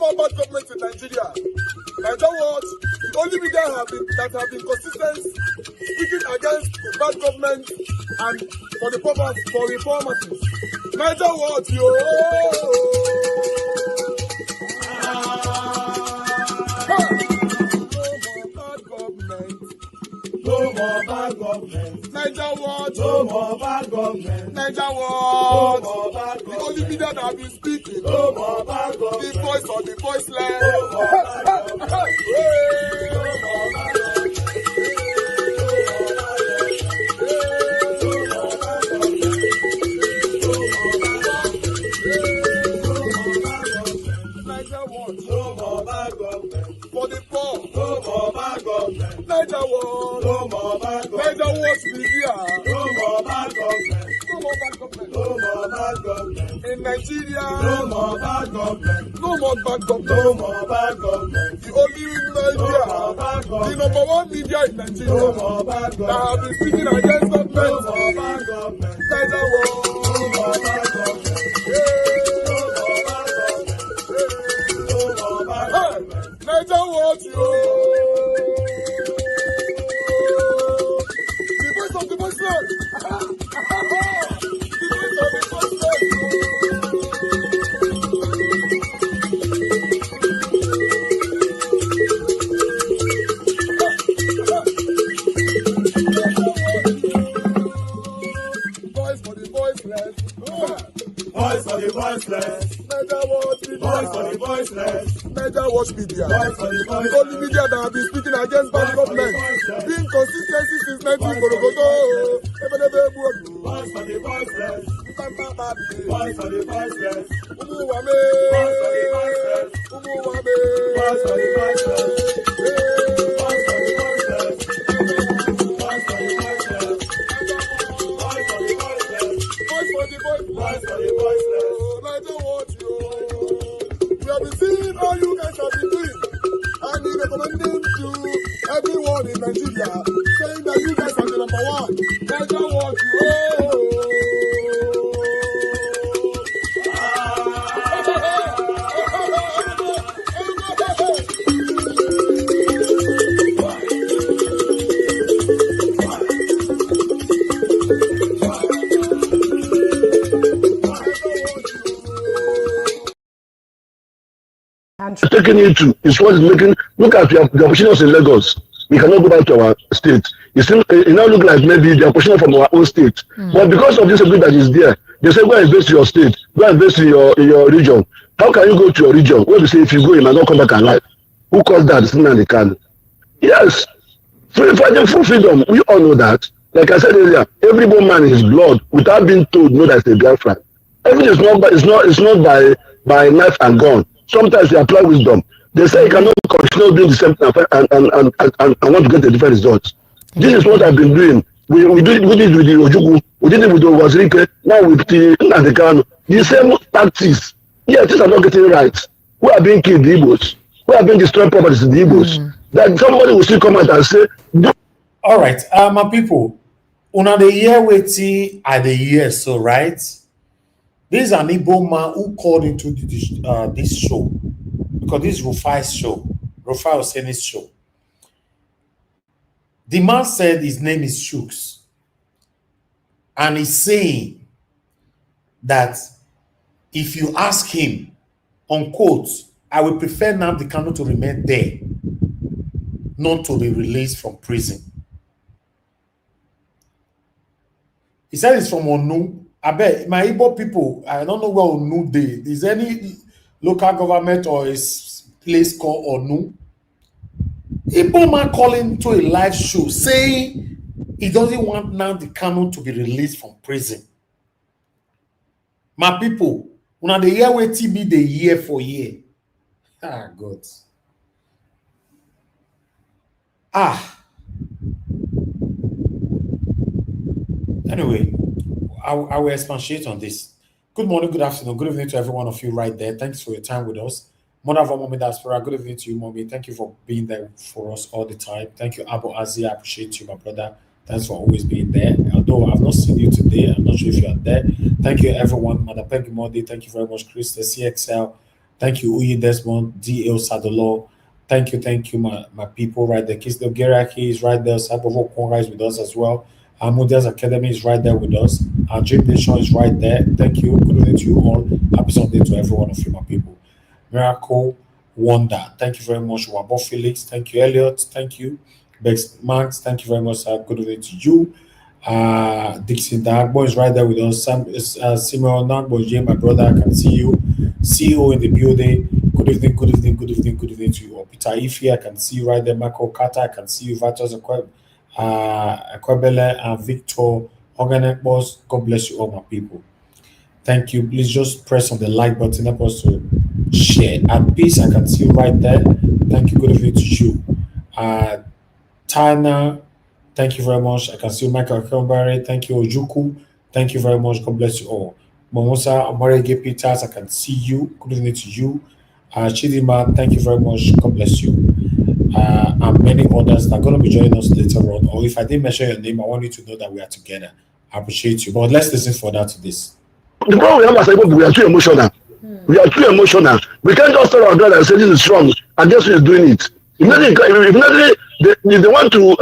more bad government in Nigeria. And that was the only media that have been consistent speaking against the bad government and for the purpose for reformers. Niger what yo? No more bad government. Niger what? No more bad government. Niger what? No more bad government. The only media that have been speaking. No more bad government. The voice of the voiceless. No more bad government. No more bad government. For the poor, no more bad government. Niger what? No more bad government. Niger what media? No more bad government. No more bad government. No more bad government. In Nigeria, no more bad government. No more bad government. No more bad government. The only media, the number one media in Nigeria, no more bad government. That have been speaking against government. No more bad government. Niger what? No more bad government. Niger what you? The voice of the voiceless. The voice of the voiceless. Voice for the voiceless. Voice for the voiceless. Niger what? Voice for the voiceless. Niger watch media. The only media that have been speaking against bad government. Being consistency since 1944. Voice for the voiceless. Voice for the voiceless. Voice for the voiceless. Voice for the voiceless. Voice for the voiceless. Voice for the voiceless. Voice for the voiceless. Voice for the voiceless. Voice for the voiceless. Niger watch you. We have been seeing all you guys have been doing. And he recommending to everyone in Nigeria, saying that you guys are the number one. Niger watch you. Taking you to is what is making. Look at your opportunities in Lagos. We cannot go back to our state. It now look like maybe the opportunity from our own state. But because of this agreement that is there, they say go and invest in your state, go and invest in your region. How can you go to your region where we say if you go, you might not come back alive? Who caused that? It's Nnamdi Kanu. Yes, fighting for freedom. We all know that. Like I said earlier, every man in his blood, without being told, know that it's a Biafran. Everything is not by knife and gun. Sometimes they apply wisdom. They say you cannot continue doing the same thing and want to get a different result. This is what I've been doing. We did it with the Ojukwu, we did it with the Wazirike, now with the Nnamdi Kanu. The same tactics. Yeah, things are not getting right. We are being killed, the Igbos. We are being destroyed properties, the Igbos. That somebody will still come out and say, all right, my people, una the year waiting at the year, so right? This is an Igbo man who called into this show because this is Rufai's show, Rufai Oseni's show. The man said his name is Shooks, and he's saying that if you ask him, unquote, I would prefer Nnamdi Kanu to remain there, not to be released from prison. He said it's from Onu. I bet my Igbo people, I don't know where Onu dey. Is any local government or a place called Onu? Igbo man calling to a live show saying he doesn't want Nnamdi Kanu to be released from prison. My people, una the year waiting be the year for year. Ah, God. Anyway, I will expatiate on this. Good morning, good afternoon, good evening to every one of you right there. Thanks for your time with us. Mother of our mommy diaspora, good evening to you, mommy. Thank you for being there for us all the time. Thank you, Abu Azi. I appreciate you, my brother. Thanks for always being there. Although I've not seen you today, I'm not sure if you are there. Thank you, everyone. Mother Peggy Modi, thank you very much, Chris, the CXL. Thank you, Uyi Desmond, D.L. Sadolo. Thank you, my people right there. Kisdo Geraki is right there. Sabovo Konga is with us as well. Amudia's Academy is right there with us. Our Dream Nation is right there. Thank you. Good evening to you all. Happy Sunday to every one of you, my people. Miracle Wonder. Thank you very much. Wabo Felix. Thank you, Elliot. Thank you. Bex Max. Thank you very much, sir. Good evening to you. Dixon Dagbo is right there with us. Simon Nagbo, Jay, my brother, I can see you. CEO in the building. Good evening, good evening, good evening, good evening to you all. Peter Ife, I can see you right there. Michael Carter, I can see you. Vitus Akwebele and Victor Organic Boss. God bless you all, my people. Thank you. Please just press on the like button. Help us to share. At peace, I can see you right there. Thank you. Good evening to you. Tana, thank you very much. I can see you. Michael Kelberry. Thank you. Ojuku. Thank you very much. God bless you all. Momosa Amarege Peters, I can see you. Good evening to you. Chidima, thank you very much. God bless you. And many others that are going to be joining us later on. Or if I didn't mention your name, I want you to know that we are together. I appreciate you. But let's listen further to this. The problem we have as Igbo, we are too emotional. We are too emotional. We can't just tell our God and say this is wrong, and guess who is doing it? If they want to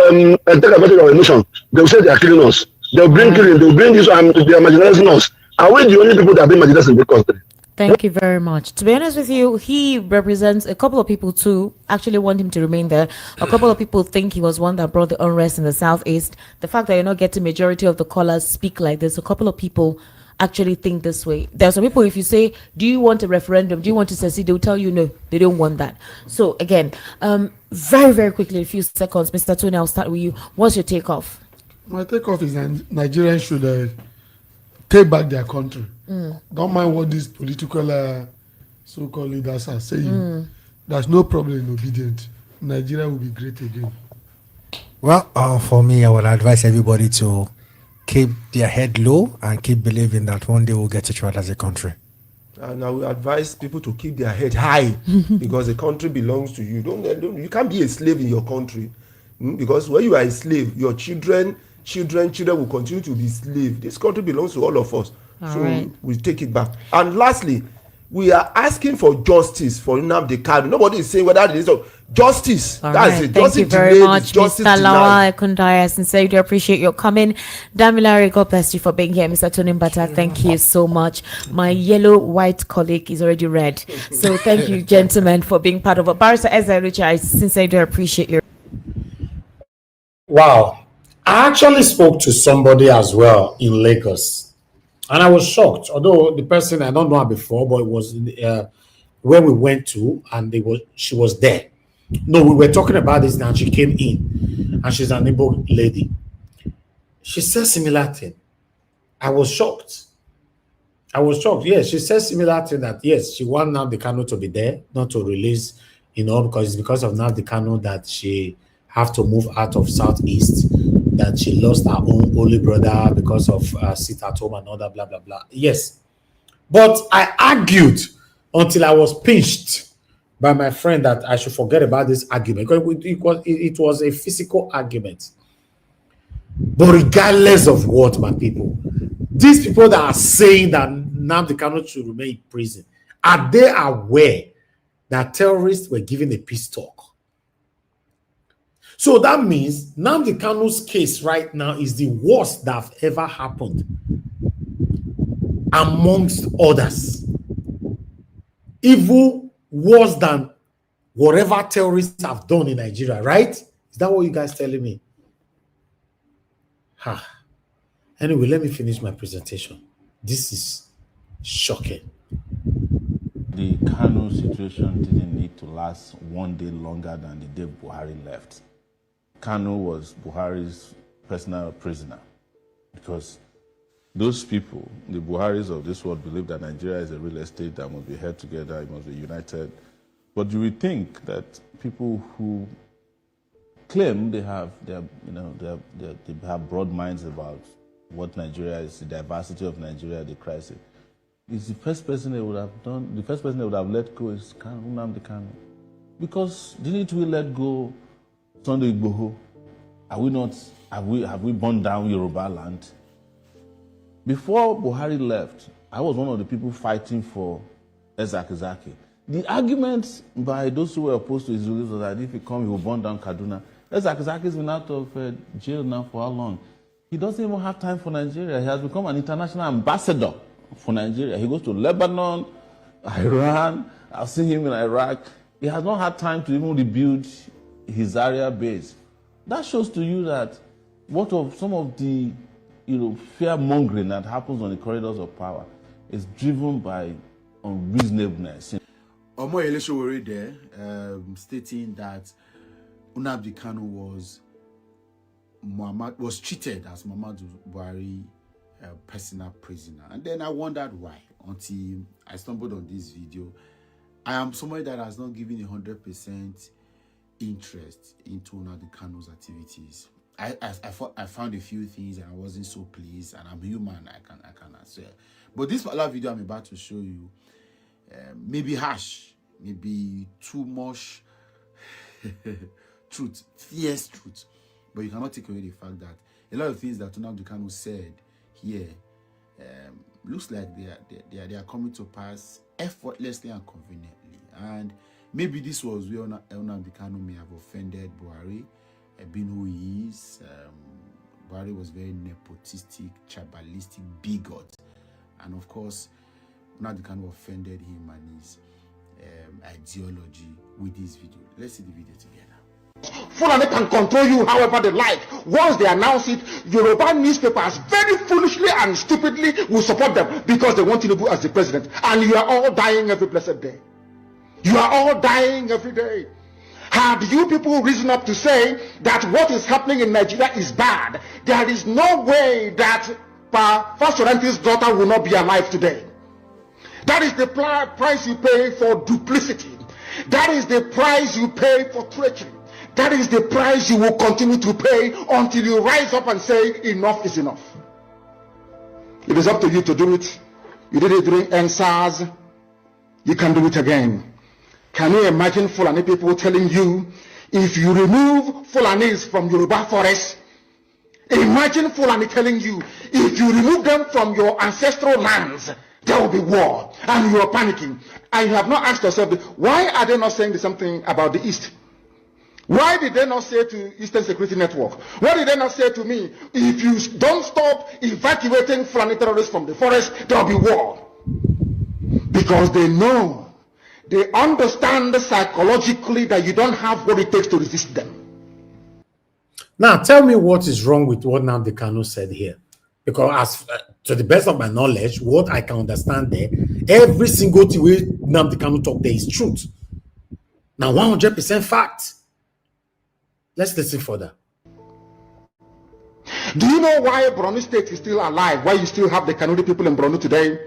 take advantage of our emotion, they will say they are killing us. They will bring killing, they will bring this, and they are marginalizing us. Are we the only people that have been marginalized in the country? Thank you very much. To be honest with you, he represents a couple of people too, actually want him to remain there. A couple of people think he was one that brought the unrest in the Southeast. The fact that you're not getting majority of the callers speak like this, a couple of people actually think this way. There are some people, if you say, do you want a referendum? Do you want to secede? They'll tell you no, they don't want that. So again, very, very quickly, a few seconds, Mr. Tony, I'll start with you. What's your takeoff? My takeoff is that Nigerians should take back their country. Don't mind what these political so-called leaders are saying. There's no problem in obedience. Nigeria will be great again. Well, for me, I would advise everybody to keep their head low and keep believing that one day we'll get it right as a country. And I will advise people to keep their head high because the country belongs to you. You can't be a slave in your country because when you are a slave, your children will continue to be slaves. This country belongs to all of us. We take it back. And lastly, we are asking for justice for Nnamdi Kanu. Nobody is saying whether it is justice. That's it. Thank you very much, Mr. Lawal Ekundaya. I sincerely do appreciate your coming. Damilare, God bless you for being here. Mr. Tony Mbata, thank you so much. My yellow-white colleague is already red. So thank you, gentlemen, for being part of it. Barrister Ezra Richard, I sincerely do appreciate your... Wow. I actually spoke to somebody as well in Lagos. And I was shocked, although the person, I don't know her before, but it was where we went to, and she was there. No, we were talking about this now. She came in, and she's an Igbo lady. She said similar thing. I was shocked. Yes, she said similar thing that, yes, she want Nnamdi Kanu to be there, not to release, because it's because of Nnamdi Kanu that she have to move out of Southeast, that she lost her own only brother because of sit at home and all that, blah, blah, blah. Yes. But I argued until I was pinched by my friend that I should forget about this argument because it was a physical argument. But regardless of what, my people, these people that are saying that Nnamdi Kanu should remain in prison, are they aware that terrorists were given a peace talk? So that means Nnamdi Kanu's case right now is the worst that have ever happened amongst others. Even worse than whatever terrorists have done in Nigeria, right? Is that what you guys telling me? Anyway, let me finish my presentation. This is shocking. The Kanu situation didn't need to last one day longer than the day Buhari left. Kanu was Buhari's personal prisoner because those people, the Buharis of this world, believe that Nigeria is a real estate that must be held together, it must be united. But you would think that people who claim they have broad minds about what Nigeria is, the diversity of Nigeria, the crisis, is the first person they would have done. The first person they would have let go is Nnamdi Kanu, because didn't we let go Sunday Igboho? Have we burned down Yoruba land? Before Buhari left, I was one of the people fighting for Ezaki. The argument by those who were opposed to his release was that if he come, he will burn down Kaduna. Zaki's been out of jail now for how long? He doesn't even have time for Nigeria. He has become an international ambassador for Nigeria. He goes to Lebanon, Iran. I've seen him in Iraq. He has not had time to even rebuild his area base. That shows to you that what of some of the fear mongering that happens on the corridors of power is driven by unreasonableness. Omoyele Sowore there stating that Nnamdi Kanu was treated as Muhammadu Buhari personal prisoner. And then I wondered why until I stumbled on this video. I am somebody that has not given 100% interest into Nnamdi Kanu's activities. I found a few things and I wasn't so pleased, and I'm human, I can swear. But this particular video I'm about to show you may be harsh, maybe too much truth, fierce truth, but you cannot take away the fact that a lot of things that Nnamdi Kanu said here looks like they are coming to pass effortlessly and conveniently. And maybe this was where Nnamdi Kanu may have offended Buhari, being who he is. Buhari was very nepotistic, tribalistic, bigot, and of course Nnamdi Kanu offended him and his ideology with this video. Let's see the video together. Fulani can control you however they like. Once they announce it, Yoruba newspapers very foolishly and stupidly will support them because they want Tinubu as the president. And you are all dying every blessed day. You are all dying every day. Have you people risen up to say that what is happening in Nigeria is bad? There is no way that First Orenti's daughter will not be alive today. That is the price you pay for duplicity. That is the price you pay for treachery. That is the price you will continue to pay until you rise up and say enough is enough. It is up to you to do it. You did it during NSAS. You can do it again. Can you imagine Fulani people telling you, if you remove Fulanis from Yoruba forest, imagine Fulani telling you, if you remove them from your ancestral lands, there will be war, and you are panicking. And you have not asked yourself, why are they not saying the same thing about the East? Why did they not say to Eastern Security Network? Why did they not say to me, if you don't stop evacuating Fulani terrorists from the forest, there will be war? Because they know, they understand psychologically that you don't have what it takes to resist them. Now, tell me what is wrong with what Nnamdi Kanu said here. Because to the best of my knowledge, what I can understand there, every single thing Nnamdi Kanu talk there is truth. Now, 100% fact. Let's listen further. Do you know why Borno State is still alive? Why you still have the Kanuri people in Borno today?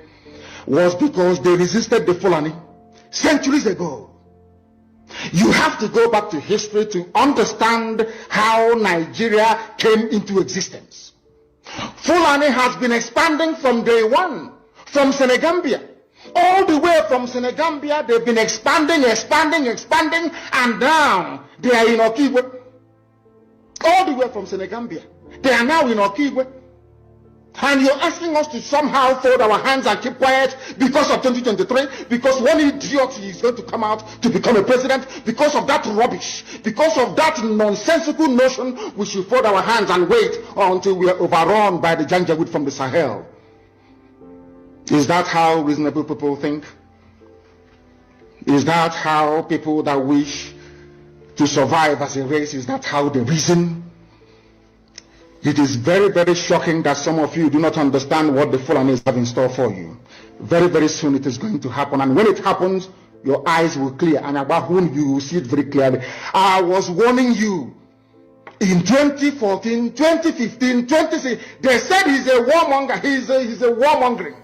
Was because they resisted the Fulani centuries ago. You have to go back to history to understand how Nigeria came into existence. Fulani has been expanding from day one, from Senegambia. All the way from Senegambia, they've been expanding, and now they are in Okigwe. All the way from Senegambia. They are now in Okigwe. And you're asking us to somehow fold our hands and keep quiet because of 2023, because one idiot is going to come out to become a president. Because of that rubbish, because of that nonsensical notion, we should fold our hands and wait until we are overrun by the Janjaweed from the Sahel. Is that how reasonable people think? Is that how people that wish to survive as a race, is that how they reason? It is very, very shocking that some of you do not understand what the Fulanis have in store for you. Very, very soon it is going to happen. And when it happens, your eyes will clear. And about whom you will see it very clearly. I was warning you in 2014, 2015, 2016. They said he's a warmonger. He's a warmongering.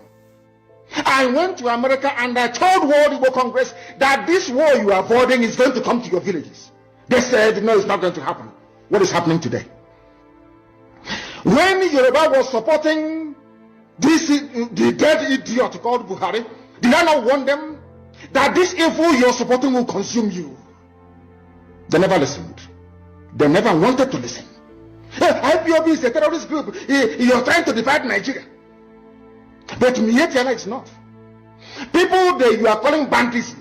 I went to America and I told World Igbo Congress that this war you are avoiding is going to come to your villages. They said, no, it's not going to happen. What is happening today? When Yoruba was supporting the dead idiot called Buhari, did I not warn them that this evil you're supporting will consume you? They never listened. They never wanted to listen. IPOB is a terrorist group. You're trying to divide Nigeria. But Mietiana is not. People that you are calling bandits,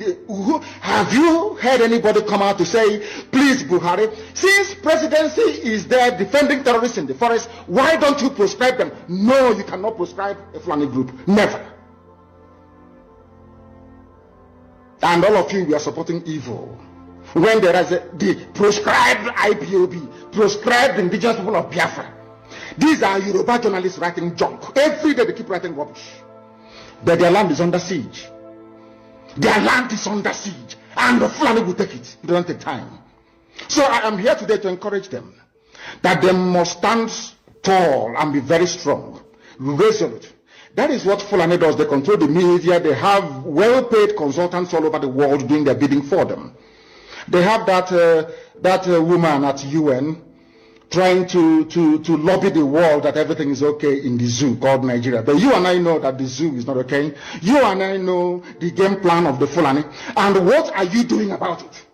have you heard anybody come out to say, please, Buhari, since presidency is there defending terrorists in the forest, why don't you proscribe them? No, you cannot proscribe a Fulani group. Never. And all of you, we are supporting evil. When there is the proscribed IPOB, proscribed indigenous people of Biafra. These are Yoruba journalists writing junk. Every day they keep writing rubbish. But their land is under siege. Their land is under siege. And the Fulani will take it. It doesn't take time. So I am here today to encourage them that they must stand tall and be very strong, resolute. That is what Fulani does. They control the media. They have well-paid consultants all over the world doing their bidding for them. They have that woman at UN trying to lobby the world that everything is okay in the zoo called Nigeria. But you and I know that the zoo is not okay. You and I know the game plan of the Fulani. And what are you doing about it?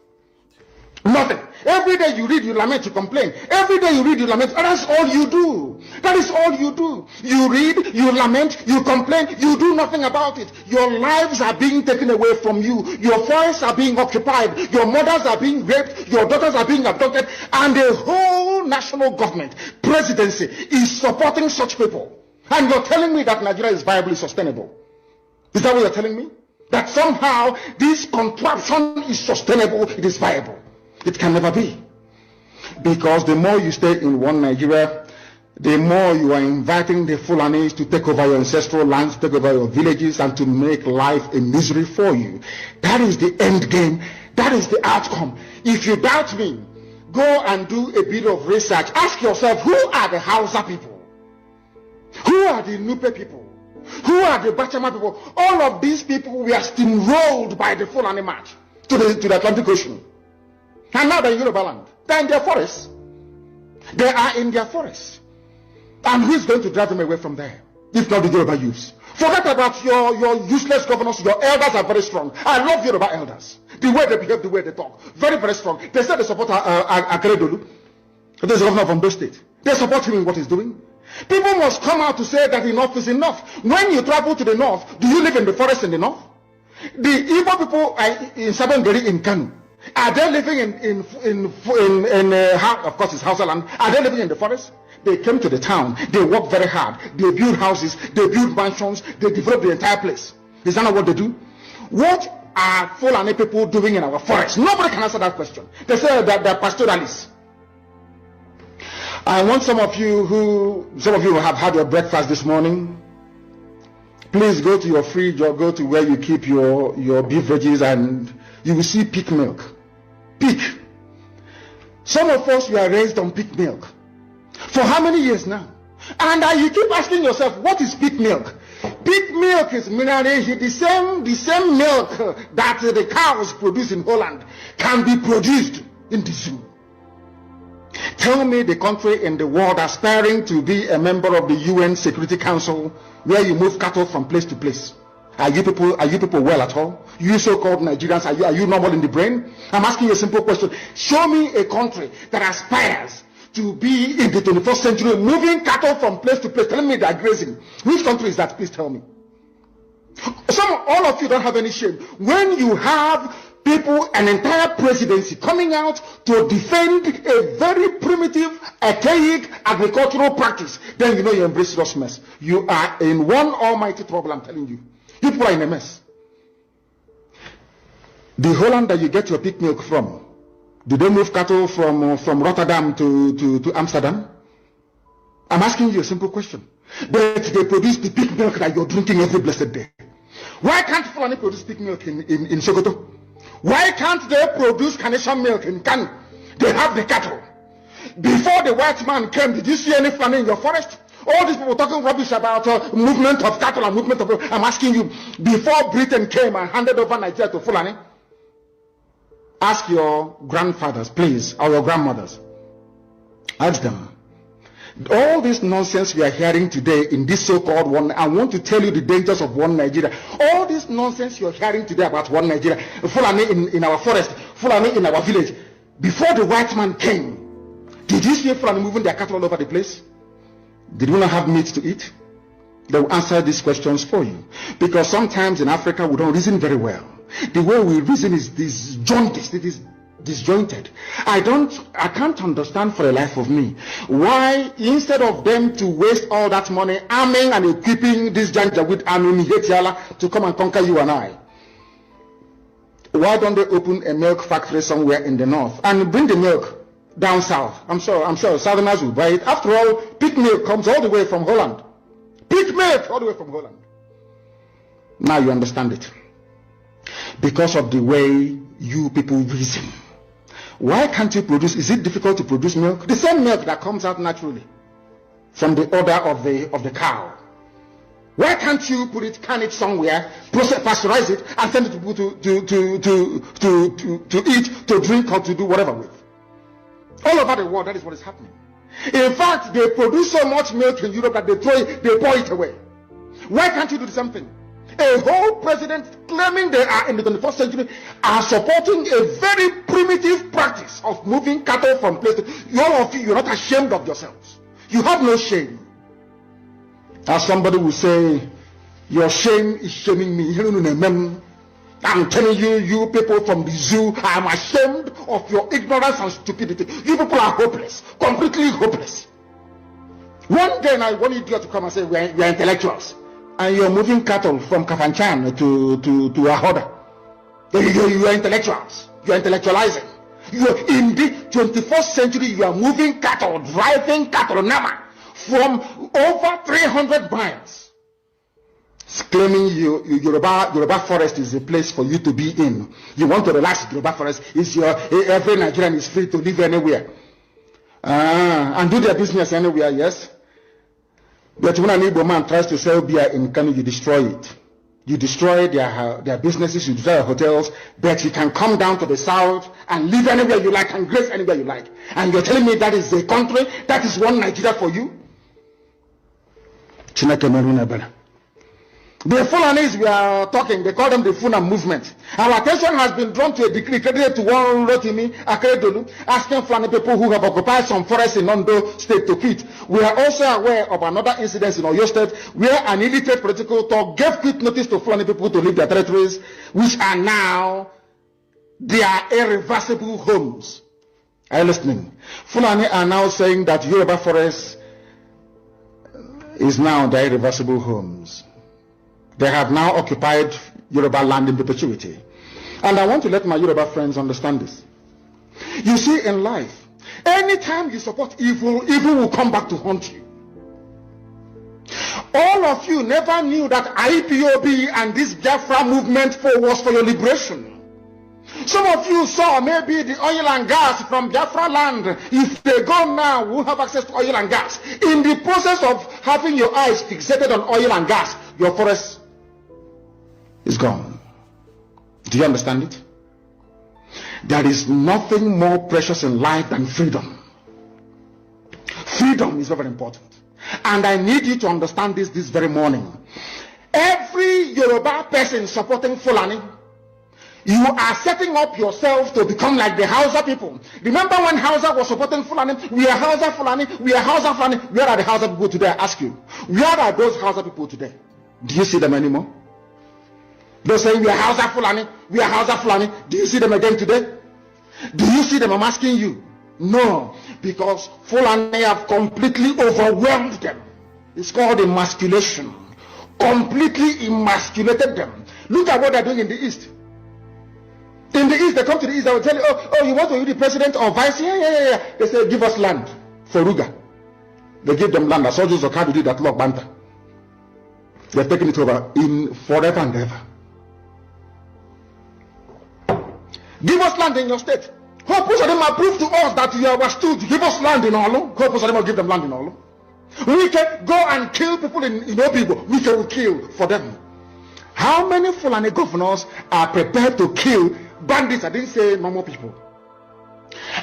Nothing. Every day you read, you lament, you complain. Every day you read, you lament. And that's all you do. That is all you do. You read, you lament, you complain, you do nothing about it. Your lives are being taken away from you. Your forests are being occupied. Your mothers are being raped. Your daughters are being abducted. And the whole national government, presidency, is supporting such people. And you're telling me that Nigeria is viably sustainable. Is that what you're telling me? That somehow this contraption is sustainable, it is viable. It can never be. Because the more you stay in one Nigeria, the more you are inviting the Fulanis to take over your ancestral lands, take over your villages, and to make life a misery for you. That is the end game. That is the outcome. If you doubt me, go and do a bit of research. Ask yourself, who are the Hausa people? Who are the Nupe people? Who are the Bachama people? All of these people were steamrolled by the Fulani march to the Atlantic Ocean. And now they're in Yoruba land. They're in their forests. They are in their forests. And who is going to drive them away from there? If not the Yoruba youths. Forget about your useless governors. Your elders are very strong. I love Yoruba elders. The way they behave, the way they talk. Very, very strong. They say they support Akeredolu. There's a governor from those states. They support him in what he's doing. People must come out to say that enough is enough. When you travel to the north, do you live in the forest in the north? The Igbo people in Sabangeri in Kanu, are they living of course it's Hausa land, are they living in the forest? They came to the town, they work very hard, they build houses, they build mansions, they develop the entire place. Is that not what they do? What are Fulani people doing in our forest? Nobody can answer that question. They say that they're pastoralists. I want some of you who have had your breakfast this morning, please go to your fridge or go to where you keep your beverages and you will see pig milk. Pig. Some of us were raised on pig milk. For how many years now? And you keep asking yourself, what is pig milk? Pig milk is minerally the same milk that the cows produce in Holland can be produced in the zoo. Tell me the country in the world aspiring to be a member of the UN Security Council where you move cattle from place to place. Are you people well at all? You so-called Nigerians, are you normal in the brain? I'm asking you a simple question. Show me a country that aspires to be in the 21st century moving cattle from place to place, telling me they are grazing. Which country is that? Please tell me. All of you don't have any shame. When you have people, an entire presidency coming out to defend a very primitive, archaic agricultural practice, then you know you embrace this mess. You are in one almighty trouble, I'm telling you. People are in a mess. The Holland that you get your pig milk from, do they move cattle from Rotterdam to Amsterdam? I'm asking you a simple question. But they produce the pig milk that you're drinking every blessed day. Why can't Fulani produce pig milk in Sokoto? Why can't they produce carnation milk in Kanu? They have the cattle. Before the white man came, did you see any Fulani in your forest? All these people talking rubbish about movement of cattle and movement of... I'm asking you, before Britain came and handed over Nigeria to Fulani, ask your grandfathers, please, or your grandmothers. Ask them. All this nonsense we are hearing today in this so-called one, I want to tell you the dangers of one Nigeria. All this nonsense you're hearing today about one Nigeria, Fulani in our forest, Fulani in our village. Before the white man came, did you see Fulani moving their cattle all over the place? Did we not have meat to eat? They will answer these questions for you. Because sometimes in Africa, we don't reason very well. The way we reason is disjointed. It is disjointed. I can't understand for the life of me why, instead of them to waste all that money arming and equipping this Janjaweed army to come and conquer you and I, why don't they open a milk factory somewhere in the north and bring the milk down south? I'm sure Southerners will buy it. After all, pig milk comes all the way from Holland. Pig milk all the way from Holland. Now you understand it. Because of the way you people reason. Why can't you produce? Is it difficult to produce milk? The same milk that comes out naturally from the udder of the cow. Why can't you can it somewhere, pasteurize it, and send it to people to eat, to drink, or to do whatever with? All over the world, that is what is happening. In fact, they produce so much milk in Europe that they pour it away. Why can't you do the same thing? A whole president claiming they are in the 21st century are supporting a very primitive practice of moving cattle from place to all of you. You're not ashamed of yourselves. You have no shame. As somebody will say, your shame is shaming me. I'm telling you, you people from the zoo, I am ashamed of your ignorance and stupidity. You people are hopeless, completely hopeless. One day I want idiot to come and say, we are intellectuals. And you're moving cattle from Kafanchan to Ahoda. You are intellectuals. You are intellectualizing. You are in the 21st century. You are moving cattle, driving cattle Nama from over 300 miles. It's claiming Yoruba forest is a place for you to be in. You want to relax. Yoruba forest is every Nigerian is free to live anywhere and do their business anywhere. Yes. But when an Igbo man tries to sell beer in Kanu, you destroy it. You destroy their businesses, you destroy their hotels, but you can come down to the south and live anywhere you like and grace anywhere you like. And you're telling me that is a country, that is one Nigeria for you? The Fulanis we are talking, they call them the Funa movement. Our attention has been drawn to a decree credited to one Rotimi Akeredolu, asking Fulani people who have occupied some forests in Ondo State to quit. We are also aware of another incident in Oyo State where an illiterate political talk gave quick notice to Fulani people to leave their territories, which are now their irreversible homes. Are you listening? Fulani are now saying that Yoruba forest is now their irreversible homes. They have now occupied Yoruba land in perpetuity. And I want to let my Yoruba friends understand this. You see, in life, anytime you support evil, evil will come back to haunt you. All of you never knew that IPOB and this Biafra movement was for your liberation. Some of you saw maybe the oil and gas from Biafra land. If they go now, we'll have access to oil and gas. In the process of having your eyes fixated on oil and gas, your forest is gone. Do you understand it? There is nothing more precious in life than freedom. Freedom is very important. And I need you to understand this very morning. Every Yoruba person supporting Fulani, you are setting up yourself to become like the Hausa people. Remember when Hausa was supporting Fulani? We are Hausa Fulani, we are Hausa Fulani. Where are the Hausa people today? I ask you. Where are those Hausa people today? Do you see them anymore? They're saying we are Hausa Fulani, we are Hausa Fulani. Do you see them again today? Do you see them? I'm asking you. No, because Fulani have completely overwhelmed them. It's called emasculation. Completely emasculated them. Look at what they're doing in the East. In the East, they come to the East, they will tell you, oh, you want to be the president or vice? Yeah. They say, give us land for Ruga. They give them land. As soldiers of Kanu did that Lord Banta. They're taking it over in forever and ever. Give us land in your state. Hope of them prove to us that you are stood. Give us land in Olo. Hope of them will give them land in Olo. We can go and kill people in Obibo. We can kill for them. How many Fulani governors are prepared to kill bandits? I didn't say normal people.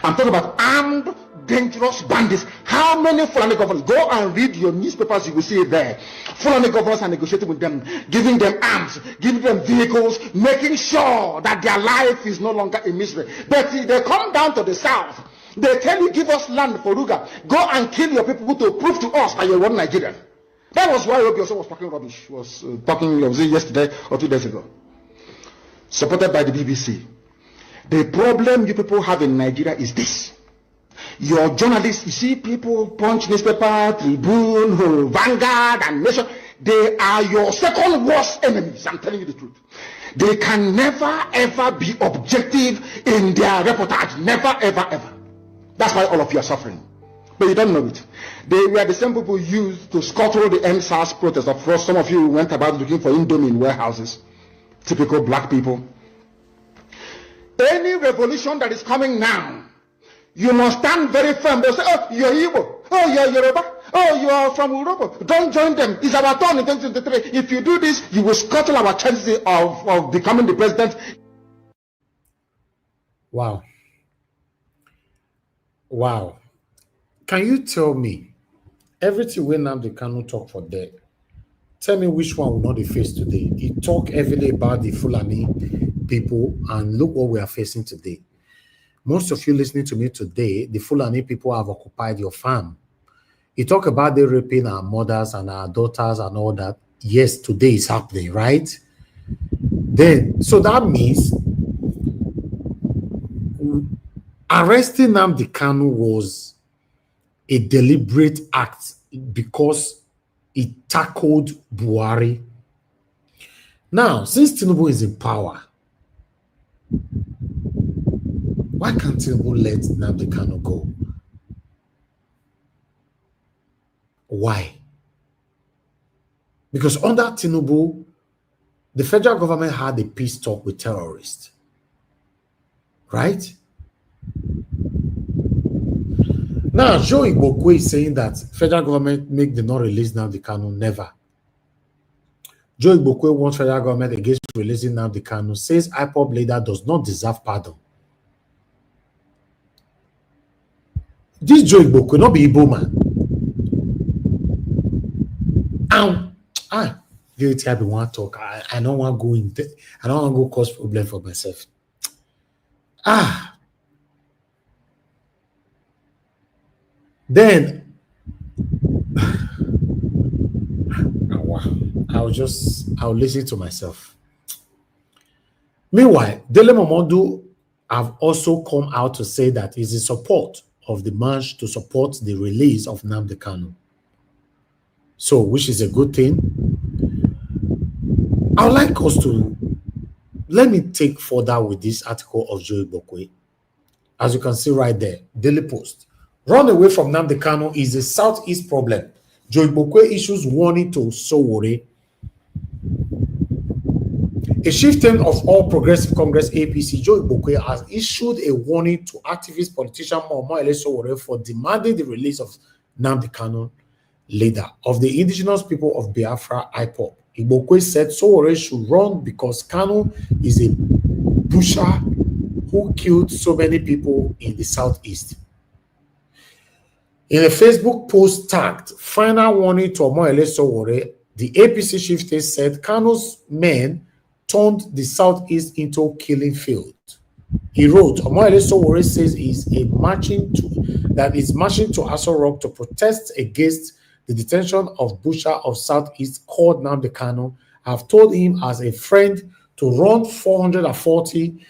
I'm talking about armed, dangerous bandits. How many Fulani governors? Go and read your newspapers, you will see it there. Fulani governors are negotiating with them, giving them arms, giving them vehicles, making sure that their life is no longer a misery. But they come down to the south, they tell you, give us land for Ruga. Go and kill your people to prove to us that you're one Nigerian. That was why Obi was talking rubbish. Was was it yesterday or 2 days ago? Supported by the BBC. The problem you people have in Nigeria is this. Your journalists, you see people, Punch newspaper, Tribune, Vanguard, and Nation, they are your second worst enemies. I'm telling you the truth. They can never ever be objective in their reportage. Never, ever, ever. That's why all of you are suffering. But you don't know it. They were the same people used to scuttle the MSAS protest. Of course, some of you went about looking for Indomie in warehouses. Typical black people. Any revolution that is coming now, you must stand very firm. They'll say, oh, you're Igbo. Oh, you're Yoruba. Oh, you are from Europe. Don't join them. It's our turn in 2023. If you do this, you will scuttle our chances of becoming the president. Wow. Wow. Can you tell me, everything when Nnamdi Kanu talk for that, tell me which one will not be faced today? He talk heavily about the Fulani people, and look what we are facing today. Most of you listening to me today, the Fulani people have occupied your farm. You talk about the raping our mothers and our daughters and all that. Yes, today is happening, right? Then, so that means arresting Nnamdi Kanu was a deliberate act because it tackled Buhari. Now, since Tinubu is in power, why can't Tinubu let Nnamdi Kanu go? Why? Because under Tinubu, the federal government had a peace talk with terrorists. Right? Now, Joe Igbokwe is saying that federal government make the not release Nnamdi Kanu. Never. Joe Igbokwe wants federal government against releasing Nnamdi Kanu, says IPOB leader does not deserve pardon. This Joe Igbokwe not be Igbo man. You tell me want to talk. I don't want to go in. I don't want to go cause problem for myself. Then I'll listen to myself. Meanwhile, Dele Momodu have also come out to say that is in support of the march to support the release of Nnamdi Kanu. So, which is a good thing. I would like us to, let me take further with this article of Joe Igbokwe. As you can see right there, Daily Post. Run away from Nnamdi Kanu is a southeast problem. Joe Igbokwe issues warning to Sowore. A chieftain of All Progressive Congress APC, Joe Igbokwe, has issued a warning to activist politician Momoele Sowore for demanding the release of Nnamdi Kanu, leader of the indigenous people of Biafra, IPOB. Igbokwe said Sowore should run because Kanu is a busher who killed so many people in the southeast. In a Facebook post tagged, final warning to Omoyele Sowore, the APC chieftain said Kanu's men turned the southeast into a killing field. He wrote, Omoyele Sowore says is marching to Aso Rock to protest against the detention of Busher of Southeast called Nnamdi Kanu. I've told him as a friend to run 440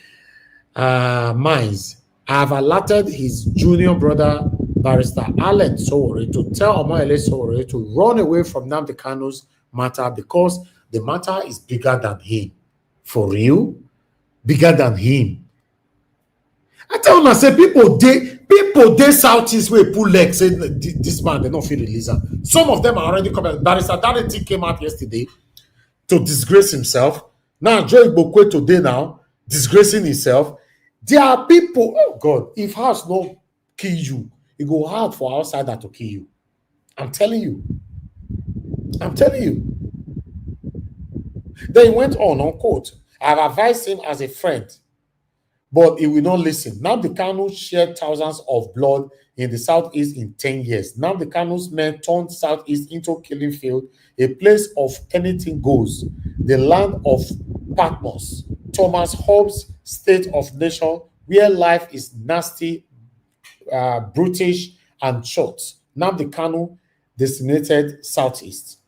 miles. I have alerted his junior brother, Barrister Allen Sowore, to tell Omoyele Sowore to run away from Nnamdi Kanu's matter because the matter is bigger than him. For real? Bigger than him. I tell you, say people they southeast way pull legs, say this man, they don't feel release. Some of them are already coming. Barrister Darity came out yesterday to disgrace himself. Now Joe Igbokwe today now disgracing himself. There are people, oh God, if house no kill you, it go hard for outsider to kill you. I'm telling you. I'm telling you. Then he went on quote, I've advised him as a friend, but he will not listen. Nnamdi Kanu shed thousands of blood in the southeast in 10 years. Nnamdi Kanu's men turned southeast into a killing field, a place of anything goes, the land of Patmos, Thomas Hobbes' state of nation, where life is nasty, brutish, and short. Nnamdi Kanu decimated southeast.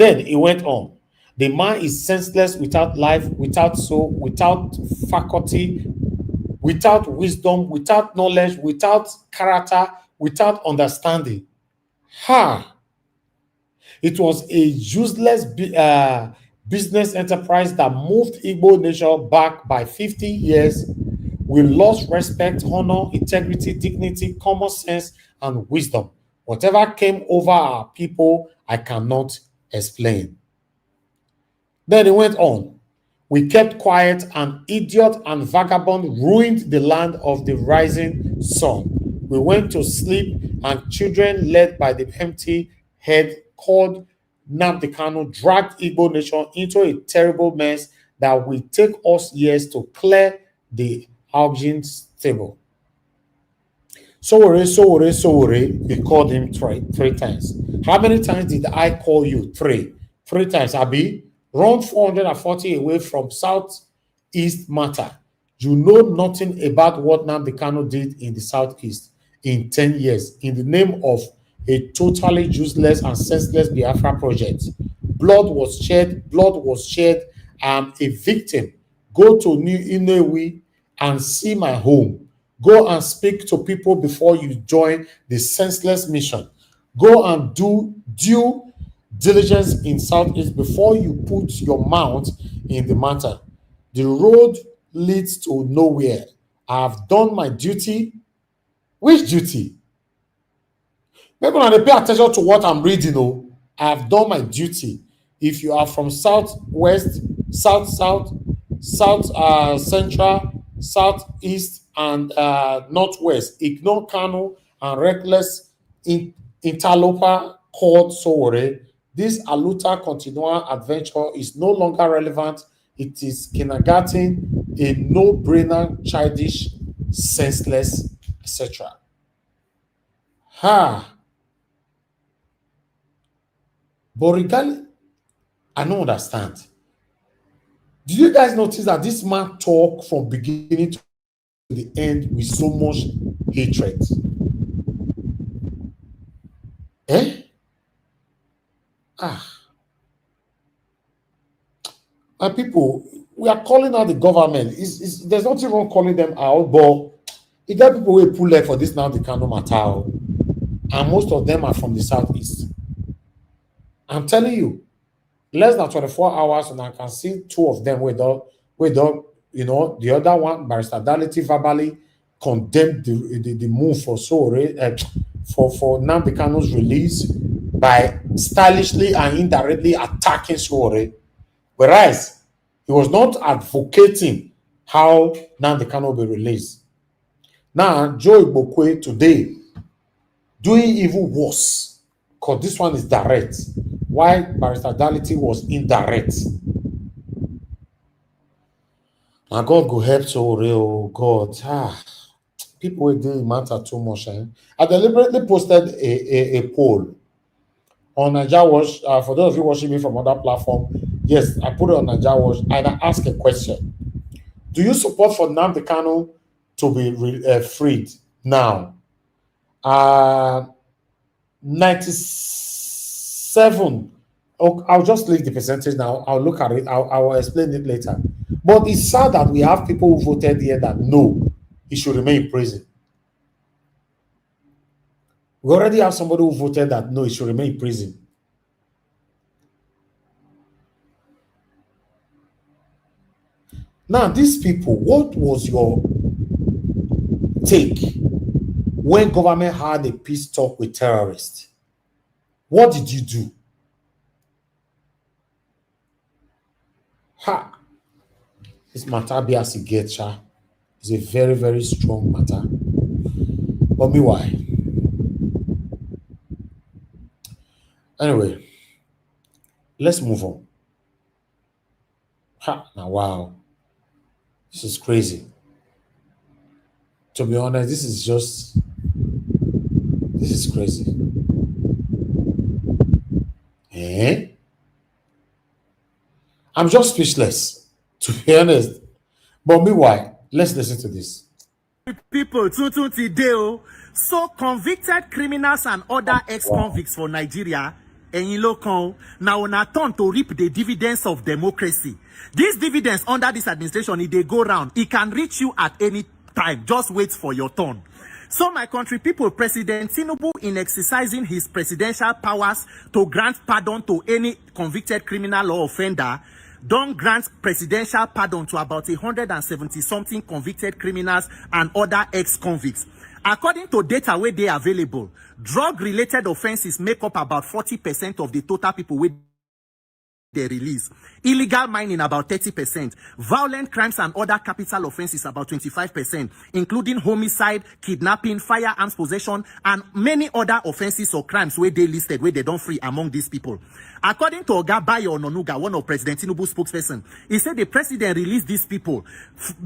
Then he went on. The man is senseless without life, without soul, without faculty, without wisdom, without knowledge, without character, without understanding. Ha! It was a useless business enterprise that moved Igbo nation back by 50 years. We lost respect, honor, integrity, dignity, common sense, and wisdom. Whatever came over our people, I cannot explain. Then he went on. We kept quiet, and idiot and vagabond ruined the land of the rising sun. We went to sleep, and children led by the empty head called Nnamdi Kanu dragged Igbo nation into a terrible mess that will take us years to clear the auction table. Sowore, Sowore, Sowore, we called him three times. How many times did I call you? Three times, Abi. Run 440 away from Southeast matter. You know nothing about what Nnamdi Kanu did in the Southeast in 10 years in the name of a totally useless and senseless Biafra project. Blood was shed. I'm a victim. Go to New Inewi and see my home. Go and speak to people before you join the senseless mission. Go and do due diligence in Southeast before you put your mouth in the matter. The road leads to nowhere. I have done my duty. Which duty? Maybe when I pay attention to what I'm reading, I have done my duty. If you are from Southwest, South, Central, Southeast, and Northwest, ignore Kanu and reckless interloper called Sowore. This Aluta Continua adventure is no longer relevant. It is kindergarten, a no-brainer, childish, senseless, etc. But regardless, I don't understand. Did you guys notice that this man talked from beginning to the end with so much hatred? And people, we are calling out the government. There's nothing wrong calling them out, but you got people who pull left for this now, the Kanu matter. And most of them are from the Southeast. I'm telling you, less than 24 hours, and I can see two of them with the other one, Barrister Daliti, verbally condemned the move for Sowore, for Nnamdi Kanu's release by stylishly and indirectly attacking Sowore, whereas he was not advocating how Nnamdi Kanu will be released. Now, Joe Igbokwe today doing even worse, because this one is direct, while Barrister Daliti was indirect. Now God go help Sowore, oh God. People were doing matter too much. I deliberately posted a poll on Naija Watch. For those of you watching me from other platform, yes, I put it on Naija Watch and I asked a question. Do you support for Nnamdi Kanu to be freed now? 97. Oh, I'll just leave the percentage now. I'll look at it. I will explain it later. But it's sad that we have people who voted here that no, he should remain in prison. We already have somebody who voted that no, he should remain in prison. Now, these people, what was your take when government had a peace talk with terrorists? What did you do? This matter be as it gets, is a very, very strong matter. But meanwhile, anyway, let's move on. Now, wow. This is crazy. To be honest, this is crazy. I'm just speechless, to be honest. But meanwhile, let's listen to this. People, so convicted criminals and other ex-convicts for Nigeria, ẹ̀yin ló kàn o. Now una turn to reap the dividends of democracy. These dividends under this administration, if they go round, it can reach you at any time. Just wait for your turn. So my country people, President Tinubu, in exercising his presidential powers to grant pardon to any convicted criminal or offender, don't grant presidential pardon to about 170-something convicted criminals and other ex-convicts. According to data where they are available, drug-related offenses make up about 40% of the total people with they release. Illegal mining about 30%. Violent crimes and other capital offenses about 25%, including homicide, kidnapping, firearms possession, and many other offenses or crimes where they listed, where they don't free among these people. According to Oga Bayo Ononuga, one of President Tinubu's spokesperson, he said the president released these people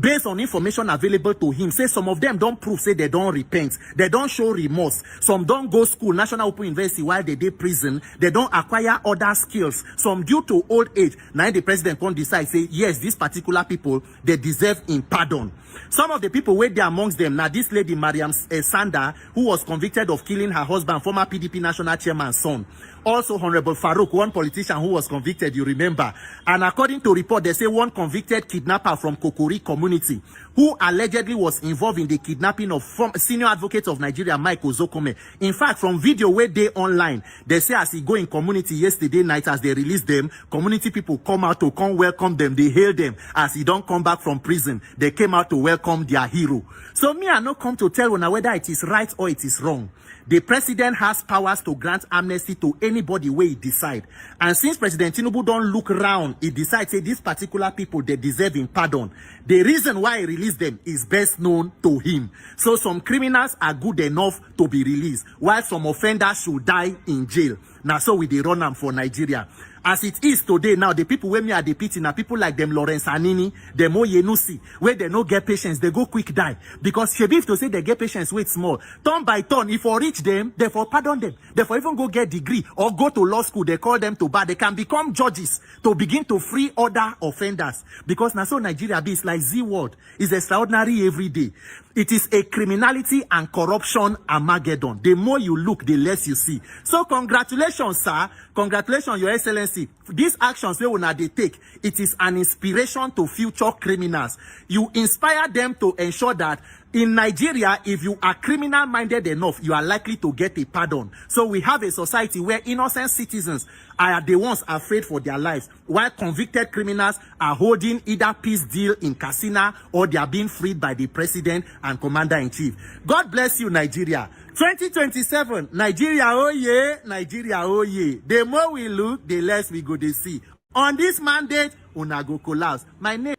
based on information available to him. Say some of them don't prove, say they don't repent, they don't show remorse. Some don't go school, National Open University while they did prison, they don't acquire other skills. Some due to old age. Now the president can decide, say, yes, these particular people, they deserve in pardon. Some of the people were there amongst them. Now this lady, Mariam Sanda, who was convicted of killing her husband, former PDP national chairman's son. Also, Honorable Farouk, one politician who was convicted, you remember. And according to report, they say one convicted kidnapper from Kokori community, who allegedly was involved in the kidnapping of senior advocate of Nigeria, Mike Ozokome. In fact, from video where they online, they say as he go in community yesterday night, as they released them, community people come out to come welcome them. They hail them. As he don't come back from prison, they came out to welcome their hero. So me, I not come to tell you now whether it is right or it is wrong. The president has powers to grant amnesty to anybody where he decide. And since President Tinubu don't look around, he decides, say, these particular people, they deserve in pardon. The reason why he released them is best known to him. So some criminals are good enough to be released, while some offenders should die in jail. Now, so we they run them for Nigeria. As it is today now, the people where me are the pity now, people like them Lawrence Anini, them Oyenusi, where they no get patience, they go quick die. Because Shebif to say they get patience, wait small. Turn by turn, if you reach them, therefore pardon them. Therefore even go get degree or go to law school, they call them to bar. They can become judges to begin to free other offenders. Because now so Nigeria be, it's like Z-word. It's extraordinary every day. It is a criminality and corruption Armageddon. The more you look, the less you see. So congratulations, sir. Congratulations, Your Excellency. These actions they take, it is an inspiration to future criminals. You inspire them to ensure that in Nigeria, if you are criminal-minded enough, you are likely to get a pardon. So we have a society where innocent citizens are the ones afraid for their lives, while convicted criminals are holding either peace deal in Casina or they are being freed by the president and commander-in-chief. God bless you, Nigeria. 2027, Nigeria, oh yeah, Nigeria, oh yeah. The more we look, the less we go to see. On this mandate, una go collapse. My name.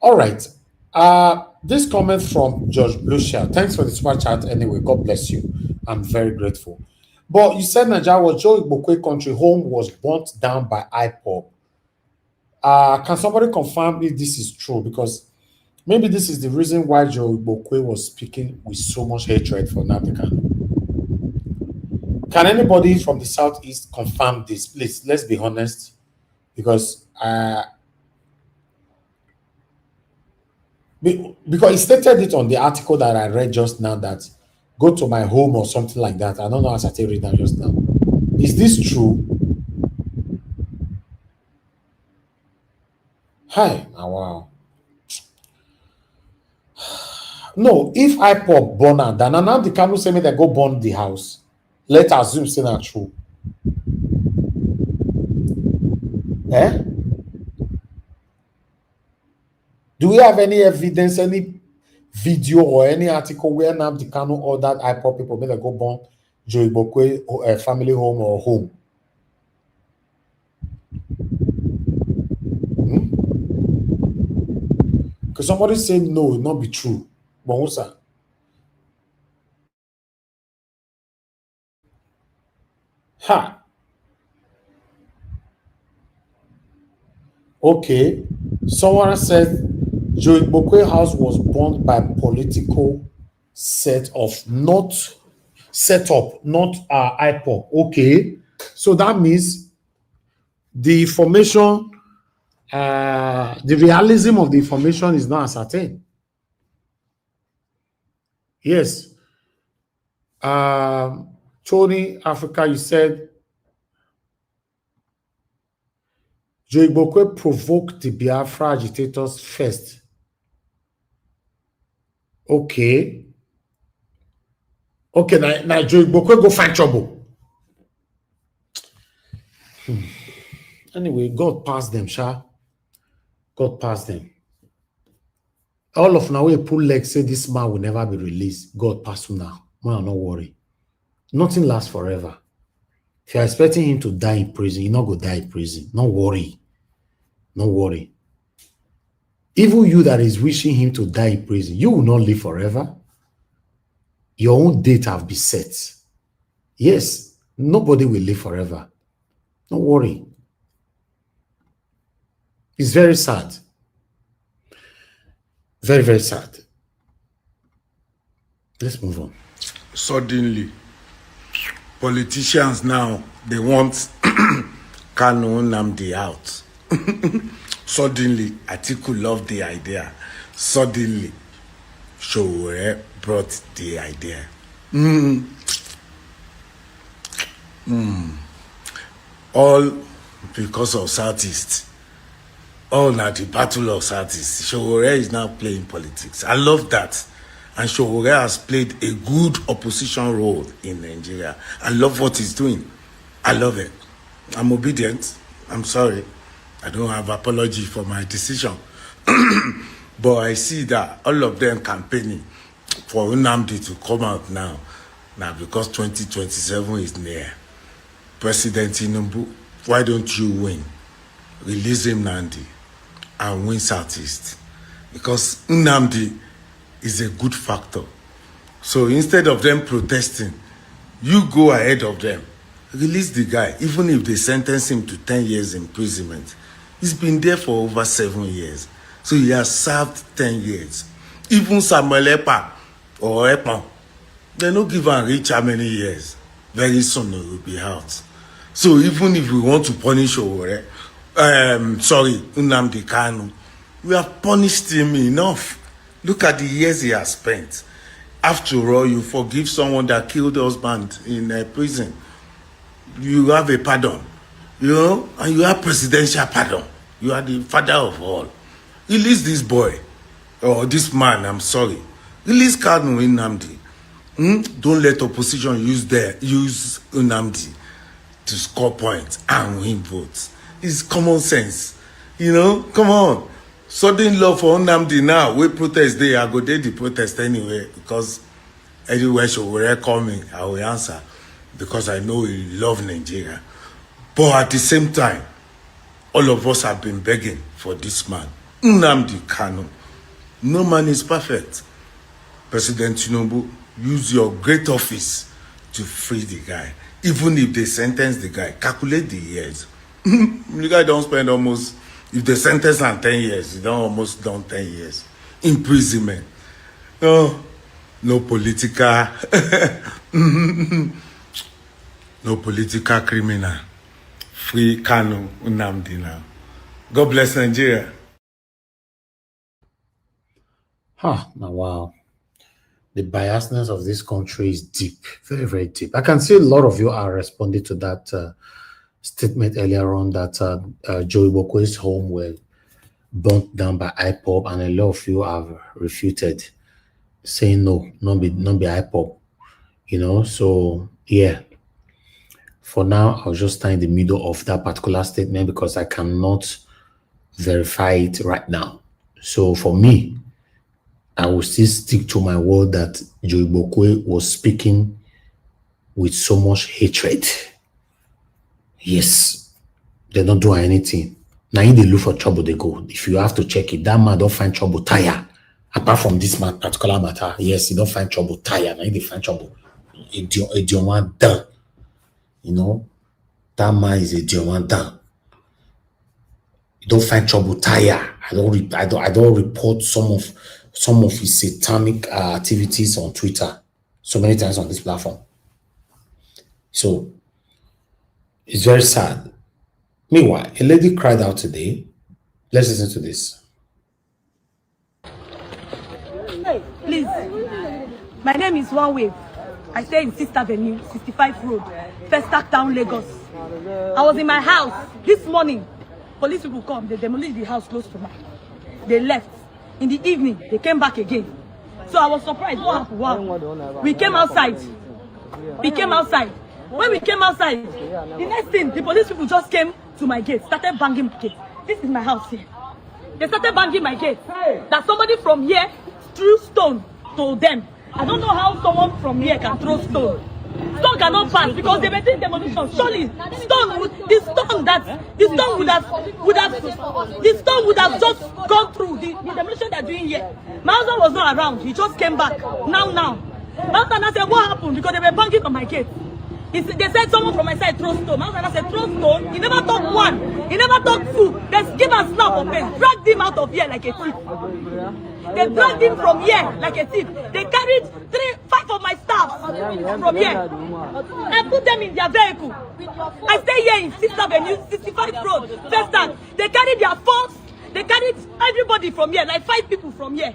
All right. This comment from George Blucher. Thanks for the super chat anyway. God bless you. I'm very grateful. But you said Nigeria was Joe Igbokwe country home was burnt down by IPOB. Can somebody confirm if this is true? Because maybe this is the reason why Joe Igbokwe was speaking with so much hatred for Nnamdi Kanu. Can anybody from the southeast confirm this? Please, let's be honest. Because he stated it on the article that I read just now that go to my home or something like that. I don't know as I read that just now. Is this true? Hi, wow. No, if I pop burner, then now the Kanu say me they go burn the house. Let's assume say not true. Eh? Do we have any evidence, any video or any article where Nnamdi Kanu ordered IPOB people may they go burn Joe Igbokwe family home or home? Because somebody said no, it not be true. But what's that? Ha. Okay. Someone said Joe Igbokwe house was burned by political setup, not IPOB. Okay. So that means the information, the realism of the information is not ascertained. Yes. Tony Africa, you said Joe Igbokwe provoked the Biafra agitators first. Okay. Okay, now Joe Igbokwe go find trouble. Anyway, God passed them, sha. God passed them. All of now we pull legs say this man will never be released. God pass you now. Man, not worry. Nothing lasts forever. If you're expecting him to die in prison, you're not going to die in prison. Don't worry. Don't worry. Even you that is wishing him to die in prison, you will not live forever. Your own date have been set. Yes, nobody will live forever. Don't worry. It's very sad. Very, very sad. Let's move on. Suddenly, politicians now, they want Kanu Nnamdi out. Suddenly, Atiku loved the idea. Suddenly, Sowore brought the idea. All because of Southeast. All now the battle of Southeast. Sowore is now playing politics. I love that. And Sowore has played a good opposition role in Nigeria. I love what he's doing. I love it. I'm obedient. I'm sorry. I don't have apology for my decision. But I see that all of them campaigning for Nnamdi to come out now. Now because 2027 is near. President Tinubu, why don't you win? Release Nnamdi and win Southeast. Because Nnamdi is a good factor. So instead of them protesting, you go ahead of them. Release the guy, even if they sentence him to 10 years imprisonment. He's been there for over 7 years. So he has served 10 years. Even Samuel Epa or Epa, they don't give and reach how many years. Very soon he will be out. So even if we want to punish Sowore, Nnamdi Kanu, we have punished him enough. Look at the years he has spent. After all, you forgive someone that killed husband in a prison. You have a pardon, you know, and you have presidential pardon. You are the father of all. Release this boy, or this man, I'm sorry. Release Kanu Nnamdi. Don't let opposition use Nnamdi to score points and win votes. It's common sense. You know, come on. Sudden love for Nnamdi now. We protest there. I go there the protest anyway because anywhere Sowore call me, I will answer because I know he love Nigeria. But at the same time, all of us have been begging for this man, Nnamdi Kanu. No man is perfect. President Tinubu, use your great office to free the guy. Even if they sentence the guy, calculate the years. The guy don't spend almost, if they sentence him 10 years, he don't almost done 10 years. Imprisonment. No political, no political criminal. Free Kanu Nnamdi now. God bless Nigeria. Now wow. The biasness of this country is deep, very, very deep. I can see a lot of you are responding to that statement earlier on that Joe Igbokwe's home were burnt down by IPOB, and a lot of you have refuted, saying no, not be IPOB. You know, so yeah. For now, I'll just stand in the middle of that particular statement because I cannot verify it right now. So for me, I will still stick to my word that Joe Igbokwe was speaking with so much hatred. Yes, they don't do anything. Now in they look for trouble, they go. If you have to check it, that man don't find trouble, tire. Apart from this particular matter, yes, he don't find trouble, tire. Now they find trouble. Idioma done. You know, that man is a Idioma done. You don't find trouble, tire. I don't report some of his satanic activities on Twitter so many times on this platform. So it's very sad. Meanwhile, a lady cried out today. Let's listen to this. Hey, please. My name is One Wave. I stay in 6th Avenue, 65 Road, Festac Town, Lagos. I was in my house this morning police people come, they demolished the house close to mine. They left. In the evening, they came back again. So I was surprised. What happened? Wow. We came outside. When we came outside, the next thing, the police people just came to my gate, started banging my gate. This is my house here. They started banging my gate. That somebody from here threw stone to them. I don't know how someone from here can throw stone. Stone cannot pass because they were doing demolition. Surely, the stone would have just gone through the demolition they're doing here. My husband was not around. He just came back. Now. My husband, I said, what happened? Because they were banging on my gate. They said someone from my side throw stone. My husband, I said, throw stone. He never took one. He never took two. They give and snap of it. Dragged him out of here like a thief. They dragged him from here like a thief. They carried 5 of my staff from here. I put them in their vehicle. I stay here in 6th Avenue, 65th Road, first time. They carried their phones. They carried everybody from here, like 5 people from here.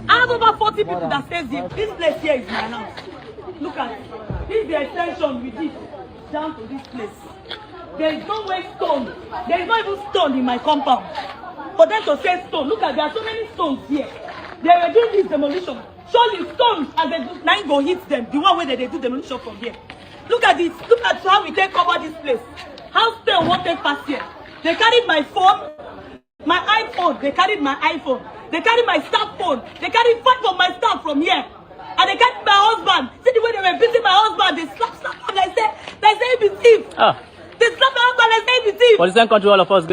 I have over 40 people that stays here. This place here is my house. Look at it. This is the extension we did down to this place. There is no way stone. There is not even stone in my compound. For them to say stone, look at, there are so many stones here. They were doing this demolition. Surely stones, as they do, nine go hit them. The one way that they do demolition from here. Look at this. Look at how we take cover this place. How stone won't take past here. They carried my phone, my iPhone. They carried my iPhone. They carried my staff phone. They carried 5 of my staff from here. And they carried my husband. See the way they were beating my husband. They slap him. They say he be thief. They slap my husband. They say he be thief. For the same country, all of us.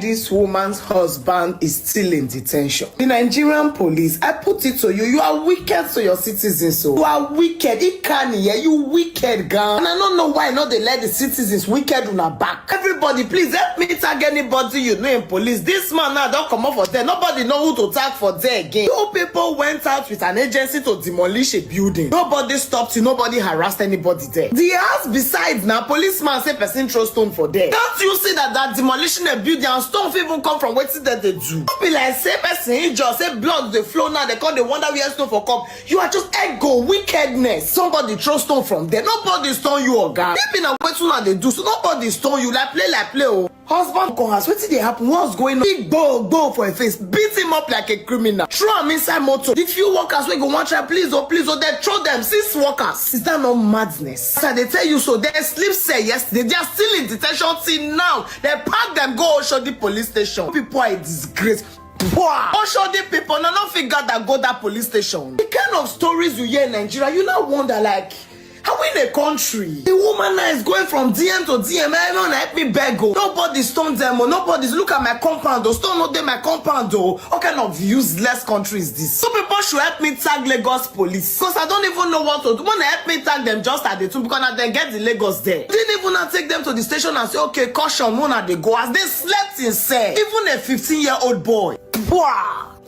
This woman's husband is still in detention. The Nigerian police, I put it to you, you are wicked to your citizens. So you are wicked. You wicked girl. And I don't know why not they let the citizens wicked on her back. Everybody, please help me tag anybody you know in police. This man now don't come up for there. Nobody know who to tag for there again. 2 people went out with an agency to demolish a building. Nobody stopped you. Nobody harassed anybody there. The house besides now, policeman say person throw stone for there. Don't you see that demolishing a building and stone even come from wetin that they do? Don't be like say person injure, say blood they flow now, they come they wonder where stone for come. You are just ego, wickedness. Somebody throw stone from there. Nobody stone you, oga. People na wetin una they do, so nobody stone you. Like play. Oh, husband come house. Wetin dey happen? What's going on? Big go for a face, beat him up like a criminal, throw him inside motor. The few workers we go one try, please, oh, they throw them. 6 workers. Is that not madness? So they tell you so. They sleep say yesterday. They are still in detention till now. They pack them go Oshodi police station. People are a disgrace. Oshodi people no figure that go that police station. The kind of stories you hear in Nigeria, you now wonder like, how in a country the woman now is going from DM to DM? Everyone help me beg. Nobody stone them. Nobody's look at my compound. Stone not them my compound. What kind of useless country is this? So people should help me tag Lagos police, because I don't even know what to do. Wanna help me tag them just at the two, because now they get the Lagos there. Didn't even take them to the station and say, okay, caution, one at they go, as they slept in cell. Even a 15-year-old boy.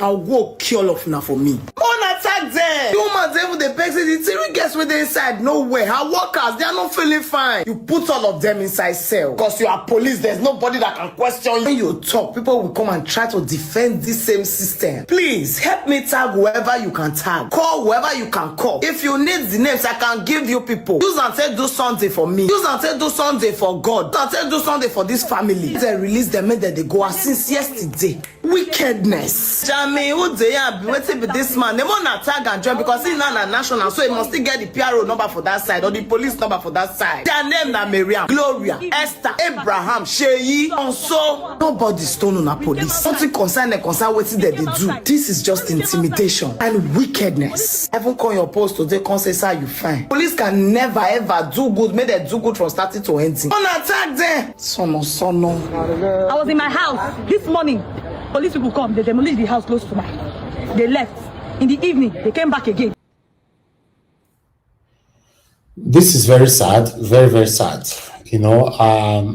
I'll go kill off now for me. On attack them. The woman even the beg say the theory gets with the inside nowhere. Her workers, they are not feeling fine. You put all of them inside cell because you are police. There's nobody that can question you. When you talk, people will come and try to defend this same system. Please help me tag whoever you can tag. Call whoever you can call. If you need the names, I can give you people. Use and say do something for me. Use and say do something for God. Use and say do something for this family. They release them and they go as since yesterday. Wickedness. Jamie, who they are waiting with this man? They want to tag and join because he's not a national, so he must still get the PRO number for that side or the police number for that side. Their name are Miriam, Gloria, Esther, Abraham, Sheyi, and so nobody stone on a police. Something concern what they do. This is just intimidation and wickedness. Even call your post today, come say sir, you fine. Police can never ever do good. May they do good from starting to ending. Don't attack them. Sono. I was in my house this morning. Police people come, they demolished the house close to mine. They left. In the evening, they came back again. This is very sad, very, very sad. You know,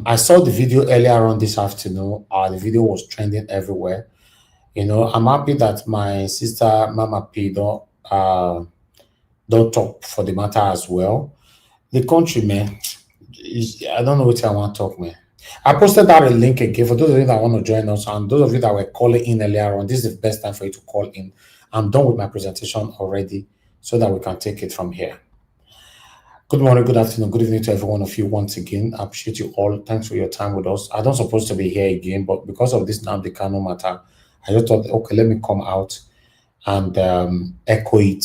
I saw the video earlier on this afternoon. The video was trending everywhere. You know, I'm happy that my sister, Mama P, don't talk for the matter as well. The country, man, I don't know what I want to talk, man. I posted out a link again for those of you that want to join us, and those of you that were calling in earlier on. This is the best time for you to call in. I'm done with my presentation already so that we can take it from here. Good morning, good afternoon, good evening to every one of you once again. I appreciate you all. Thanks for your time with us. I don't supposed to be here again, but because of this Nnamdi Kanu matter, I just thought, okay, let me come out and echo it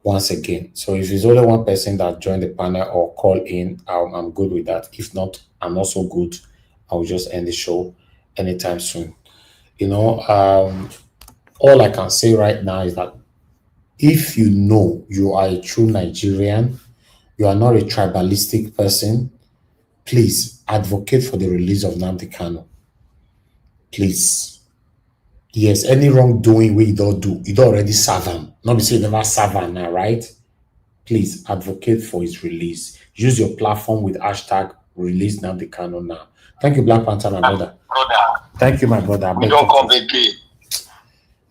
once again. So if it's only one person that joined the panel or call in, I'm good with that. If not, I'm also good. I'll just end the show anytime soon. You know, all I can say right now is that if you know you are a true Nigerian, you are not a tribalistic person, please advocate for the release of Nnamdi Kanu. Please. Yes, any wrongdoing we don't do, you don't already serve him. Not be say you never serve him now, right? Please advocate for his release. Use your platform with hashtag release Nnamdi Kanu now. Thank you, Black Panther, my brother. Thank you, my brother. We don't come again.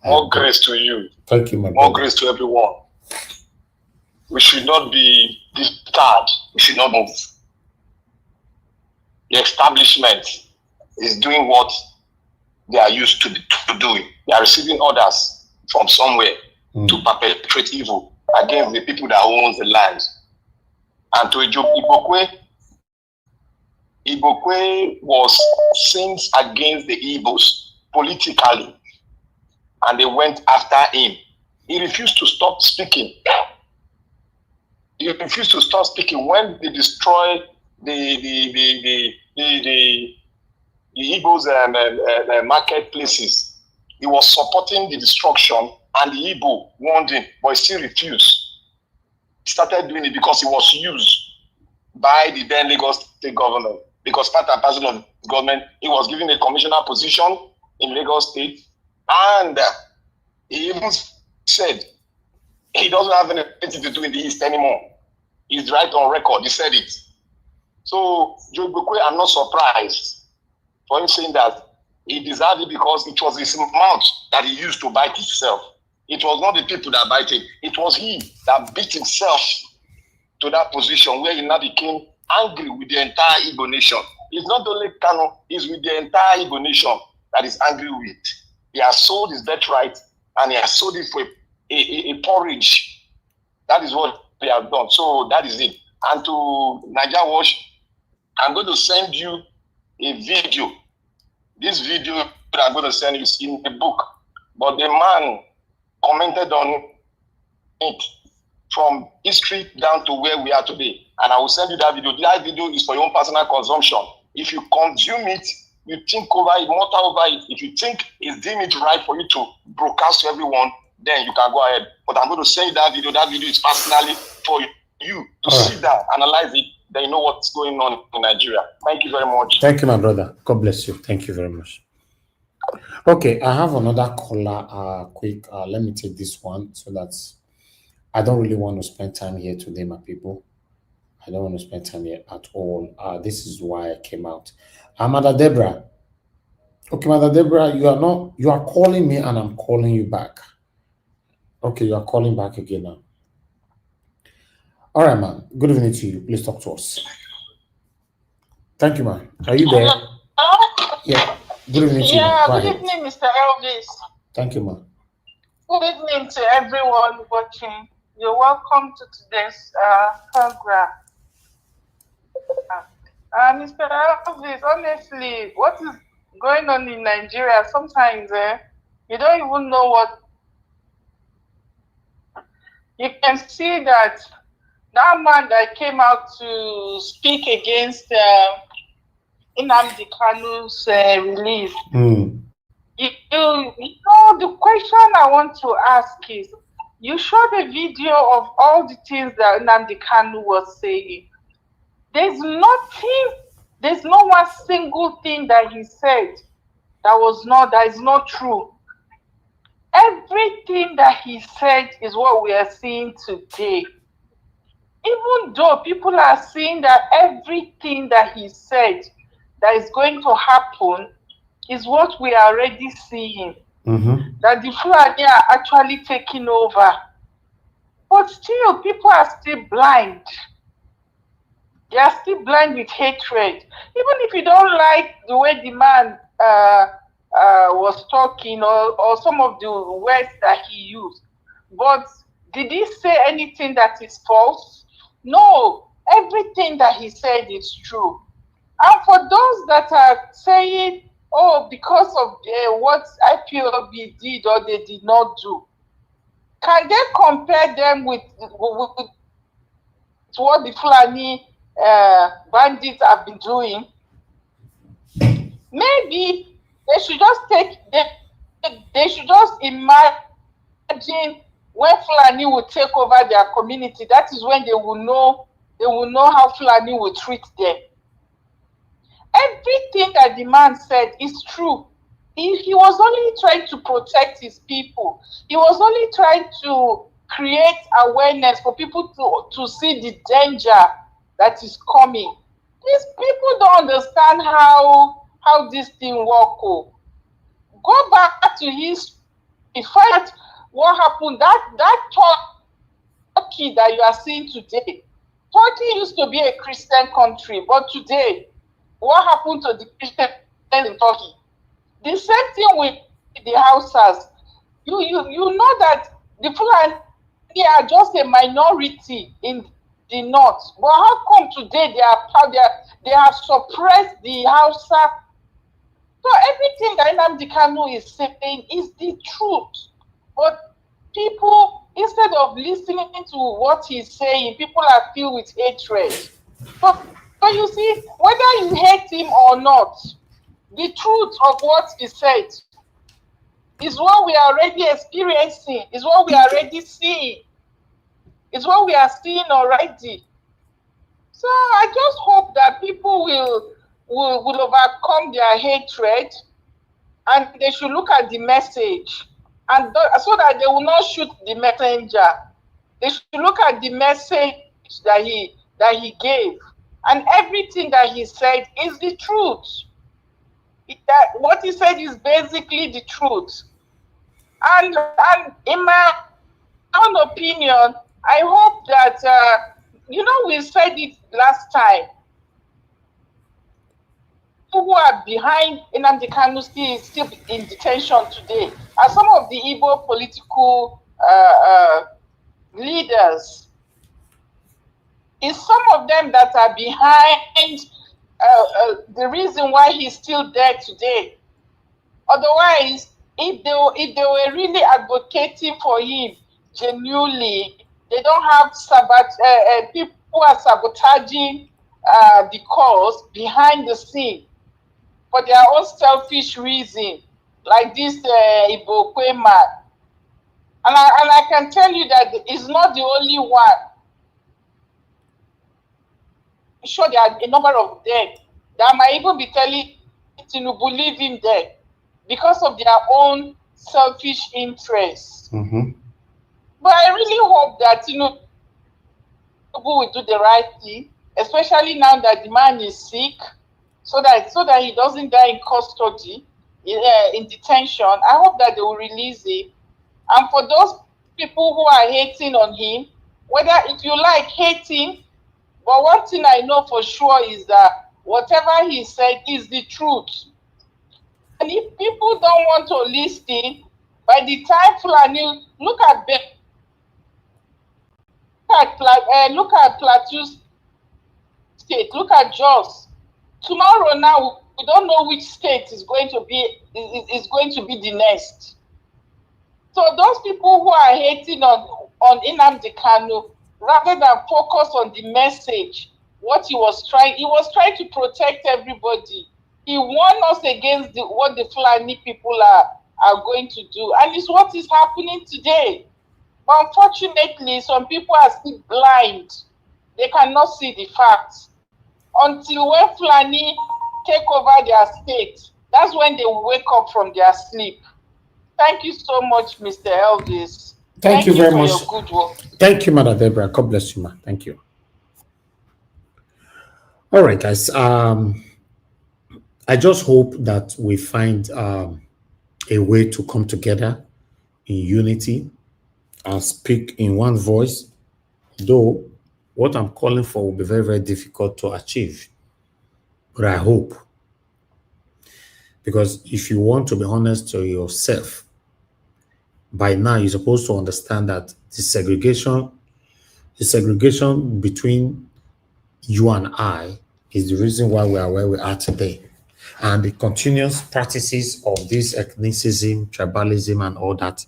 More grace to you. Thank you, my More brother. grace to everyone. We should not be disturbed. We should not move. The establishment is doing what they are used to doing. They are receiving orders from somewhere to perpetrate evil against the people that owns the land. And to Ibokwe was sins against the Igbos politically, and they went after him. He refused to stop speaking. He refused to stop speaking when they destroyed the Igbos' marketplaces. He was supporting the destruction, and the Igbo warned him, but he still refused. He started doing it because he was used by the then Lagos State government. Because part and parcel of the government, he was given a commissioner position in Lagos State, and he even said he doesn't have anything to do in the East anymore. He's right on record. He said it. So, Joe Ibokwe, I'm not surprised for him saying that he deserved it because it was his mouth that he used to bite himself. It was not the people that bite him. It was he that beat himself to that position where he now became angry with the entire Igbo nation. It's not only Kanu, it's with the entire Igbo nation that is angry with. He has sold his birthright and he has sold it for a porridge. That is what they have done. So that is it. And to Naija Watch, I'm going to send you a video. This video that I'm going to send you is in the book. But the man commented on it from history down to where we are today. And I will send you that video. That video is for your own personal consumption. If you consume it, you think over it, mutter over it. If you think it's deemed it right for you to broadcast to everyone, then you can go ahead. But I'm going to send you that video. That video is personally for you to sit down, analyze it, then you know what's going on in Nigeria. Thank you very much. Thank you, my brother. God bless you. Thank you very much. Okay, I have another caller. Quick, let me take this one so that I don't really want to spend time here today, my people. I don't want to spend time here at all. This is why I came out. Mother Deborah. Okay, Mother Deborah, you are calling me and I'm calling you back. Okay, you are calling back again now. All right, ma'am. Good evening to you. Please talk to us. Thank you, ma'am. Are you there? Yeah. Good evening to you. Good evening, Mr. Elvis. Thank you, ma'am. Good evening to everyone watching. You're welcome to today's program. Mr. Elvis, honestly, what is going on in Nigeria? Sometimes you don't even know what. You can see that man that came out to speak against Nnamdi Kanu's release. You know, the question I want to ask is, you showed a video of all the things that Nnamdi Kanu was saying. There's no one single thing that he said that is not true. Everything that he said is what we are seeing today. Even though people are seeing that everything that he said that is going to happen is what we are already seeing. That the Fulani are actually taking over. But still, people are still blind. They are still blind with hatred. Even if you don't like the way the man was talking or some of the words that he used. But did he say anything that is false? No. Everything that he said is true. And for those that are saying, oh, because of what IPOB did or they did not do, can they compare them with what the Fulani bandits have been doing? Maybe they should just they should just imagine when Fulani will take over their community. That is when they will know how Fulani will treat them. Everything that the man said is true. He was only trying to protect his people. He was only trying to create awareness for people to see the danger that is coming. These people don't understand how this thing works. Oh. Go back to history, find what happened. That Turkey that you are seeing today. Turkey used to be a Christian country, but today, what happened to the Christians in Turkey? The same thing with the Hausas. You know that the Fulani are just a minority in the north. But how come today they have suppressed the Hausa? So everything that Nnamdi Kanu is saying is the truth. But people, instead of listening to what he's saying, people are filled with hatred. But you see, whether you hate him or not, the truth of what he said is what we are already experiencing, is what we are already seeing, is what we are seeing already. So I just hope that people will overcome their hatred and they should look at the message, and so that they will not shoot the messenger. They should look at the message that he gave, and everything that he said is the truth. What he said is basically the truth. And in my own opinion, I hope that we said it last time. People who are behind Nnamdi Kanu still in detention today are some of the Igbo political leaders. It's some of them that are behind the reason why he's still there today. Otherwise, if they were really advocating for him genuinely, they don't have people who are sabotaging the cause behind the scene for their own selfish reason, like this Ibokwe man. And I can tell you that it's not the only one. I'm sure there are a number of them that might even be telling Tinubu leave him there because of their own selfish interests. Mm-hmm. But I really hope that Tinubu will do the right thing, especially now that the man is sick, so that he doesn't die in custody, in detention. I hope that they will release him. And for those people who are hating on him, whether if you like, hate him, but one thing I know for sure is that whatever he said is the truth. And if people don't want to listen, by the time Fulani, look at Plateau State, look at Jos. Tomorrow now, we don't know which state is going to be the next. So those people who are hating on Nnamdi Kanu, rather than focus on the message, what he was trying to protect everybody. He warned us against what the Fulani people are going to do, and it's what is happening today. But unfortunately, some people are still blind. They cannot see the facts. Until when Fulani take over their state, that's when they wake up from their sleep. Thank you so much, Mr. Elvis. Thank you very for much. Your good work. Thank you, Mother Deborah. God bless you, ma. Thank you. All right, guys. I just hope that we find a way to come together in unity and speak in one voice, though what I'm calling for will be very, very difficult to achieve. But I hope. Because if you want to be honest to yourself, by now you're supposed to understand that the segregation between you and I is the reason why we are where we are today. And the continuous practices of this ethnicism, tribalism, and all that,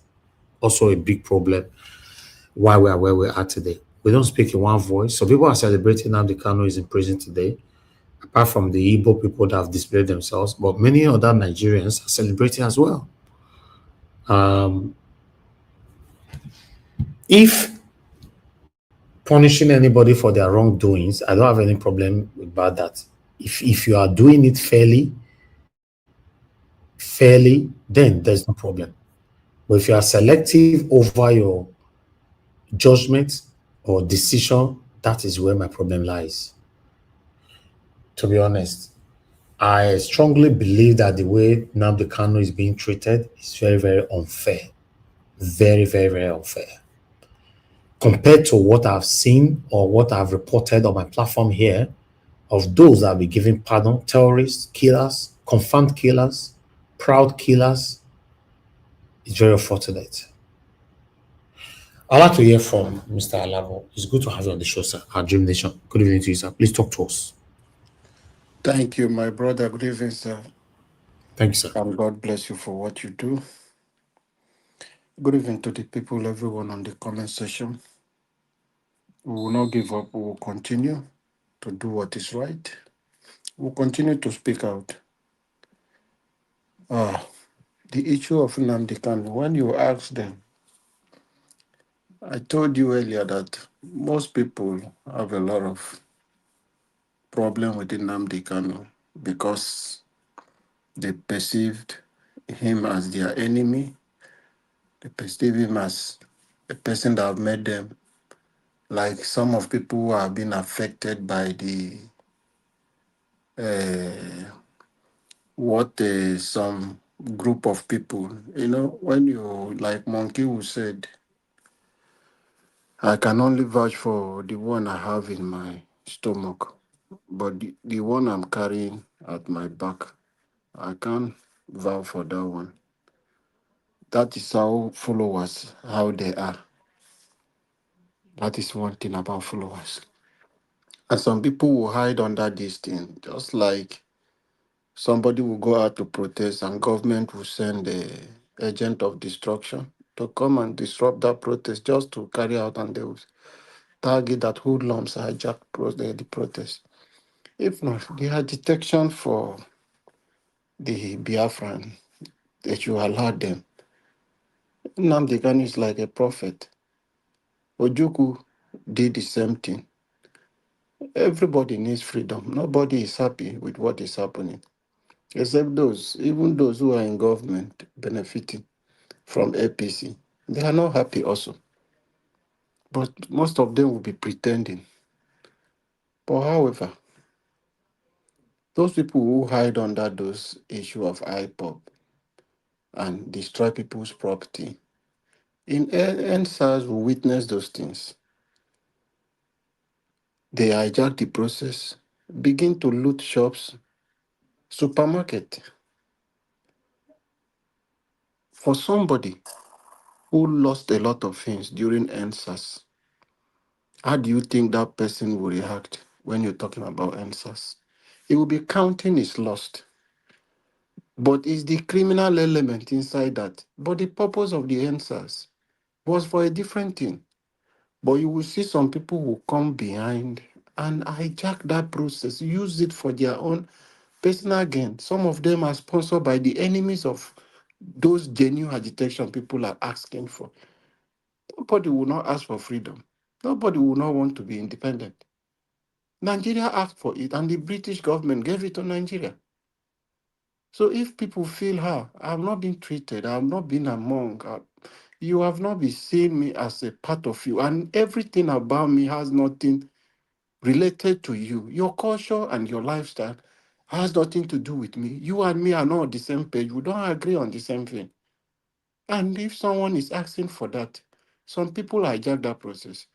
also a big problem why we are where we are today. We don't speak in one voice. So people are celebrating Nnamdi Kanu is in prison today, apart from the Igbo people that have displayed themselves, but many other Nigerians are celebrating as well. If punishing anybody for their wrongdoings, I don't have any problem about that. If you are doing it fairly, then there's no problem. But if you are selective over your judgment or decision, that is where my problem lies. To be honest, I strongly believe that the way Nnamdi Kanu is being treated is very, very unfair. Very, very, very unfair. Compared to what I've seen or what I've reported on my platform here of those that will be given pardon, terrorists, killers, confirmed killers, proud killers, it's very unfortunate. I'd like to hear from Mr. Alavo. It's good to have you on the show, sir. Our Dream Nation. Good evening to you, sir. Please talk to us. Thank you, my brother. Good evening, sir. Thank you, sir. And God bless you for what you do. Good evening to the people, everyone on the comment section. We will not give up. We will continue to do what is right. We'll continue to speak out. The issue of Nnamdi Kanu, when you ask them, I told you earlier that most people have a lot of problem with Nnamdi Kanu because they perceived him as their enemy. They perceive him as a person that have made them like some of people who have been affected by the some group of people. When you like Monkey who said, I can only vouch for the one I have in my stomach, but the one I'm carrying at my back, I can't vouch for that one. That is how followers, how they are. That is one thing about followers. And some people will hide under this thing, just like somebody will go out to protest and government will send a agent of destruction to come and disrupt that protest just to carry out, and they will target that hoodlums hijack the protest. If not, their detection for the Biafran, they should allow them. Nnamdi Kanu is like a prophet. Ojuku did the same thing. Everybody needs freedom. Nobody is happy with what is happening, except even those who are in government benefiting from APC. They are not happy also. But most of them will be pretending. But however, those people who hide under those issue of IPOP and destroy people's property, in NSAS will witness those things. They hijack the process, begin to loot shops, supermarket. For somebody who lost a lot of things during NSAS, how do you think that person will react when you're talking about NSAS? He will be counting his loss. But it's the criminal element inside that. But the purpose of the NSAS was for a different thing. But you will see some people who come behind and hijack that process, use it for their own personal gain. Some of them are sponsored by the enemies of those genuine agitation people are asking for. Nobody will not ask for freedom. Nobody will not want to be independent. Nigeria asked for it, and the British government gave it to Nigeria. So if people feel, I've not been treated, I've not been among, you have not been seeing me as a part of you, and everything about me has nothing related to you. Your culture and your lifestyle has nothing to do with me. You and me are not on the same page. We don't agree on the same thing. And if someone is asking for that, some people hijack that process.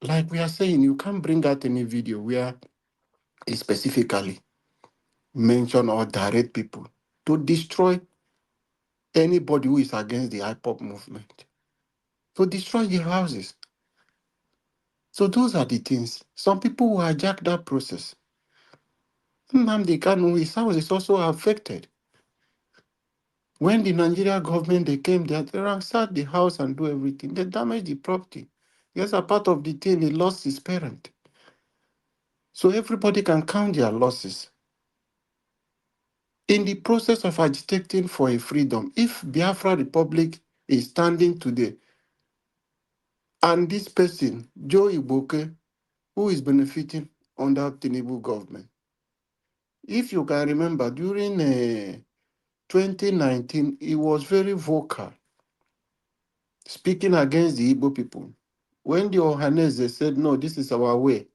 Like we are saying, you can't bring out any video where it specifically mention or direct people to destroy anybody who is against the hip hop movement, to destroy the houses. So those are the things. Some people will hijack that process. Nnamdi Kanu, his house is also affected. When the Nigeria government, they came there, they ransacked the house and do everything. They damaged the property. Yes, a part of the thing, he lost his parent. So everybody can count their losses. In the process of agitating for a freedom, if Biafra Republic is standing today, and this person, Joe Iboke, who is benefiting under Tinubu government, if you can remember, during 2019, he was very vocal, speaking against the Igbo people. When the Ohanese said, no, this is our way,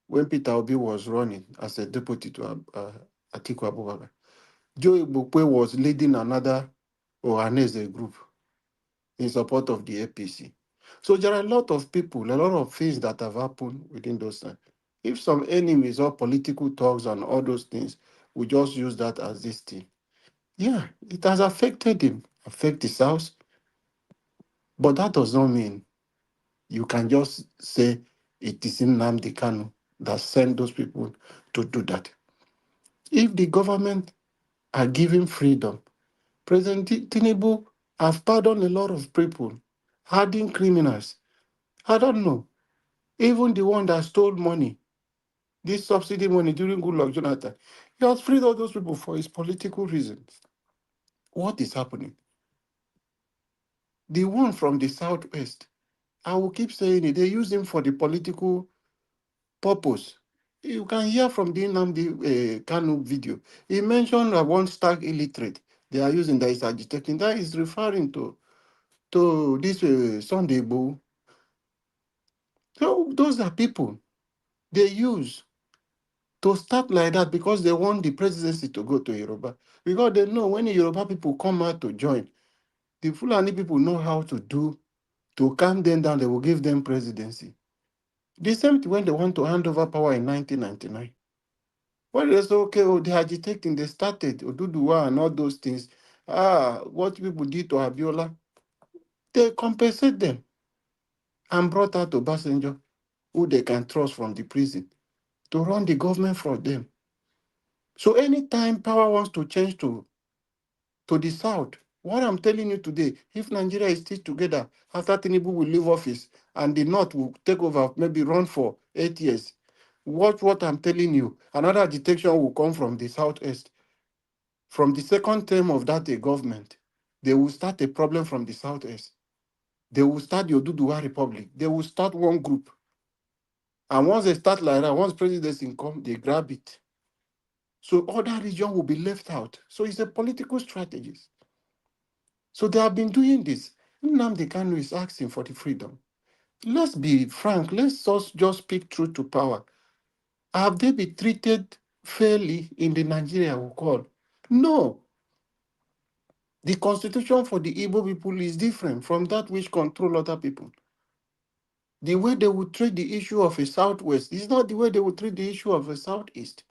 when Peter Obi was running as a deputy to Atiku Abubakar, Joe Ibope was leading another Ohanese group in support of the APC. So there are a lot of people, a lot of things that have happened within those times. If some enemies or political talks and all those things, we just use that as this thing. Yeah, it has affected him, affect his house, but that does not mean you can just say it is Nnamdi Kanu that sent those people to do that. If the government are giving freedom, President Tinubu have pardoned a lot of people, hardened criminals. I don't know. Even the one that stole money, this subsidy money during Goodluck Jonathan, he has freed all those people for his political reasons. What is happening? The one from the southwest, I will keep saying it, they use him for the political purpose. You can hear from the Nnamdi Kanu video. He mentioned one stark illiterate they are using that is agitating. That is referring to this Sunday Igboho. So those are people they use to start like that because they want the presidency to go to Yoruba. Because they know when the Yoruba people come out to join, the Fulani people know how to calm them down, they will give them presidency. The same thing when they want to hand over power in 1999. When they say, okay, oh, they agitating, they started, Oduduwa and all those things. What people did to Abiola, they compensate them and brought out Obasanjo, who they can trust from the prison, to run the government for them. So anytime power wants to change to the south, what I'm telling you today, if Nigeria is still together, after Tinubu will leave office and the north will take over, maybe run for 8 years, what I'm telling you, another agitation will come from the southeast. From the second term of that government, they will start a problem from the southeast. They will start the Oduduwa Republic. They will start one group. And once they start like that, once presidency come, they grab it. So other region will be left out. So it's a political strategy. So they have been doing this. Nnamdi Kanu is asking for the freedom. Let's be frank. Let's just speak truth to power. Have they been treated fairly in the Nigeria we call? No. The constitution for the Igbo people is different from that which control other people. The way they will treat the issue of a southwest is not the way they will treat the issue of a southeast.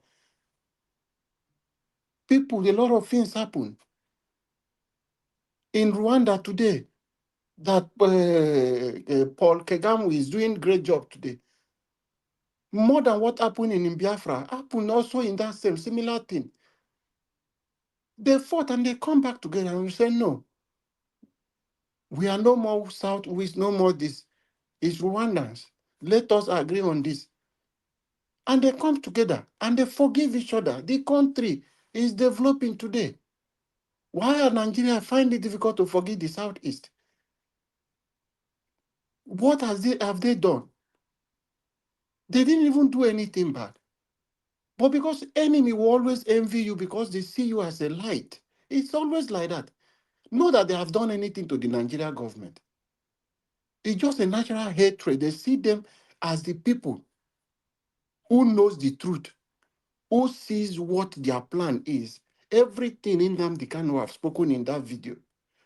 People, a lot of things happen. In Rwanda today, that Paul Kagame is doing great job today. More than what happened in Biafra happened also in that same similar thing. They fought and they come back together and we say, no, we are no more Southwest, no more this. It's Rwandans. Let us agree on this. And they come together and they forgive each other. The country is developing today. Why are Nigeria finding it difficult to forgive the Southeast? What have they done? They didn't even do anything bad. But because enemy will always envy you because they see you as a light. It's always like that. Not that they have done anything to the Nigerian government. It's just a natural hatred. They see them as the people who knows the truth, who sees what their plan is. Everything in Nnamdi Kanu have spoken in that video.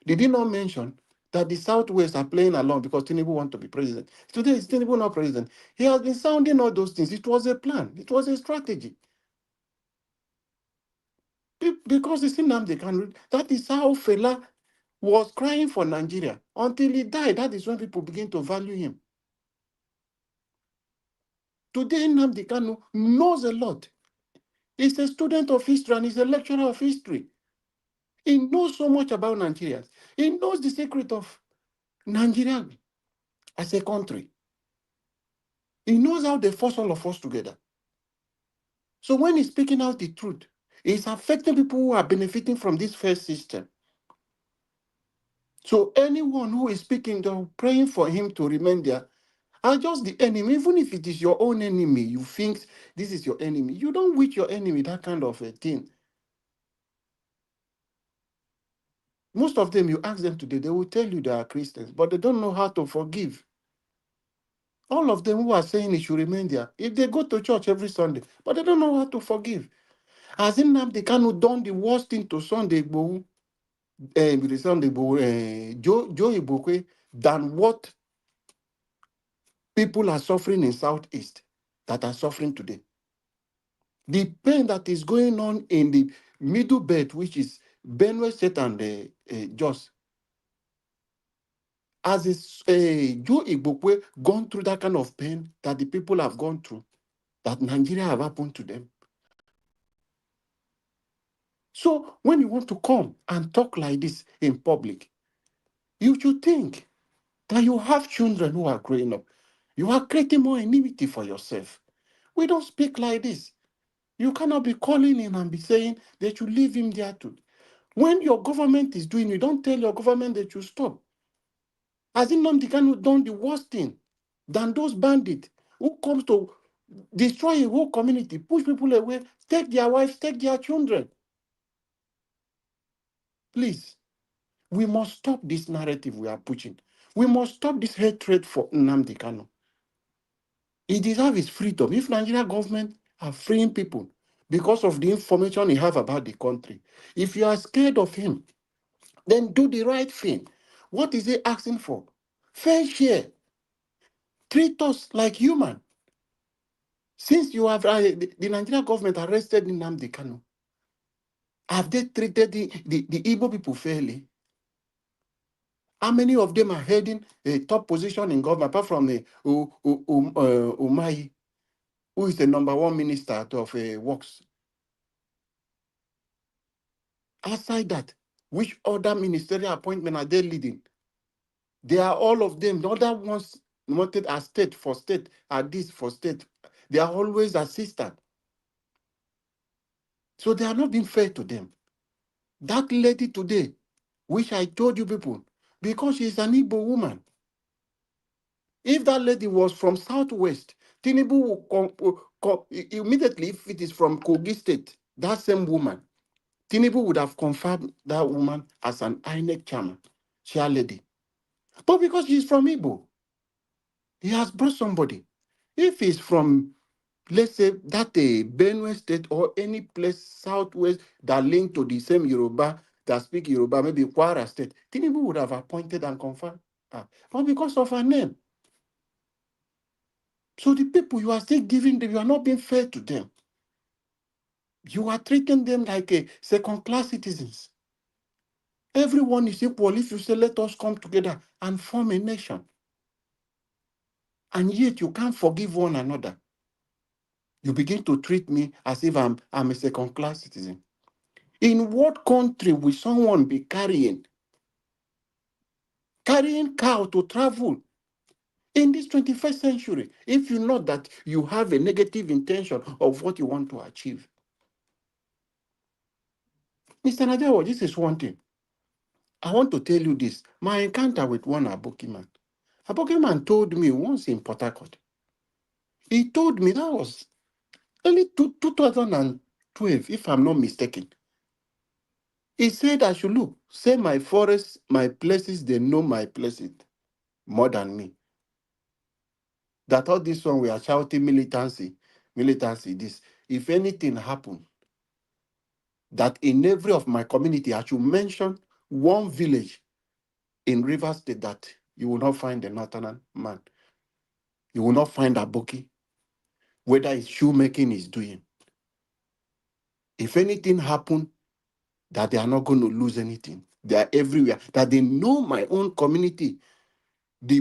They did not mention that the Southwest are playing along because Tinubu want to be president. Today, is Tinubu not president? He has been sounding all those things. It was a plan. It was a strategy. Because it's Nnamdi Kanu. That is how Fela was crying for Nigeria. Until he died, that is when people begin to value him. Today, Nnamdi Kanu knows a lot. He's a student of history and he's a lecturer of history. He knows so much about Nigerians. He knows the secret of Nigeria as a country. He knows how they force all of us together. So when he's speaking out the truth, it's affecting people who are benefiting from this first system. So anyone who is speaking, they're praying for him to remain there, are just the enemy. Even if it is your own enemy, you think this is your enemy. You don't wish your enemy that kind of a thing. Most of them, you ask them today, they will tell you they are Christians, but they don't know how to forgive. All of them who are saying it should remain there, if they go to church every Sunday, but they don't know how to forgive. As in Nnamdi Kanu done the worst thing to Sunday Igboho, Joe Ibokwe, than what people are suffering in Southeast that are suffering today. The pain that is going on in the middle belt, which is Benue State and Jos, as Joe Ibokwe gone through that kind of pain that the people have gone through, that Nigeria have happened to them. So when you want to come and talk like this in public, you should think that you have children who are growing up. You are creating more enmity for yourself. We don't speak like this. You cannot be calling him and be saying that you leave him there too. When your government is doing, you don't tell your government that you stop. As in Nnamdi Kanu done the worst thing than those bandits who comes to destroy a whole community, push people away, take their wives, take their children. Please, we must stop this narrative we are pushing. We must stop this hatred for Nnamdi Kanu. He deserves his freedom. If Nigeria government are freeing people because of the information he have about the country, if you are scared of him, then do the right thing. What is he asking for? Fair share. Treat us like human. Since you have the Nigerian government arrested Nnamdi Kanu, have they treated the Igbo people fairly? How many of them are heading a top position in government, apart from Umahi, who is the #1 minister of works? Outside that, which other ministerial appointment are they leading? They are all of them. The other ones wanted as state for state, are this for state. They are always assistant. So they are not being fair to them. That lady today, which I told you people, because she's an Igbo woman. If that lady was from Southwest, Tinubu will immediately, if it is from Kogi State, that same woman, Tinubu would have confirmed that woman as an INEC chairman, chair lady. But because she's from Igbo, he has brought somebody. If he's from, let's say, that Benue State or any place Southwest that link to the same Yoruba that speak Yoruba, maybe Kwara State, Tinubu would have appointed and confirmed her. But because of her name. So the people you are still giving them, you are not being fair to them. You are treating them like a second-class citizens. Everyone is equal if you say, let us come together and form a nation. And yet you can't forgive one another. You begin to treat me as if I'm a second-class citizen. In what country will someone be carrying cow to travel in this 21st century if you know that you have a negative intention of what you want to achieve? Mr. Najawa, this is one thing. I want to tell you this. My encounter with one Aboki man. Aboki man told me once in Port Harcourt. He told me that was early 2012, if I'm not mistaken. He said I should look, say my forests, my places, they know my places more than me. That all this one we are shouting militancy, this. If anything happen, that in every of my community, I should mention one village in Rivers State that you will not find a northern man. You will not find Aboki, whether it's shoemaking is doing. If anything happen, that they are not going to lose anything. They are everywhere. That they know my own community,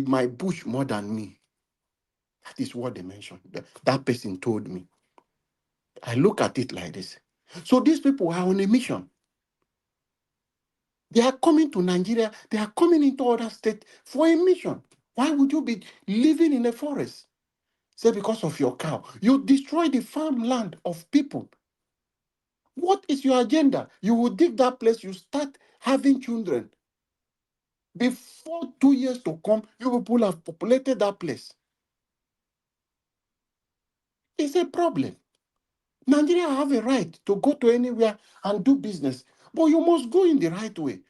my bush more than me. That is what they mentioned. That person told me. I look at it like this. So these people are on a mission. They are coming to Nigeria. They are coming into other states for a mission. Why would you be living in a forest? Say because of your cow. You destroy the farmland of people. What is your agenda? You will dig that place. You start having children. Before 2 years to come, you people have populated that place. It's a problem. Nigeria have a right to go to anywhere and do business, but you must go in the right way.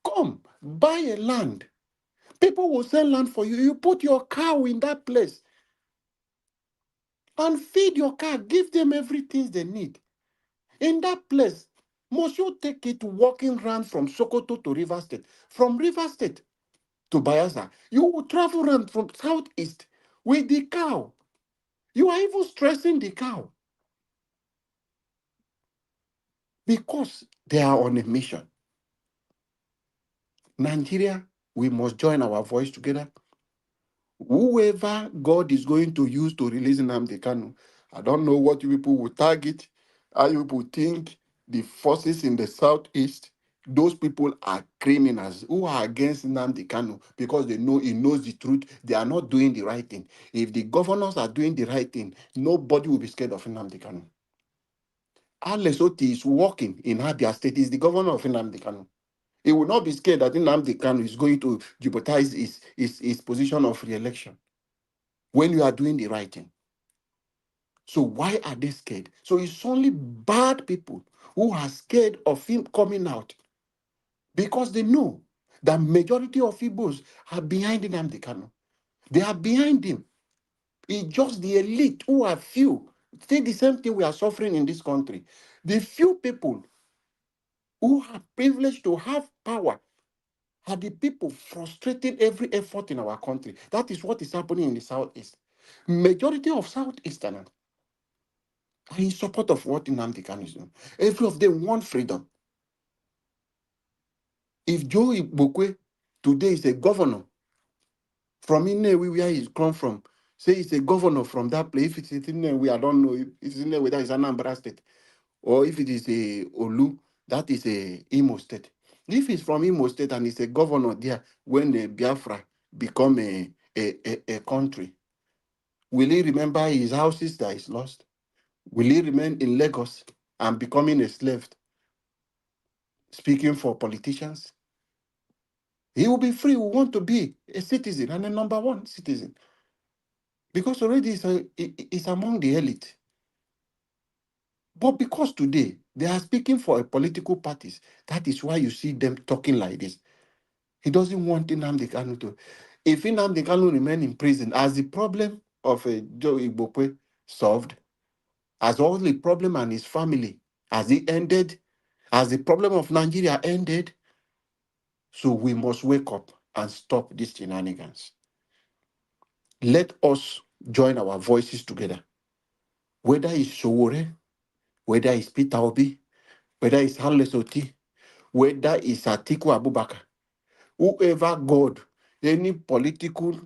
Come, buy a land. People will sell land for you. You put your cow in that place and feed your cow. Give them everything they need. In that place, must you take it walking around from Sokoto to River State? From River State to Bayelsa, you will travel around from southeast with the cow. You are even stressing the cow because they are on a mission. Nigeria, we must join our voice together. Whoever God is going to use to release Nnamdi Kanu, I don't know what you people will target. How you people think the forces in the southeast, those people are criminals who are against Nnamdi Kanu because they know he knows the truth. They are not doing the right thing. If the governors are doing the right thing, nobody will be scared of Nnamdi Kanu. Alex Oti is working in Abia State. He's the governor of Nnamdi Kanu. He will not be scared that Nnamdi Kanu is going to jeopardize his position of re-election when you are doing the right thing. So why are they scared? So it's only bad people who are scared of him coming out because they know that majority of Igbos are behind Nnamdi Kanu. They are behind him. It's just the elite who are few. Say the same thing we are suffering in this country. The few people who are privileged to have power are the people frustrating every effort in our country. That is what is happening in the Southeast. Majority of Southeasterners are in support of what Nnamdi Kanu is doing. Every of them want freedom. If Joe Igbokwe today is a governor from Inewi, where he's come from, say he's a governor from that place, if it's Inewi, I don't know, if it's Inewi, that is Anambra State, or if it is a Olu, that is a Imo State. If he's from Imo State and he's a governor there, when the Biafra become a country, will he remember his houses that is lost? Will he remain in Lagos and becoming a slave, speaking for politicians? He will be free. He will want to be a citizen and a number one citizen because already he's among the elite. But because today they are speaking for a political parties, that is why you see them talking like this. He doesn't want Nnamdi Kanu to. If Nnamdi Kanu remain in prison, as the problem of Joe Igbokwe solved, as all the problem and his family, has it ended, as the problem of Nigeria ended, so we must wake up and stop these shenanigans. Let us join our voices together. Whether it's Sowore, whether it's Peter Obi, whether it's Harles Oti, whether it's Atiku Abubakar, whoever God, any political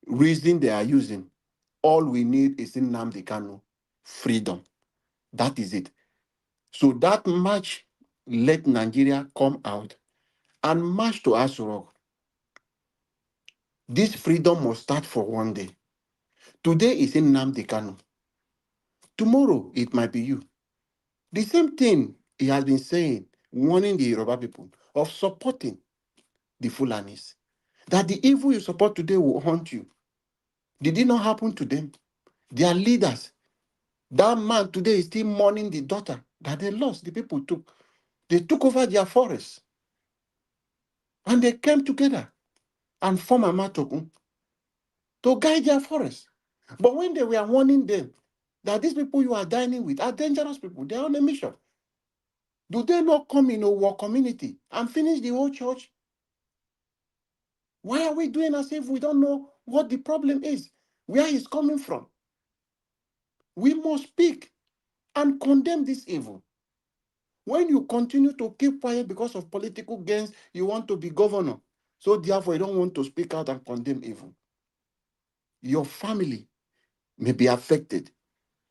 reason they are using, all we need is in Nnamdi Kanu freedom. That is it. So that march, let Nigeria come out and march to Aso Rock. This freedom must start for one day. Today is in Nnamdi Kanu. Tomorrow it might be you. The same thing he has been saying, warning the Yoruba people of supporting the Fulanis. That the evil you support today will haunt you. Did it not happen to them? Their leaders. That man today is still mourning the daughter that they lost, the people took. They took over their forests. And they came together and formed a Matokun to guide their forest. But when they were warning them that these people you are dining with are dangerous people, they are on a mission. Do they not come in a war community and finish the whole church? Why are we doing as if we don't know what the problem is, where it's coming from? We must speak and condemn this evil. When you continue to keep quiet because of political gains, you want to be governor. So therefore, you don't want to speak out and condemn evil. Your family, may be affected.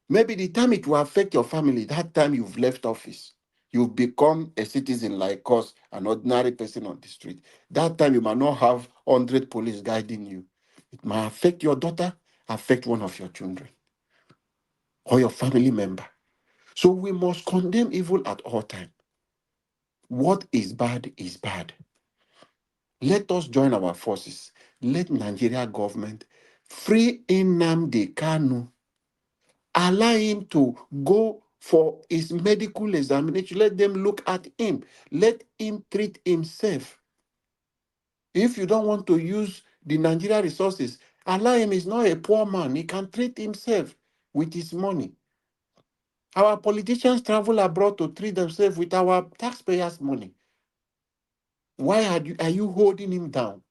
Maybe the time it will affect your family, that time you've left office. You've become a citizen like us, an ordinary person on the street. That time you might not have 100 police guiding you. It might affect your daughter, affect one of your children, or your family member. So we must condemn evil at all times. What is bad is bad. Let us join our forces. Let Nigeria government free Nnamdi Kanu. Allow him to go for his medical examination. Let them look at him. Let him treat himself. If you don't want to use the Nigeria resources, allow him. He's not a poor man. He can treat himself with his money. Our politicians travel abroad to treat themselves with our taxpayers' money. Why are you holding him down?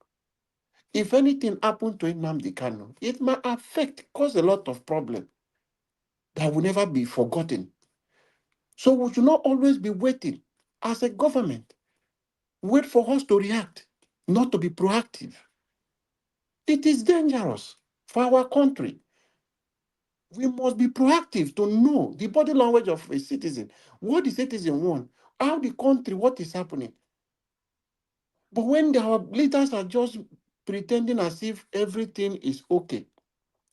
If anything happened to Nnamdi Kanu, it might cause a lot of problems that will never be forgotten. So we should not always be waiting as a government. Wait for us to react, not to be proactive. It is dangerous for our country. We must be proactive to know the body language of a citizen, what the citizen wants, how the country, what is happening. But when our leaders are just pretending as if everything is okay,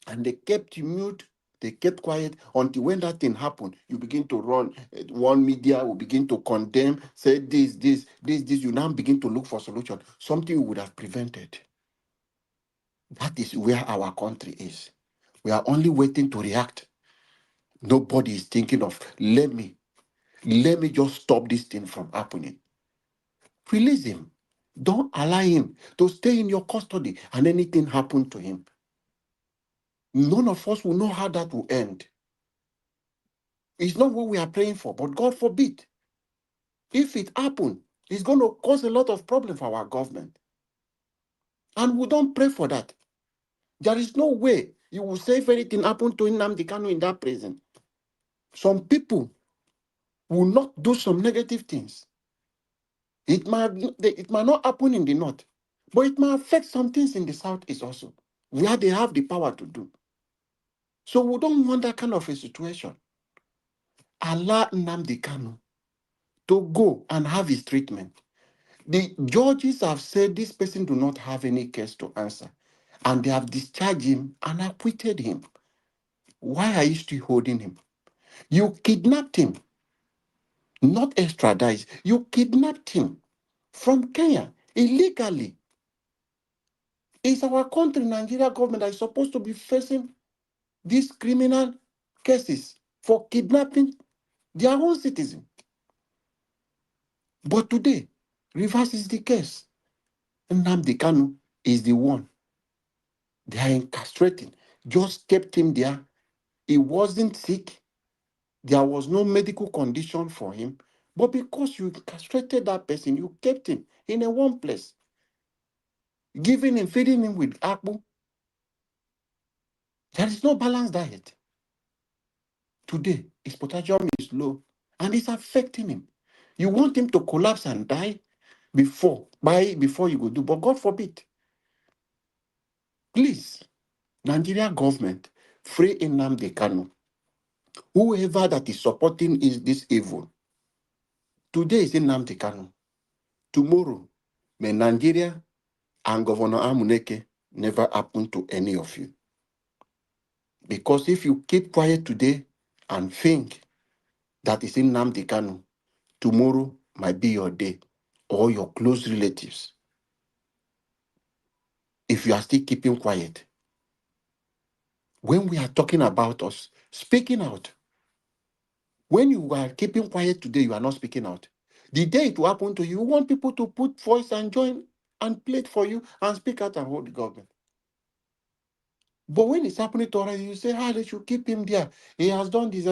and they kept mute, they kept quiet until when that thing happened, you begin to run. One media will begin to condemn, say this. You now begin to look for solution. Something we would have prevented. That is where our country is. We are only waiting to react. Nobody is thinking of, let me just stop this thing from happening. Release him. Don't allow him to stay in your custody and anything happen to him. None of us will know how that will end. It's not what we are praying for, but God forbid. If it happens, it's going to cause a lot of problem for our government. And we don't pray for that. There is no way you will say if anything happened to Nnamdi Kanu in that prison. Some people will not do some negative things. It might not happen in the north, but it might affect some things in the southeast also, where they have the power to do. So we don't want that kind of a situation. Allow Nnamdi Kanu to go and have his treatment. The judges have said this person do not have any case to answer, and they have discharged him and acquitted him. Why are you still holding him? You kidnapped him, not extradite. You kidnapped him from Kenya illegally. It's our country, Nigeria government, that is supposed to be facing these criminal cases for kidnapping their own citizen. But today, reverse is the case. Nnamdi Kanu is the one. They are incarcerating. Just kept him there. He wasn't sick. There was no medical condition for him. But because you castrated that person, you kept him in a one place, giving him, feeding him with akpu. There is no balanced diet. Today, his potassium is low, and it's affecting him. You want him to collapse and die before you go do, but God forbid. Please, Nigeria government, free Nnamdi Kanu. Whoever that is supporting this evil, today is Nnamdi Kanu. Tomorrow, may Nigeria and Governor Amuneke never happen to any of you. Because if you keep quiet today and think that is Nnamdi Kanu, tomorrow might be your day or your close relatives. If you are still keeping quiet, when we are talking about us, speaking out, when you are keeping quiet today, you are not speaking out. The day it will happen to you, you want people to put voice and join and plead for you and speak out and hold the government. But when it's happening to us, you say, they should keep him there. He has done this.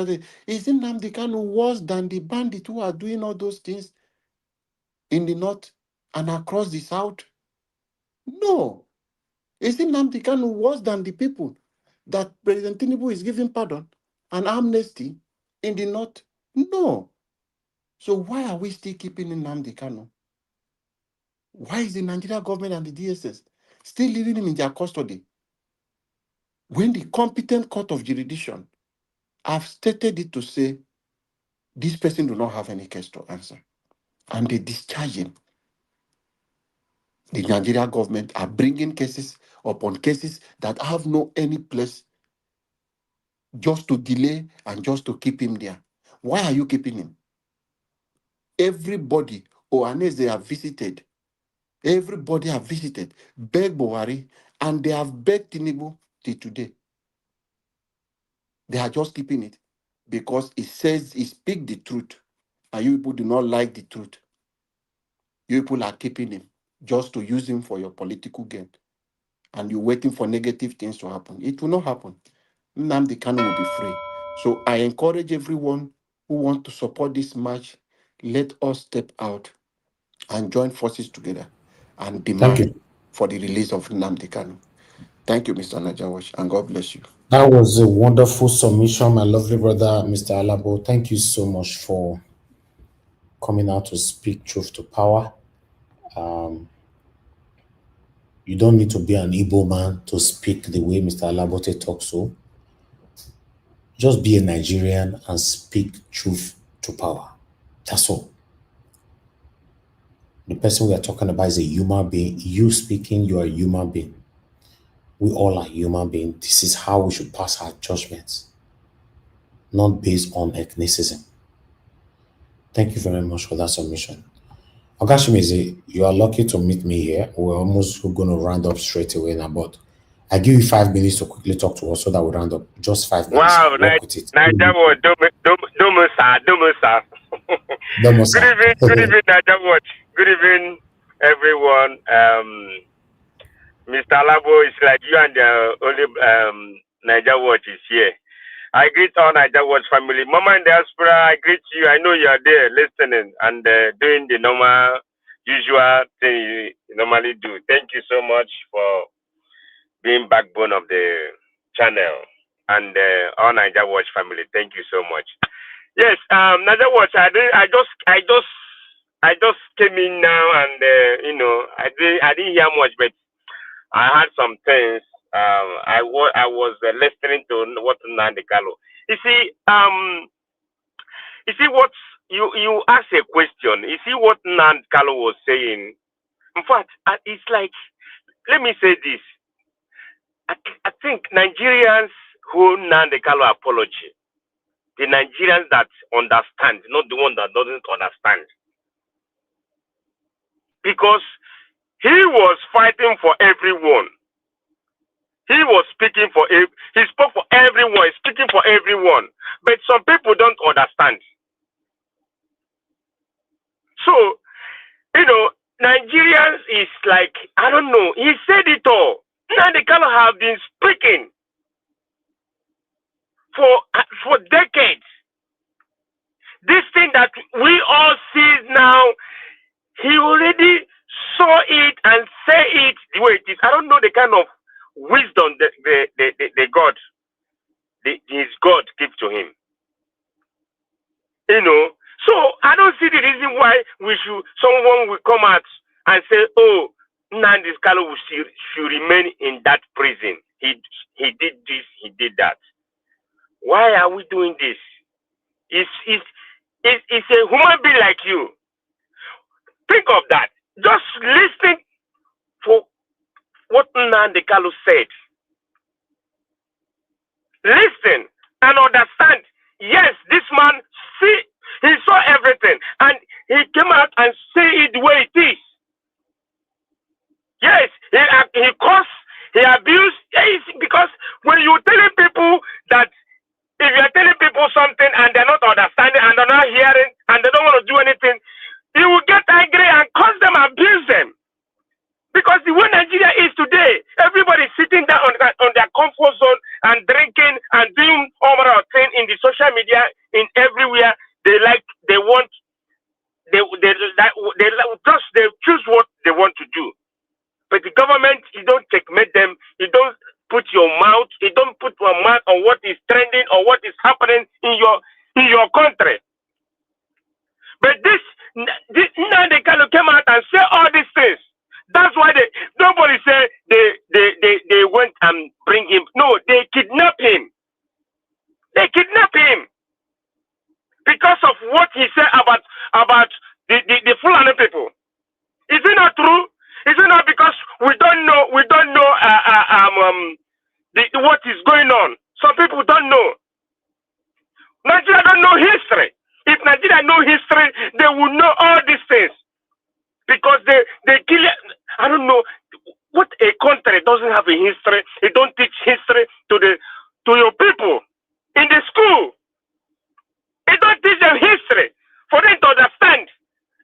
Isn't Nnamdi Kanu worse than the bandits who are doing all those things in the north and across the south? No. Isn't Nnamdi Kanu worse than the people that President Tinubu is giving pardon and amnesty in the north? No. So why are we still keeping Nnamdi Kanu? Why is the Nigeria government and the DSS still leaving him in their custody? When the competent court of jurisdiction have stated it to say this person do not have any case to answer, and they discharge him, the Nigeria government are bringing cases upon cases that have no any place, just to delay and just to keep him there. Why are you keeping him? Everybody, Ohanes, they have visited. Everybody have visited, begged Buhari, and they have begged Tinubu till today. They are just keeping it because it says it speak the truth, and you people do not like the truth. You people are keeping him just to use him for your political gain, and you're waiting for negative things to happen. It will not happen. Nnamdi Kanu will be free. So I encourage everyone who want to support this march, let us step out and join forces together and Thank demand you. for the release of Nnamdi Kanu. Thank you, Mr. Najawash, and God bless you. That was a wonderful submission, my lovely brother, Mr. Alabo. Thank you so much for coming out to speak truth to power. You don't need to be an Igbo man to speak the way Mr. Alabote talks so. Just be a Nigerian and speak truth to power. That's all. The person we are talking about is a human being. You speaking, you are a human being. We all are human beings. This is how we should pass our judgments, not based on ethnicism. Thank you very much for that submission. Ogashimizi, you are lucky to meet me here. We're almost going to round up straight away now, but I give you 5 minutes to quickly talk to us so that we round up. Just 5 minutes. Wow, Work with it. Niger Watch, Domusa. Good evening, Niger Watch. Good evening, everyone. Mr. Alabo is like you and the only Niger Watch is here. I greet all Niger Watch family. Mama in diaspora, I greet you. I know you are there listening and doing the normal, usual thing you normally do. Thank you so much for being backbone of the channel. And all Niger Watch family, thank you so much. Yes, Niger Watch. I just came in now, and I didn't hear much, but I had some things. I was listening to what Nnamdi Kanu. You see what you asked a question. You see what Nnamdi Kanu was saying. In fact, it's like, let me say this. I think Nigerians who Nnamdi Kanu apology, the Nigerians that understand, not the one that doesn't understand. Because he was fighting for everyone. He was speaking for, he spoke for everyone, speaking for everyone. But some people don't understand. So, Nigerians is like, I don't know, he said it all. Nnamdi Kanu have been speaking for decades. This thing that we all see now, he already saw it and say it the way it is. I don't know the kind of wisdom the God, his God gives to him. So I don't see the reason why someone will come out and say, oh, Nnamdi Kanu should remain in that prison. He did this, he did that. Why are we doing this? It's a human being like you. Think of that. Just listen for what Nnamdi Kanu said. Listen and understand. Yes, this man he saw everything, and he came out and say it the way it is. Yes, he cursed, he abused. Yes, because when you're telling people that, if you're telling people something and they're not understanding and they're not hearing and they don't want to do anything, you will get angry and curse them, abuse them. Because the way Nigeria is today, everybody's sitting down on their comfort zone and drinking and doing all manner of things in the social media, in everywhere. They choose what they want to do. But the government, you don't checkmate them. You don't put your mouth. You don't put your mouth on what is trending or what is happening in your country. But this Nnamdi Kanu came out and said all these things. That's why nobody say they went and bring him. No, they kidnapped him. They kidnapped him because of what he said about the Fulani people. Is it not true? Is it not because we don't know what is going on? Some people don't know. Nigeria don't know history. If Nigeria know history, they will know all these things. Because they kill. I don't know what a country doesn't have a history. They don't teach history to your people in the school. They don't teach them history for them to understand.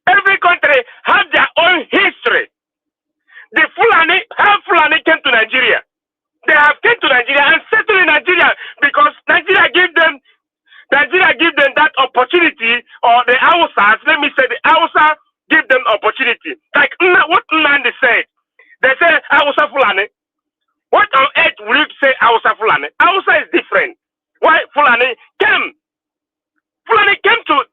Every country has their own history. The Fulani came to Nigeria. They have came to Nigeria and settled in Nigeria because Nigeria gave them that opportunity, or the Hausas, let me say the Hausa give them opportunity. Like what Nnamdi said. They say Hausa Fulani. What on earth will you say Hausa Fulani? Hausa is different. Why Fulani came? Fulani came to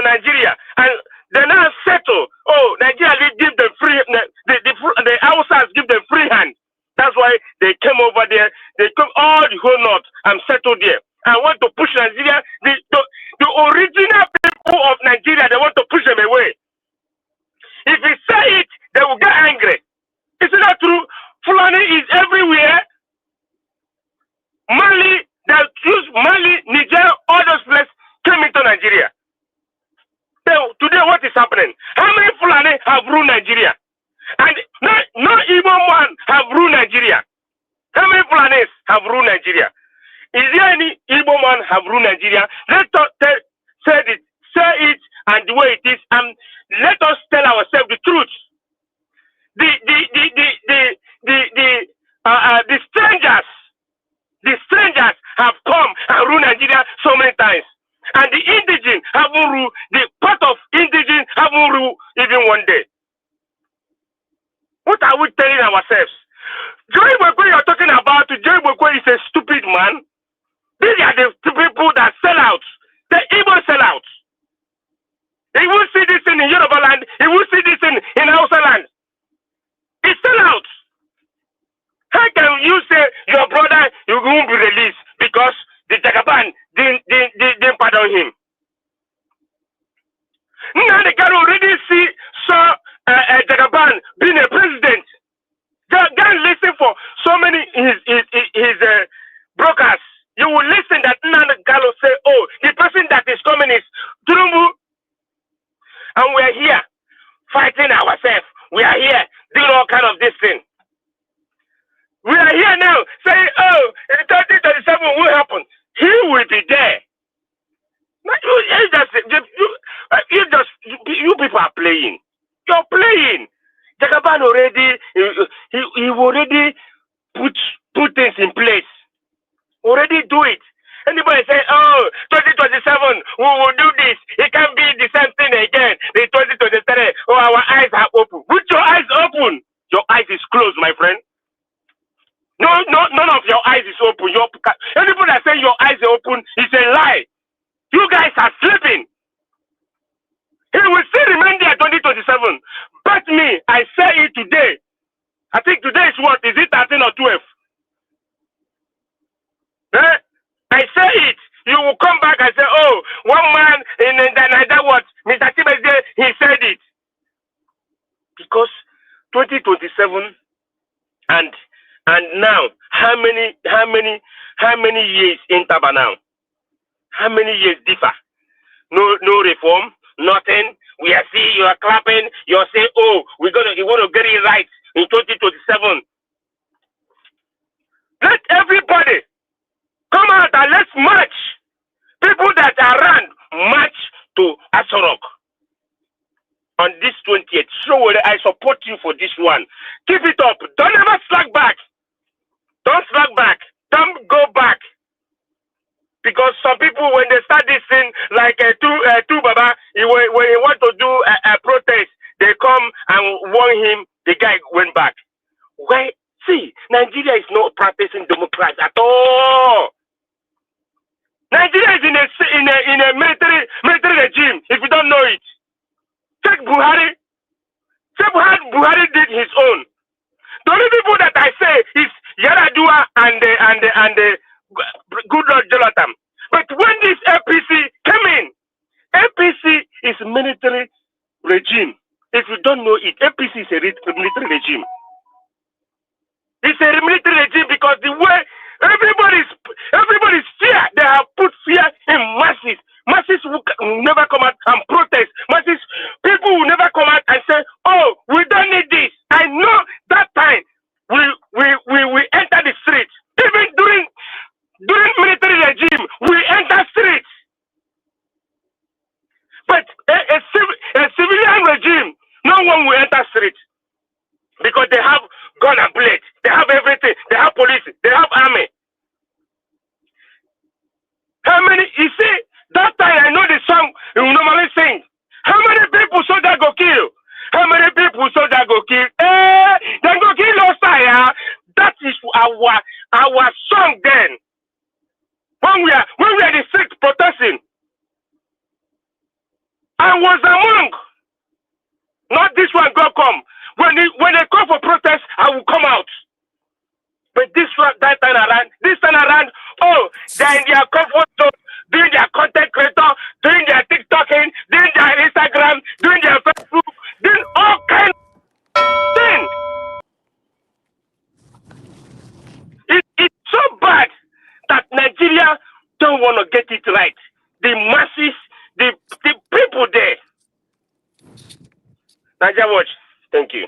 Nigeria and they now settle. Oh, Nigeria give them free. The Hausas give them free hand. That's why they came over there. They come all the whole north and settled there. And want to push Nigeria. The original people of Nigeria, they want to push them away. If you say it, they will get angry. Is it not true? Fulani is everywhere. Mali, they choose Mali, Niger, all those places came into Nigeria. So today, what is happening? How many Fulani have ruled Nigeria? And no Igbo man have ruled Nigeria. How many Fulanis have ruled Nigeria? Is there any Igbo man have ruled Nigeria? Let us say it and the way it is, and let us tell ourselves the truth. The strangers have come and ruled Nigeria so many times, and the indigenous haven't ruled. The part of indigenous haven't ruled even one day. What are we telling ourselves? Joy Boko you're talking about, Joy Boko is a stupid man. These are the people that sell out. The Igbo sell out. He will see this in Yoruba land. He will see this in Hausa land. He sell out. How can you say your brother you won't be released because the Jagaban didn't pardon him? Now they can already saw Jagaban being a president. Go listen for so many his brokers. You will listen that Nnamdi Kanu say, oh, the person that is coming is Durumbu. And we are here fighting ourselves. We are here doing all kind of this thing. We are here now saying, oh, in 2037 will happen. He will be there. You people are playing. You're playing. Jagaban already, he already put things in place. Already do it. Anybody say, oh, 2027, we will do this. It can't be the same thing again. The 2023, oh, our eyes are open. Put your eyes open. Your eyes is closed, my friend. No, none of your eyes is open. Anybody that say your eyes are open is a lie. You guys are sleeping. He will still remain there 2027. But me, I say it today. I think today is what? Is it 13 or 12? I say it. You will come back and say, oh, one man in the what? Mr. Chibeze, he said it. Because 2027 and now, how many years in Taba now? How many years differ? No reform, nothing. We are seeing you are clapping, you're saying, oh, you want to get it right in 2027. Let everybody come out and let's march. People that are around, march to Asorok on this 20th. Sowore, I support you for this one. Keep it up. Don't ever slack back. Don't slack back. Don't go back. Because some people, when they start this thing, like two Baba, when he want to do a protest, they come and warn him. The guy went back. Why? See, Nigeria is not practicing democracy at all. Nigeria is in a military regime. If you don't know it, check Buhari. Check Buhari did his own. The only people that I say is Yaradua and good Lord Jonathan. But when this APC came in, APC is military regime. If you don't know it, APC is a military regime. It's a military regime because the way everybody's fear. They have put fear in masses. Masses will never come out and protest. Masses, people will never come out and say, "Oh, we don't need this." I know that time we enter the streets. Even during military regime, we enter streets. But a civilian regime, no one will enter streets because they have gun and blade. They have everything. They have police. They have army. How many? You see, that time I know the song you normally sing. How many people soldier go kill? How many people soldier go kill? They go kill us, yeah. That is our song then. When we are the street protesting, I was among. Not this one go come. When they call for protest, I will come out. But this time around, oh, they're in their comfort zone, doing their content creator, doing their TikToking, doing their Instagram, doing their Facebook, doing all kinds of things. It's so bad that Nigeria don't want to get it right. The masses, the people there. Nigeria Watch, thank you.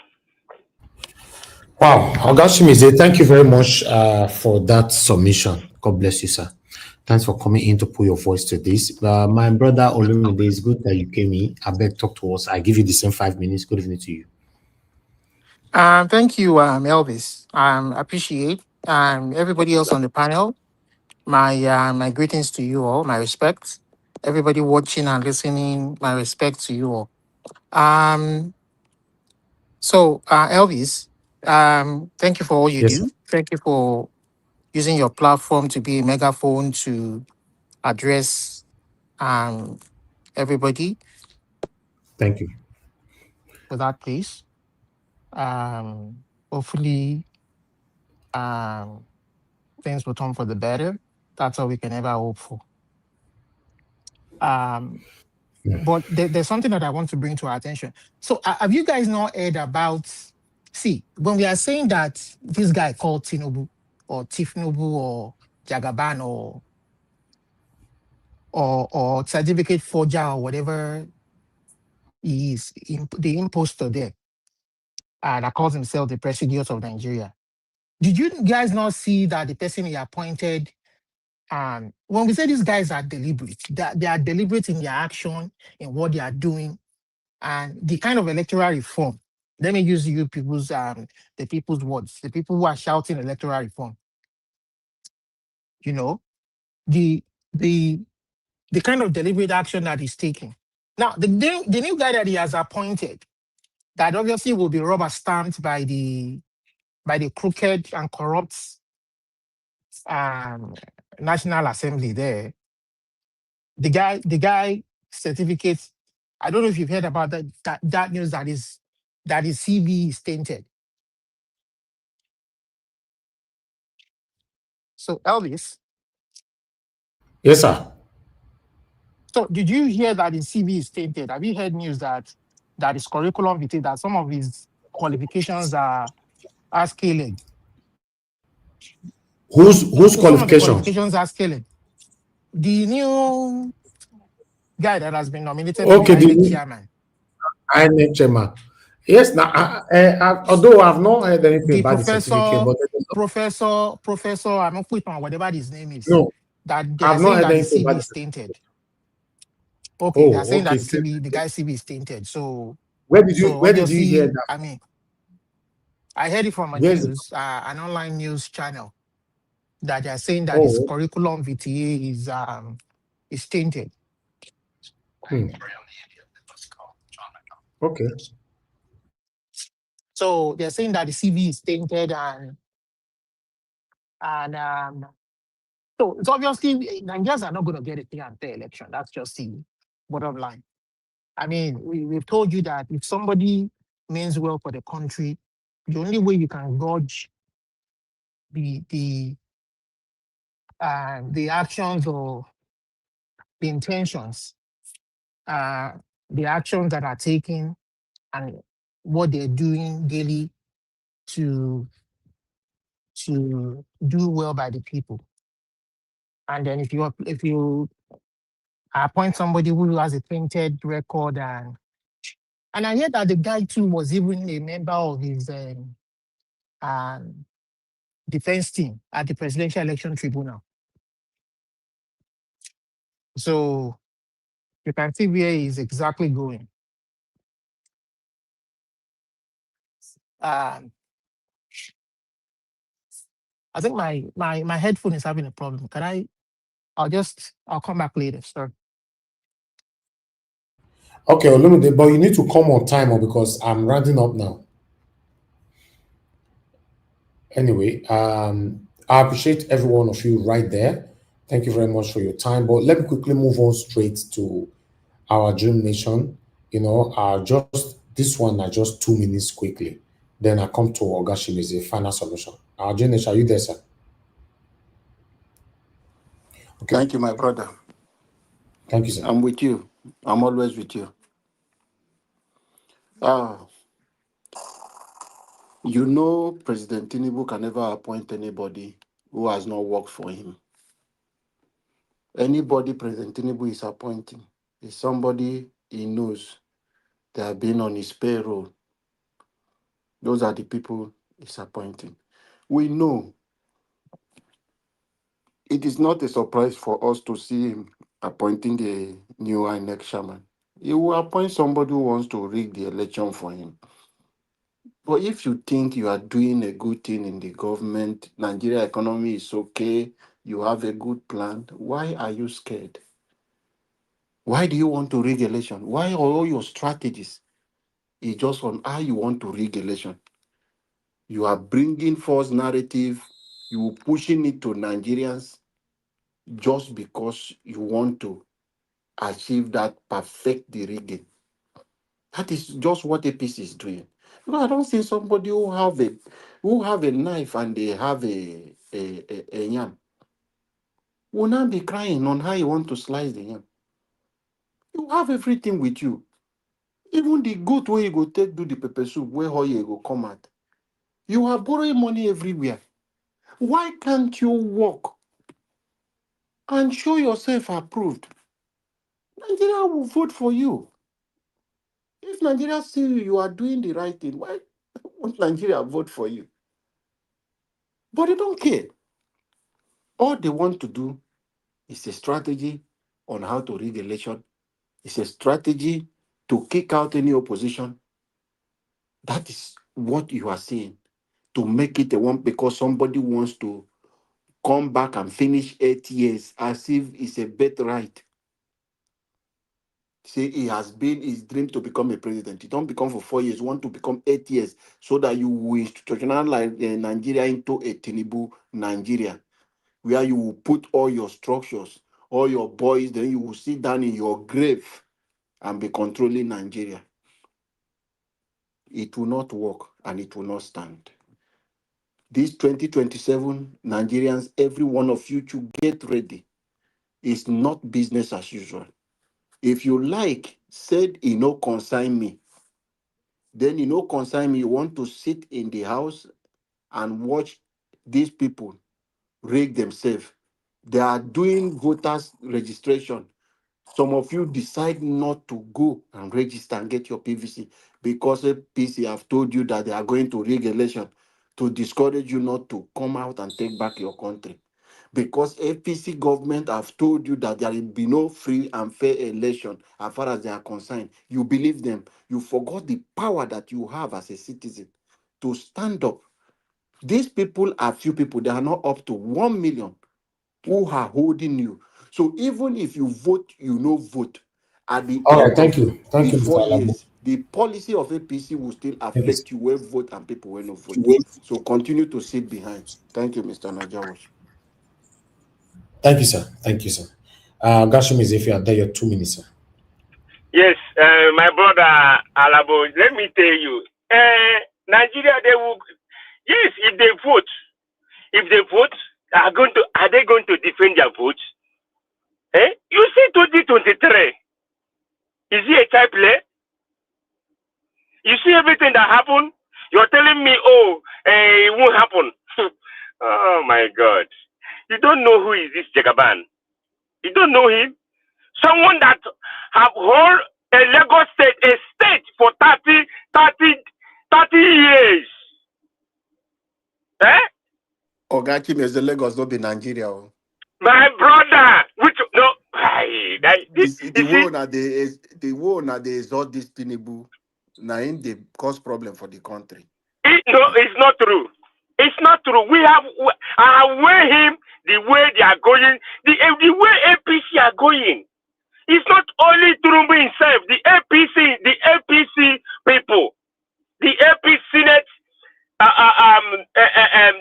Wow, Ogashimize, thank you very much for that submission. God bless you, sir. Thanks for coming in to put your voice to this. My brother Olumide, it's good that you came in. I beg, talk to us. I give you the same 5 minutes. Good evening to you. Thank you, Elvis. Appreciate everybody else on the panel. My greetings to you all. My respect. Everybody watching and listening. My respect to you all. So Elvis, thank you for all you Yes, sir. do. Thank you for using your platform to be a megaphone to address everybody Thank you. for that, please. Hopefully, things will turn for the better. That's all we can ever hope for. But there's something that I want to bring to our attention. So have you guys not heard about, see, when we are saying that this guy called Tinubu or Tifnubu or Jagaban or certificate forger or whatever he is, the imposter there, that calls himself the president of Nigeria. Did you guys not see that the person he appointed, when we say these guys are deliberate, that they are deliberate in their action, in what they are doing, and the kind of electoral reform. Let me use you people's the people's words, the people who are shouting electoral reform. You know, the kind of deliberate action that he's taking. Now, the new guy that he has appointed, that obviously will be rubber stamped by the crooked and corrupt National Assembly there. The guy certificates. I don't know if you've heard about that news that his CV is tainted. So Elvis. Yes, sir. So did you hear that his CV is tainted? Have you heard news that his curriculum vitae, that some of his qualifications are scaling? Whose So some of the qualifications? qualifications are scaling. The new guy that has been nominated for Okay, the INEC chairman. INEC chairman. Yes, now, although I've not heard anything The about the certificate, but professor, I'm not putting on whatever his name is. no, That they are I've not saying heard that the anything CV about is it. tainted. Okay, they are Oh, saying okay. that the guy's CV is tainted. So Where did you hear obviously, that? I mean, I heard it from a Where's it? news, an online news channel, that they are saying that his Oh, curriculum vitae is tainted. okay. So they're saying that the CV is tainted, and so it's obviously Nigerians are not going to get a fair and fair election. That's just the bottom line. I mean, we've told you that if somebody means well for the country, the only way you can gauge the actions or the intentions, the actions that are taken and what they're doing daily to do well by the people. And then if you appoint somebody who has a tainted record, and I heard that the guy too was even a member of his defense team at the Presidential Election Tribunal. So you can see where he's exactly going. I think my headphone is having a problem. I'll come back later. Sorry. Okay, Olumide, but you need to come on time because I'm rounding up now. Anyway, I appreciate every one of you right there. Thank you very much for your time. But let me quickly move on straight to our Dream Nation. Just this one are just 2 minutes quickly. Then I come to Ogashim as a final solution. Our Dream Nation, are you there, sir? Okay. Thank you, my brother. Thank you, sir. I'm with you. I'm always with you. President Tinubu can never appoint anybody who has not worked for him. Anybody President Tinubu is appointing is somebody he knows they have been on his payroll. Those are the people he's appointing. We know it is not a surprise for us to see him appointing the new INEC chairman. He will appoint somebody who wants to rig the election for him. But if you think you are doing a good thing in the government, Nigeria economy is okay, you have a good plan, why are you scared? Why do you want to rig election? Why are all your strategies is just on how you want to rig election? You are bringing false narrative, you pushing it to Nigerians just because you want to achieve that perfect the rigging. That is just what APC is doing. No, I don't see somebody who have a knife and they have a yam will not be crying on how you want to slice the yam. You have everything with you. Even the goat where you go take do the pepper soup, where how you go come out. You are borrowing money everywhere. Why can't you work and show yourself approved? Nigeria will vote for you. If Nigeria see you are doing the right thing, why won't Nigeria vote for you? But they don't care. All they want to do is a strategy on how to rig election. It's a strategy to kick out any opposition. That is what you are saying. To make it a one because somebody wants to come back and finish 8 years as if it's a birthright. Say he has been his dream to become a president. You don't become for 4 years, you want to become 8 years so that you will institutionalize Nigeria into a Tinubu Nigeria, where you will put all your structures, all your boys, then you will sit down in your grave and be controlling Nigeria. It will not work and it will not stand. This 2027 Nigerians, every one of you to get ready. It's not business as usual. If you like, said it no concern me, then it no concern me. You want to sit in the house and watch these people rig themselves. They are doing voters registration. Some of you decide not to go and register and get your PVC because APC have told you that they are going to rig election to discourage you not to come out and take back your country. Because APC government have told you that there will be no free and fair election as far as they are concerned. You believe them. You forgot the power that you have as a citizen to stand up. These people are few people. They are not up to 1 million who are holding you. So even if you vote, you no vote. At the All right, end thank of you. Thank the you, Mr. 4 Alabu. years, the policy of APC will still Thank you, affect you when vote and people will not vote. So continue to sit behind. Thank you, Mr. Najawash. Thank you, sir. Thank you, sir. Gashim, if you are there, your 2 minutes, sir. Yes, my brother Alabo, let me tell you, Nigeria, they will, yes, if they vote defend their votes. You see 2023. Is he a child play? You see everything that happened? You're telling me, it won't happen. Oh my God. You don't know who is this Jagaban. You don't know him? Someone that have hold a Lagos state, a state for 30 years. Ogachi is the Lagos, not be Nigeria. My brother, which no, The war na they exalt this Tinubu. Now in the cause problem for the country. It's not true. It's not true. I weigh him the way they are going, the way APC are going. It's not only Tinubu himself, the APC people, the APC Senate,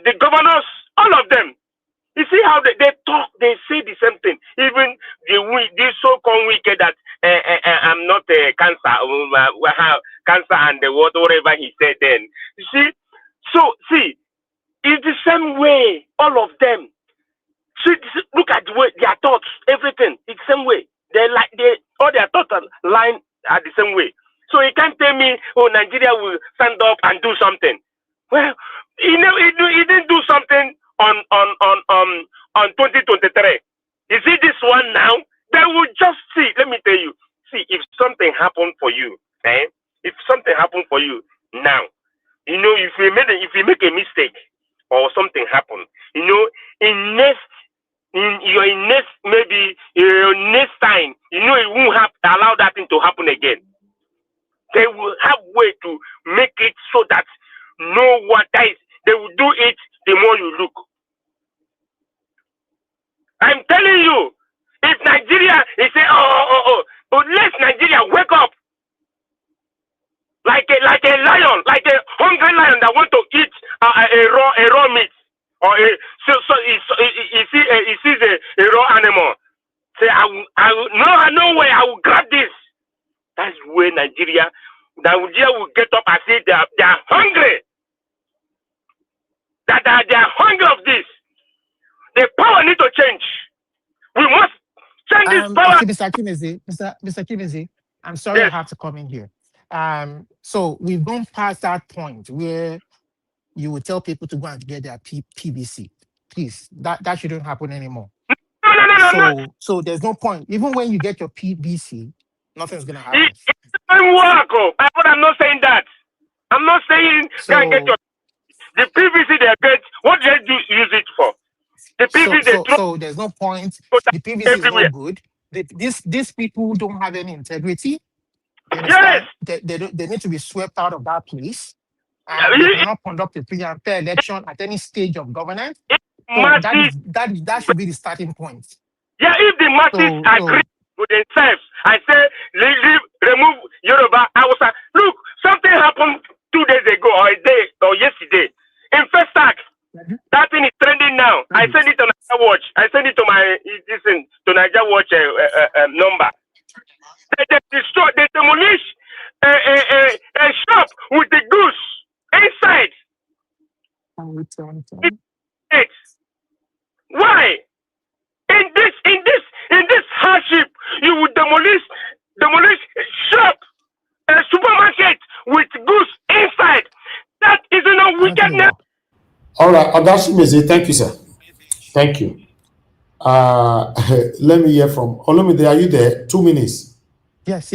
the governors, all of them. You see how they talk, they say the same thing. Even this so-called wicked that I'm not a cancer, cancer and whatever he said then. You see, it's the same way, all of them. See, look at the way their thoughts, everything, it's the same way. All their thoughts are line are the same way. So you can't tell me, Nigeria will stand up and do something. Well, he didn't do something on 2023. Is it this one now? They will just see. Let me tell you. See, if something happened for you, if something happened for you now, if you make a mistake or something happen, maybe next time, it won't allow that thing to happen again. They will have way to make it so that no one dies. They will do it the more you look. I'm telling you, if Nigeria is saying, but let Nigeria wake up like a lion, like a hungry lion that want to eat a raw meat, or he sees a raw animal. Say, no way, I will grab this. That's where Nigeria will get up and say they are hungry. That they are hungry of this. The power need to change. We must change this power. Mr. Kimezi, I'm sorry, yes. I have to come in here. So we've gone past that point where you would tell people to go and get their PBC. Please, that shouldn't happen anymore. No. So there's no point. Even when you get your PBC, nothing's gonna happen. It doesn't work. But I'm not saying that. I'm not saying can't get your the PVC they get. What do they use it for? The PVC so there's no point. The PVC everywhere. Is not good. These people don't have any integrity. Yes. They need to be swept out of that place. They cannot conduct a free and fair election at any stage of governance. So that should be the starting point. Yeah, if the masses agree with themselves, I say remove Yoruba. Look, something happened 2 days ago or a day or yesterday in First Act. That thing is trending now. I send it to Niger Watch. I send it to my to Niger Watch number. They demolish a shop with the goose inside. Why? In this hardship, you would demolish shop, a supermarket with goose inside. That is not wickedness. All right, Odashimeze, thank you, sir. Thank you. Let me hear from Olumide. Are you there? 2 minutes. Yes.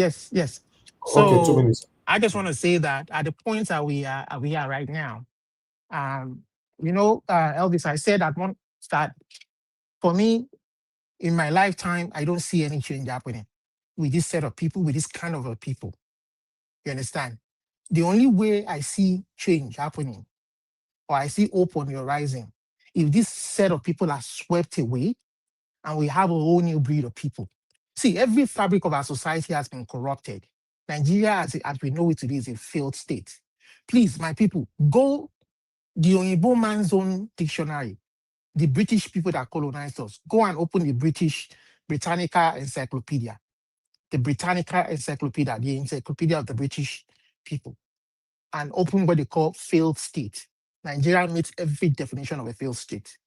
So, okay, 2 minutes. I just want to say that at the point that we are right now, Elvis, I said at one start, for me, in my lifetime, I don't see any change happening with this set of people, with this kind of people. You understand? The only way I see change happening, or I see hope on the horizon, if this set of people are swept away and we have a whole new breed of people. See, every fabric of our society has been corrupted. Nigeria, as we know it today, is a failed state. Please, my people, go the Oyibo man's own dictionary, the British people that colonized us. Go and open the Britannica Encyclopedia. The Britannica Encyclopedia, the encyclopedia of the British people. And open what they call failed state. Nigeria meets every definition of a failed state.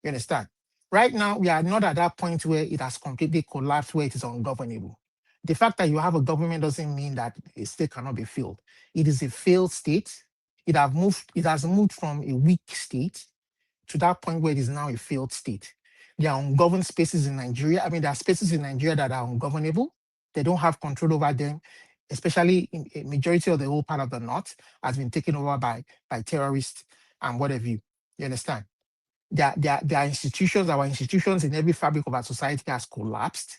You understand? Right now, we are not at that point where it has completely collapsed, where it is ungovernable. The fact that you have a government doesn't mean that a state cannot be failed. It is a failed state. It has moved from a weak state to that point where it is now a failed state. There are ungoverned spaces in Nigeria. I mean, there are spaces in Nigeria that are ungovernable. They don't have control over them, especially in a majority of the whole part of the north has been taken over by terrorists and whatever you understand. There are institutions, our institutions in every fabric of our society has collapsed.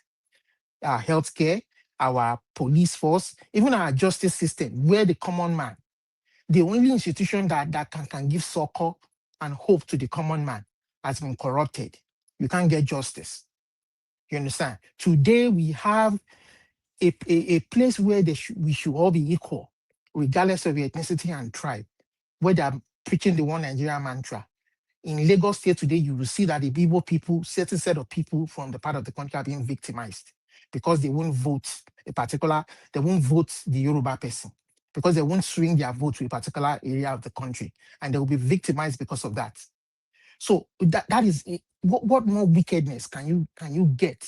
Our healthcare, our police force, even our justice system, where the common man, the only institution that can give succor and hope to the common man has been corrupted. You can't get justice. You understand? Today we have a place where we should all be equal, regardless of your ethnicity and tribe, where they are preaching the one Nigeria mantra. In Lagos State today, you will see that the Igbo people, certain set of people from the part of the country are being victimized because they won't vote they won't vote the Yoruba person because they won't swing their vote to a particular area of the country, and they will be victimized because of that. So that is what more wickedness can you get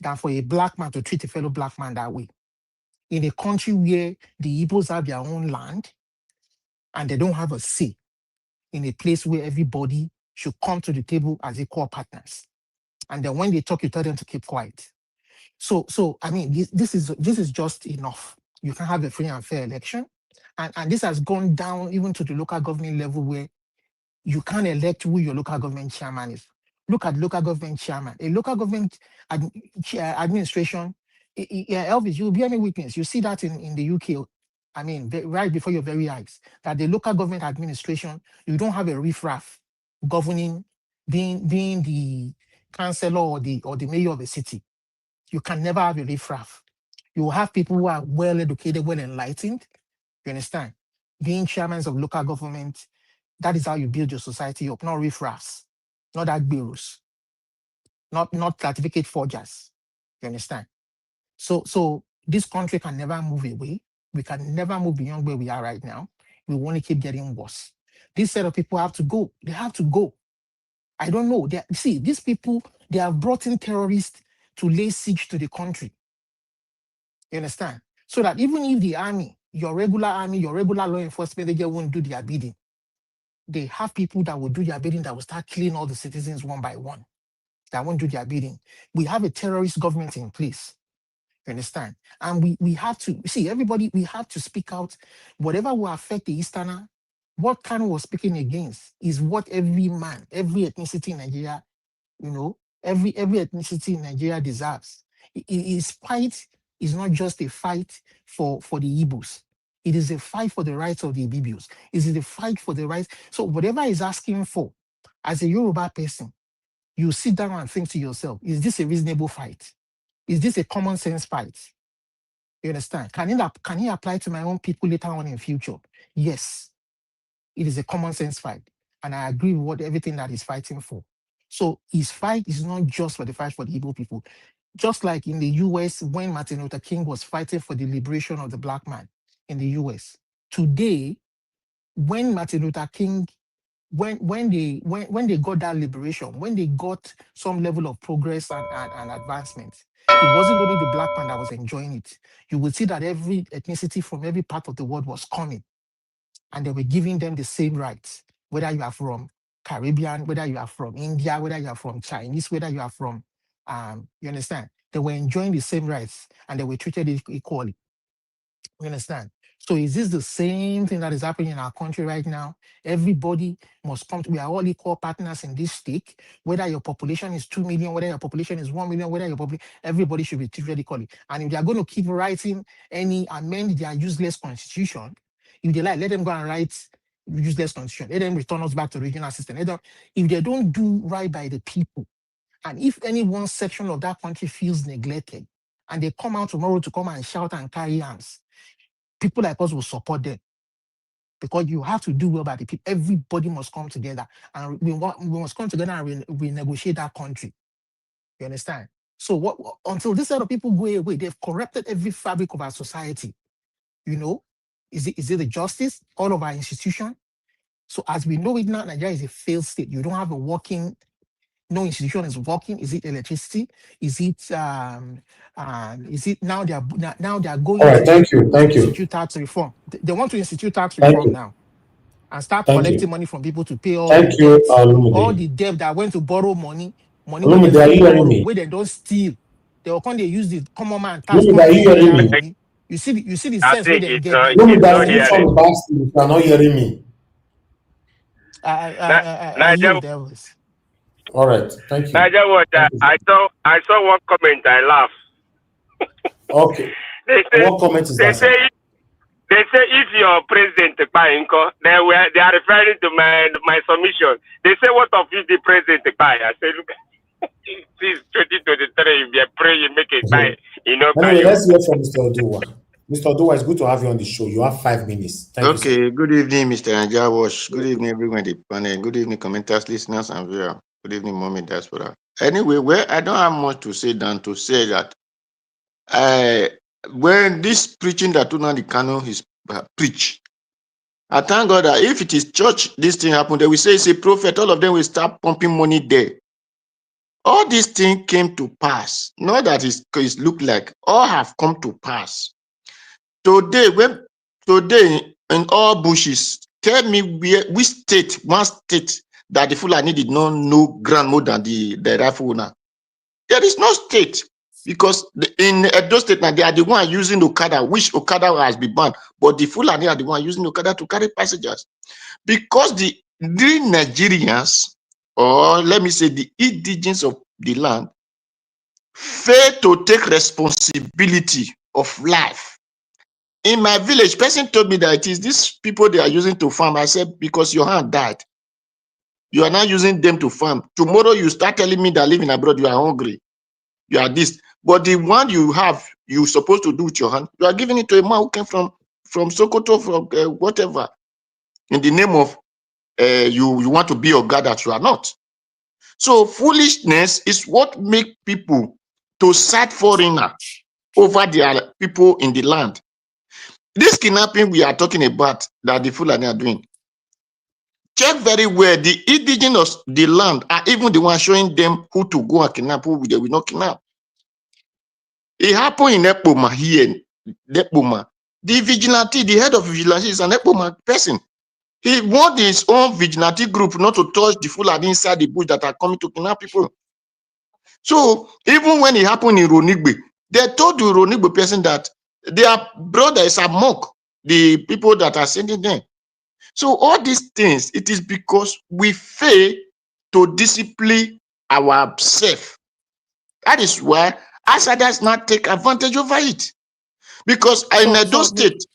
than for a black man to treat a fellow black man that way? In a country where the Igbos have their own land and they don't have a say, in a place where everybody should come to the table as equal partners. And then when they talk, you tell them to keep quiet. So I mean, this is just enough. You can have a free and fair election. And this has gone down even to the local government level where you can't elect who your local government chairman is. Look at local government chairman. A local government administration, Elvis, you'll be any witness. You see that in the UK. I mean, right before your very eyes, that the local government administration, you don't have a riffraff governing, being the councillor or the mayor of a city. You can never have a riffraff. You will have people who are well educated, well enlightened. You understand? Being chairmen of local government, that is how you build your society up, not riffraffs, not agberos, not certificate forgers. You understand? So this country can never move away. We can never move beyond where we are right now. We want to keep getting worse. This set of people have to go. They have to go. I don't know. See, these people, they have brought in terrorists to lay siege to the country. You understand? So that even if the army, your regular law enforcement, they won't do their bidding, they have people that will do their bidding that will start killing all the citizens one by one. That won't do their bidding. We have a terrorist government in place. You understand? And we have to see everybody, we have to speak out. Whatever will affect the Easterner, what Kanu was speaking against is what every man, every ethnicity in Nigeria, every ethnicity in Nigeria deserves. His fight is not just a fight for the Igbos. It is a fight for the rights of the Ibibios. It is a fight for the rights. So whatever he's asking for, as a Yoruba person, you sit down and think to yourself, is this a reasonable fight? Is this a common sense fight? You understand? Can he apply to my own people later on in future? Yes. It is a common sense fight. And I agree with everything that he's fighting for. So his fight is not just for the fight for the Igbo people. Just like in the US, when Martin Luther King was fighting for the liberation of the black man in the US. Today, when Martin Luther King, when they got that liberation, when they got some level of progress and advancement, it wasn't only the black man that was enjoying it. You would see that every ethnicity from every part of the world was coming, and they were giving them the same rights, whether you are from Caribbean, whether you are from India, whether you are from Chinese, whether you are from, you understand? They were enjoying the same rights and they were treated equally. You understand? So is this the same thing that is happening in our country right now? Everybody must come. We are all equal partners in this stake. Whether your population is 2 million, whether your population is 1 million, whether your population, everybody should be treated equally. And if they are going to keep writing amend their useless constitution, if they like, let them go and write useless constitution. Let them return us back to regional system. If they don't do right by the people, and if any one section of that country feels neglected, and they come out tomorrow to come and shout and carry arms, people like us will support them, because you have to do well by the people. Everybody must come together, and we must come together and renegotiate that country. You understand? So until this set of people go away, they've corrupted every fabric of our society. Is it the justice, all of our institutions? So as we know it now, Nigeria is a failed state. You don't have a working no institution is working? Is it electricity? Is it now they are All going right, to thank you, thank you, institute tax reform? They want to institute tax thank reform you, now and start thank collecting you, money from people to pay all the thank you, debts, all Olumide. the debt that went to borrow money where they Olumide, are don't you hearing borrow, me? where they don't steal. They will come, they use the common man tax Olumide, are money you to pay hearing that me? money. You see the I sense where think they get like that. Olumide, it's I not see hearing. some bastard if you are not hearing me. I Niger, yield there was. All right, thank you. Niger, what Thank you. I saw one comment. I laughed. Okay, They say what comment is they that, sir? say they say if your president Kpainko, they are referring to my submission. They say what of if the president Kpai? I say look, this 2023 if you pray you make it by Anyway, you. let's hear from Mr. Oduwa. Mr. Oduwa, it's good to have you on the show. You have 5 minutes. Thank you, sir. Okay, good evening, Mr. Najawash. Good evening, everyone in the panel. Good evening, commenters, listeners, and viewers. Good evening, Mommy Diaspora. Anyway, well, I don't have much to say than to say that when this preaching that Nnamdi Kanu is preach, I thank God that if it is church, this thing happened, they will say it's a prophet, all of them will start pumping money there. All these things came to pass. Not that it look like, all have come to pass. Today in all bushes, tell me which state, one state that the Fulani did not know ground more than the rifle owner. There is no state because in Edo State now they are the one using Okada, which Okada has been banned, but the Fulani are the one using Okada to carry passengers because the Nigerians, or let me say the indigenous of the land, fail to take responsibility of life. In my village, person told me that it is these people they are using to farm. I said, because your hand died. You are not using them to farm. Tomorrow you start telling me that living abroad, you are hungry. You are this. But the one you have, you're supposed to do with your hand, you are giving it to a man who came from Sokoto, from whatever, in the name of you want to be a God that you are not. So foolishness is what make people to side foreigner over their people in the land. This kidnapping we are talking about that the Fulani are doing, check very well. The indigenous of the land are even the ones showing them who to go and kidnap, who they will not kidnap. It happened in Epoma here. Epoma. The vigilante, the head of vigilante is an Epoma person. He want his own vigilante group not to touch the Fulani inside the bush that are coming to kidnap people. So even when it happened in Ronigbe, they told the Ronigbe person that their brother is among the people that are sending them. So all these things, it is because we fail to discipline ourselves. That is why outsiders not take advantage over it. Because in those states,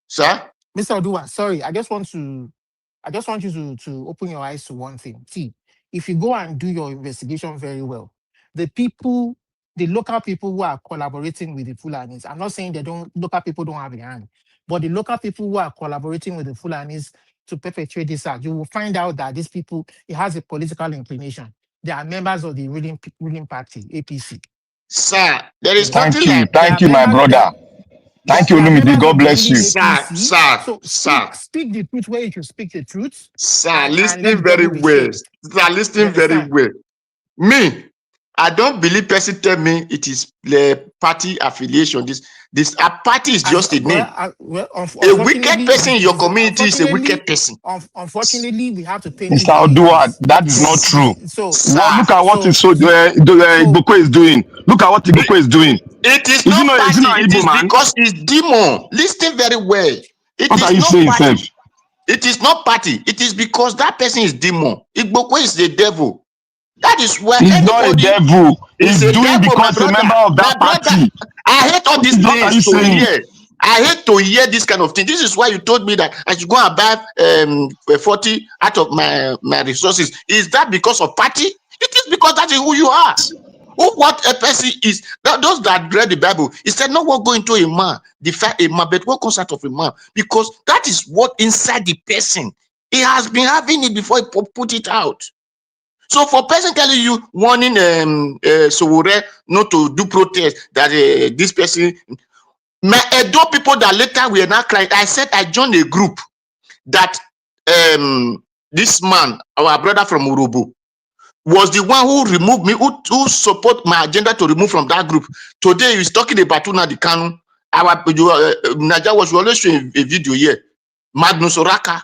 sir? Mr. Odua, sorry, I just want you to open your eyes to one thing. See, if you go and do your investigation very well, the local people who are collaborating with the Fulanis, I'm not saying local people don't have a hand, but the local people who are collaborating with the Fulanis to perpetrate this act, you will find out that these people, it has a political inclination. They are members of the ruling party, APC. Sir, there is Thank nothing you, like thank you, my brother. Thank you, they are Olumide. members God of the bless ruling you. APC. Sir, So sir. speak the truth where you should speak the truth, Sir, and let listening the very devil be well. shamed. Sir, You listening very understand? well. Me, I don't believe person tell me it is the party affiliation. This a party is just a name. A wicked Unfortunately, person in your community is a wicked person. unfortunately, we have to paint it Mr. the way it Odua, is. that is not true. Sir, Look at what Igbokwe is doing. Look at what Igbokwe is doing. it is Is he not not party. an It Igbo is man? because it's demon. Listen very well. It What are is you not saying, party. Seb? It is not party. It is because that person is demon. Igbokwe is the devil. That is where He's not a anybody devil. is He's a doing devil, my because a brother. member of My that brother, party. I hate all these What are things you to saying? hear. I hate to hear this kind of thing. This is why you told me that I should go and buy 40 out of my resources. Is that because of party? It is because that is who you are. What a person is. Those that read the Bible, it said no one go into a man, defy a man, but what comes out of a man? Because that is what inside the person. He has been having it before he put it out. So for person telling you, warning Sowore not to do protest, that this person, my Edo people that later were not crying, I said I joined a group that this man, our brother from Urubu, was the one who removed me, who support my agenda to remove from that group. Today he's talking about Nnamdi Kanu. Naja was always showing a video here. Magnus Oraka.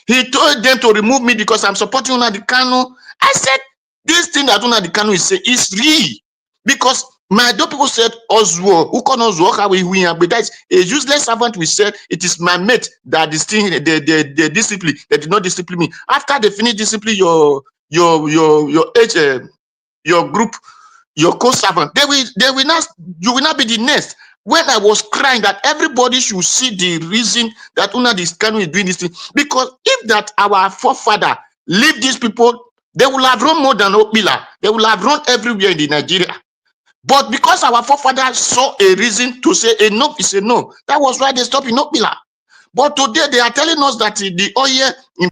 He told them to remove me because I'm supporting Nnamdi Kanu. I said, this thing that Nnamdi Kanu is saying is real. Because my other people said Oswald, who can Oswald, but that's a useless servant. We said it is my mate that this thing, the discipline, they did not discipline me. After they finish discipline your group, your co-servant, they will not, you will not be the next. When I was crying that everybody should see the reason that Nnamdi Kanu is doing this thing, because if that our forefather leave these people, they will have run more than Okpila. They will have run everywhere in the Nigeria. But because our forefathers saw a reason to say enough is enough, that was why they stopped in Okpila. But today they are telling us that the oil in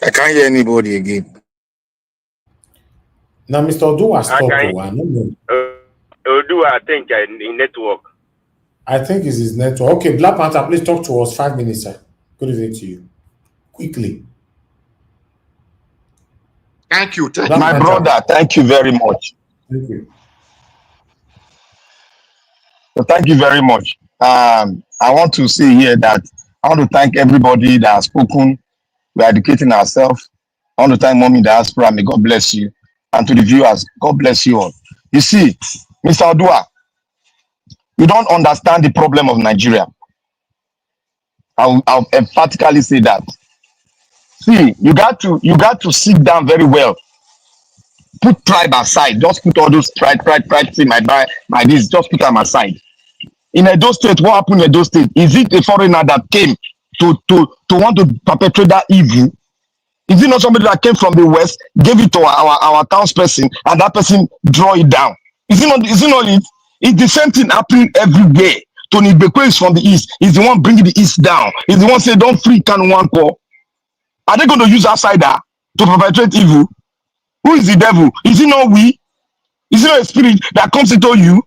I can't hear anybody again. Now, Mr. Odua, stop. I think in network. I think it's his network. Okay, Black Panther, please talk to us. 5 minutes, sir. Good evening to you. Quickly. Thank you. My brother, thank you very much. Thank you. So thank you very much. I want to say here that I want to thank everybody that has spoken. We're educating ourselves. I want to thank Mommy Diaspora. May God bless you. And to the viewers, God bless you all. You see, Mr. Odua, you don't understand the problem of Nigeria. I'll emphatically say that. See, you got to sit down very well. Put tribe aside. Just put all those pride, say my this. Just put them aside. In Edo State, what happened in Edo State? Is it a foreigner that came to want to perpetrate that evil? Is it not somebody that came from the West, gave it to our townsperson, and that person draw it down? Is it not it? It's the same thing happening everywhere. Tony Bekwe is from the East. He's the one bringing the East down. He's the one saying, don't free Kanu Wanko. Are they going to use outsider to perpetrate evil? Who is the devil? Is it not we? Is it not a spirit that comes into you?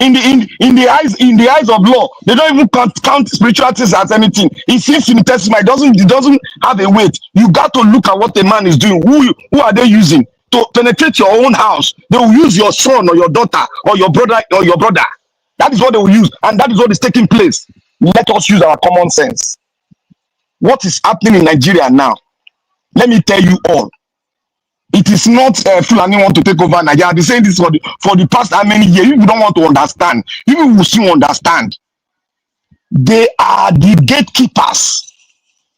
In the eyes of law, they don't even count spiritual things as anything. It seems in the testimony, it doesn't have a weight. You got to look at what the man is doing. Who are they using to penetrate your own house? They will use your son or your daughter or your brother or your brother. That is what they will use, and that is what is taking place. Let us use our common sense. What is happening in Nigeria now? Let me tell you all. It is not Fulani want to take over Nigeria. I've been saying this for the past how many years. You don't want to understand. You will soon understand. They are the gatekeepers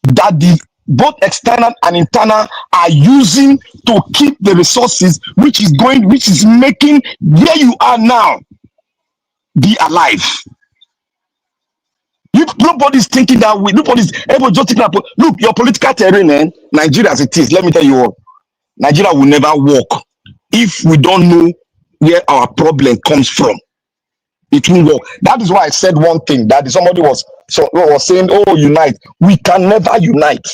that both external and internal are using to keep the resources, which is making where you are now be alive. Nobody's thinking that way. Everybody just thinking about, look, your political terrain, Nigeria as it is. Let me tell you all. Nigeria will never work if we don't know where our problem comes from. It will work. That is why I said one thing that somebody was saying, oh, unite. We can never unite.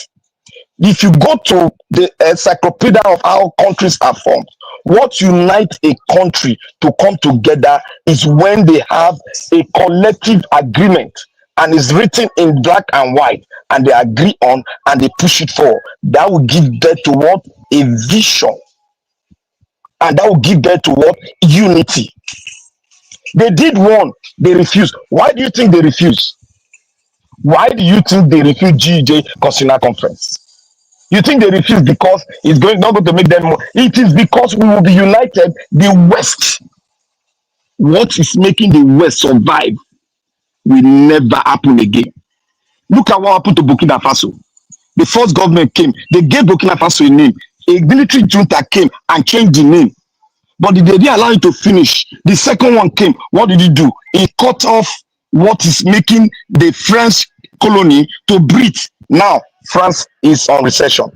If you go to the encyclopedia of how countries are formed, what unites a country to come together is when they have a collective agreement and is written in black and white, and they agree on and they push it forward. That will give birth to what? A vision. And that will give birth to what? Unity. They did one, they refused. Why do you think they refused? Why do you think they refused GJ Constitutional Conference? You think they refused because it's not going to make them more? It is because we will be united. The West, what is making the West survive will never happen again. Look at what happened to Burkina Faso. The first government came, they gave Burkina Faso a name. A military junta came and changed the name. But they didn't allow it to finish. The second one came. What did he do? He cut off what is making the French colony to breathe. Now, France is on recession.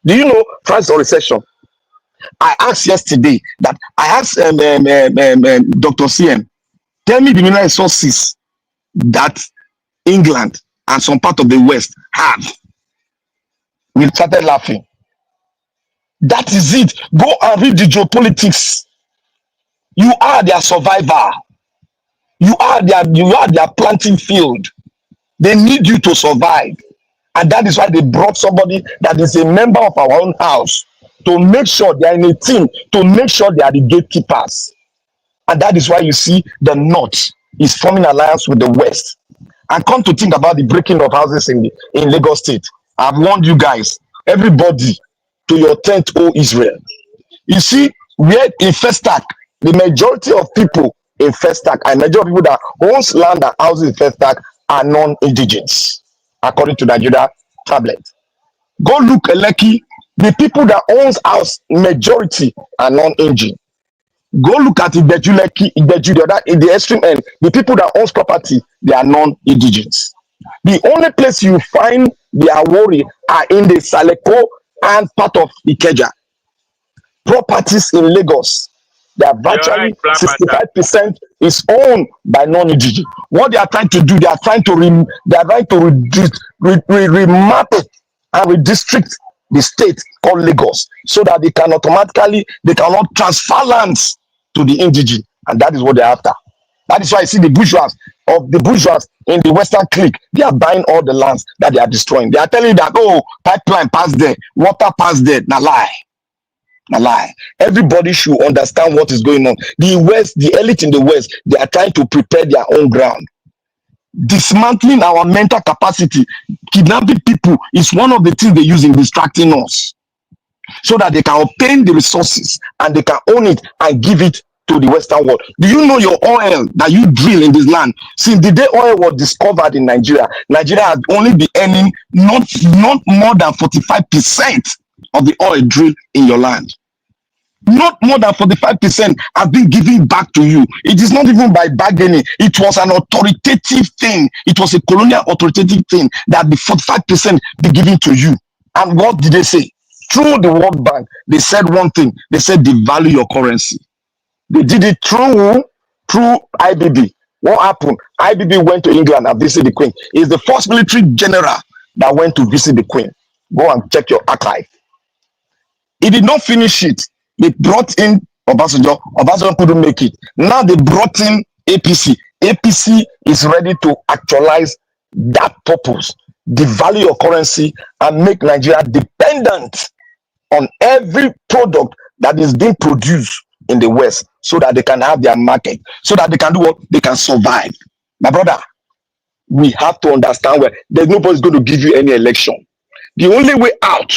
Do you know France is on recession? I asked yesterday Dr. CM, tell me the mineral resources that England and some part of the West have. We started laughing. That is it. Go and read the geopolitics. You are their survivor. You are their planting field. They need you to survive. And that is why they brought somebody that is a member of our own house to make sure they are in a team, to make sure they are the gatekeepers. And that is why you see the North is forming alliance with the West. And come to think about the breaking of houses in Lagos State. I've warned you guys, everybody, to your tent, O Israel. You see, where in Festac, the majority of people in Festac and majority of people that owns land and houses in Festac are non-indigenous, according to Nigeria tablet. Go look at Lekki, the people that owns house, majority are non-indigenous. Go look at Ibeju Lekki, Ibeju, the other in the extreme end, the people that owns property, they are non-indigenous. The only place you find the Sowore are in the Saleko and part of Ikeja. Properties in Lagos, they are virtually 65% is owned by non-indigenous. What they are trying to do, they are trying to remap and redistrict the state called Lagos, so that they cannot transfer lands to the indigenous, and that is what they're after. That is why I see the bourgeois in the Western clique, they are buying all the lands that they are destroying. They are telling you that, oh, pipeline passed there, water passed there. Now lie. A lie. Everybody should understand what is going on. The West, the elite in the West, they are trying to prepare their own ground. Dismantling our mental capacity, kidnapping people is one of the things they use in distracting us, so that they can obtain the resources and they can own it and give it to the Western world. Do you know your oil that you drill in this land? Since the day oil was discovered in Nigeria, Nigeria has only been earning not more than 45% of the oil drilled in your land. Not more than 45% have been given back to you. It is not even by bargaining. It was an authoritative thing. It was a colonial authoritative thing that the 45% be given to you. And what did they say? Through the World Bank, they said one thing. They said devalue your currency. They did it through IBB. What happened? IBB went to England and visited the Queen. He's the first military general that went to visit the Queen. Go and check your archive. He did not finish it. They brought in Obasanjo. Obasanjo couldn't make it. Now they brought in APC. APC is ready to actualize that purpose. Devalue your currency and make Nigeria dependent on every product that is being produced in the West, so that they can have their market, so that they can do what? They can survive. My brother, we have to understand where there's nobody's going to give you any election. The only way out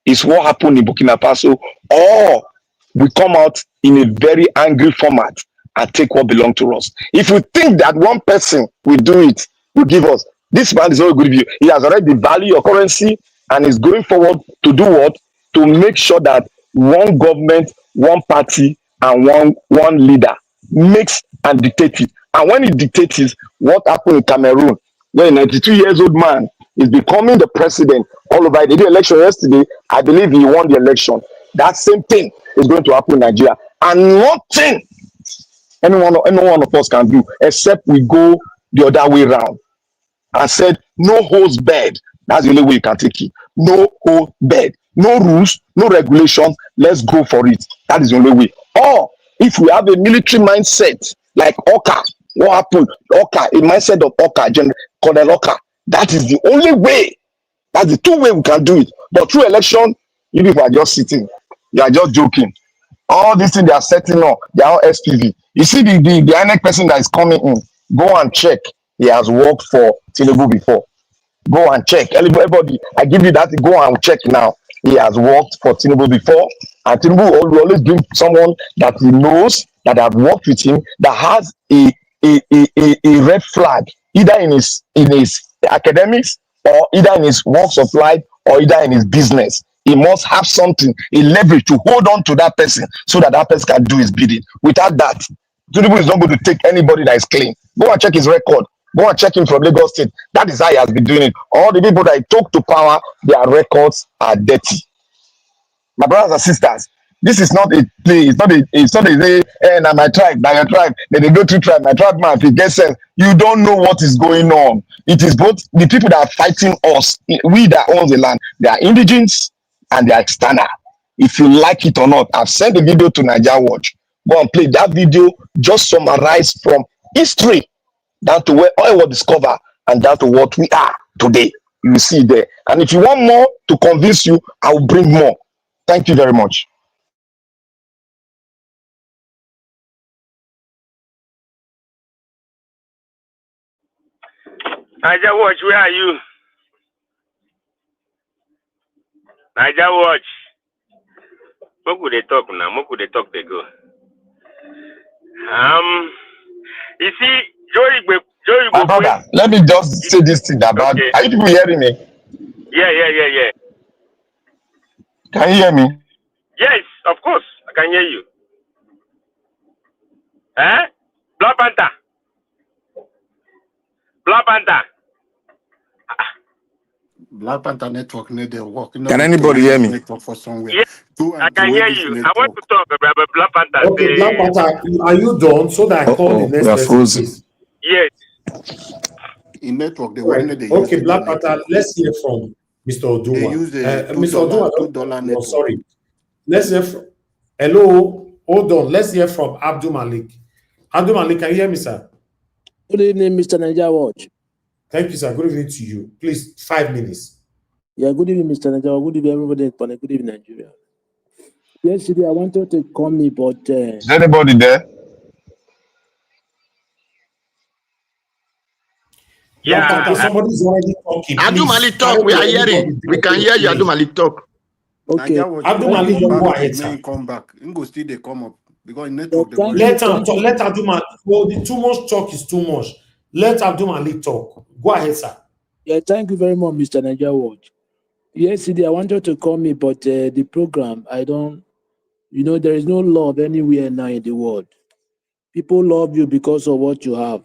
is what happened in Burkina Faso, or we come out in a very angry format and take what belongs to us. If we think that one person will do it, will give us, this man is not a good view. He has already valued your currency and is going forward to do what? To make sure that one government, one party, and one leader makes and dictates it. And when it dictates it, what happened in Cameroon, when a 92-year-old man is becoming the president all over. They did election yesterday. I believe he won the election. That same thing is going to happen in Nigeria. And nothing any one of us can do except we go the other way around and said, no holds barred. That's the only way you can take it. No hold barred. No rules, no regulations. Let's go for it. That is the only way. Or if we have a military mindset like Oka, what happened? Oka, a mindset of Oka, Colonel Oka. That is the only way. That's the two way we can do it. But through election, you people are just sitting. You are just joking. All these things they are setting up, they are all SPV. You see the INEC person that is coming in, go and check. He has worked for Tinubu before. Go and check. Everybody, I give you that. Go and check now. He has worked for Tinubu before. And Tinubu will always bring someone that he knows, that have worked with him, that has a red flag, either in his academics, or either in his walks of life, or either in his business. He must have something, a leverage to hold on to that person, so that that person can do his bidding. Without that, Tinubu is not going to take anybody that is clean. Go and check his record. Go and check him from Lagos State. That is how he has been doing it. All the people that he took to power, their records are dirty. My brothers and sisters, This is not a play. It's not a say, now my tribe, now your tribe. Then they go to tribe. My tribe man, if he gets sense, you don't know what is going on. It is both the people that are fighting us, we that own the land. They are indigens and they are external. If you like it or not, I've sent the video to Niger Watch. Go and play that video. Just summarize from history down to where oil was discovered and down to what we are today. You will see there. And if you want more to convince you, I will bring more. Thank you very much. Niger Watch, where are you? Niger Watch. What could they talk now? What could they talk they go? You see, My brother, let me just say this thing about. Okay. Are you people hearing me? Yeah. Can you hear me? Yes, of course, I can hear you. Eh? Black Panther. Black Panther. Black Panther network need their work. Can anybody hear me? Network for somewhere. Yes, I can hear you. I want to talk about Black Panther. Okay, Black Panther, are you done? So that I call the next person, please. Yes. In network, they Right. want they Okay, use Black Panther, let's hear from Mr. Oduma. They use the Mr. Oduma, $2 network. sorry. Let's hear from, hello, hold on. Let's hear from Abdul Malik. Abdul Malik, can you hear me, sir? Good evening, Mr. Niger Watch. Thank you, sir. Good evening to you. Please, 5 minutes. Yeah, good evening, Mr. Niger. Good evening, everybody. Good evening, Nigeria. Yesterday, I wanted to call me, but... Is anybody there? Black Panther, somebody's already talking. Abdul Malik talk. We are hearing. We can hear you, Abdul Malik talk. Okay. Abdul Malik, go ahead, sir. Come back. Go still they come up because network. Let Abdul Malik. Well, the too much talk is too much. Let Abdul Malik talk. Go ahead, sir. Yeah, thank you very much, Mr. Niger Watch. Yesterday, I wanted to call me, but the program, I don't... there is no love anywhere now in the world. People love you because of what you have.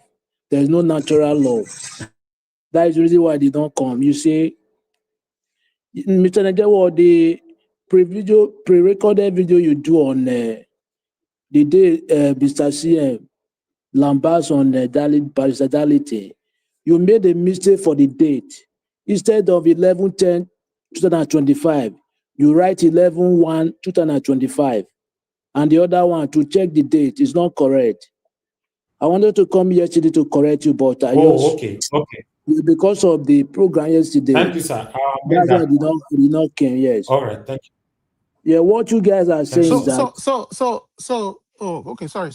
There is no natural love. That is the reason why they don't come. You see, Mr. Nadewa, the pre-recorded video you do on the day Mr. CM lambast on partiality, you made a mistake for the date. Instead of 11/10/2025, you write 11/1/2025, and the other one to check the date is not correct. I wanted to come yesterday to correct you, but I okay. Because of the program yesterday. Thank you, sir. That's why I did not come. Yes. All right. Thank you. Yeah, what you guys are saying is that. Oh, okay. Sorry.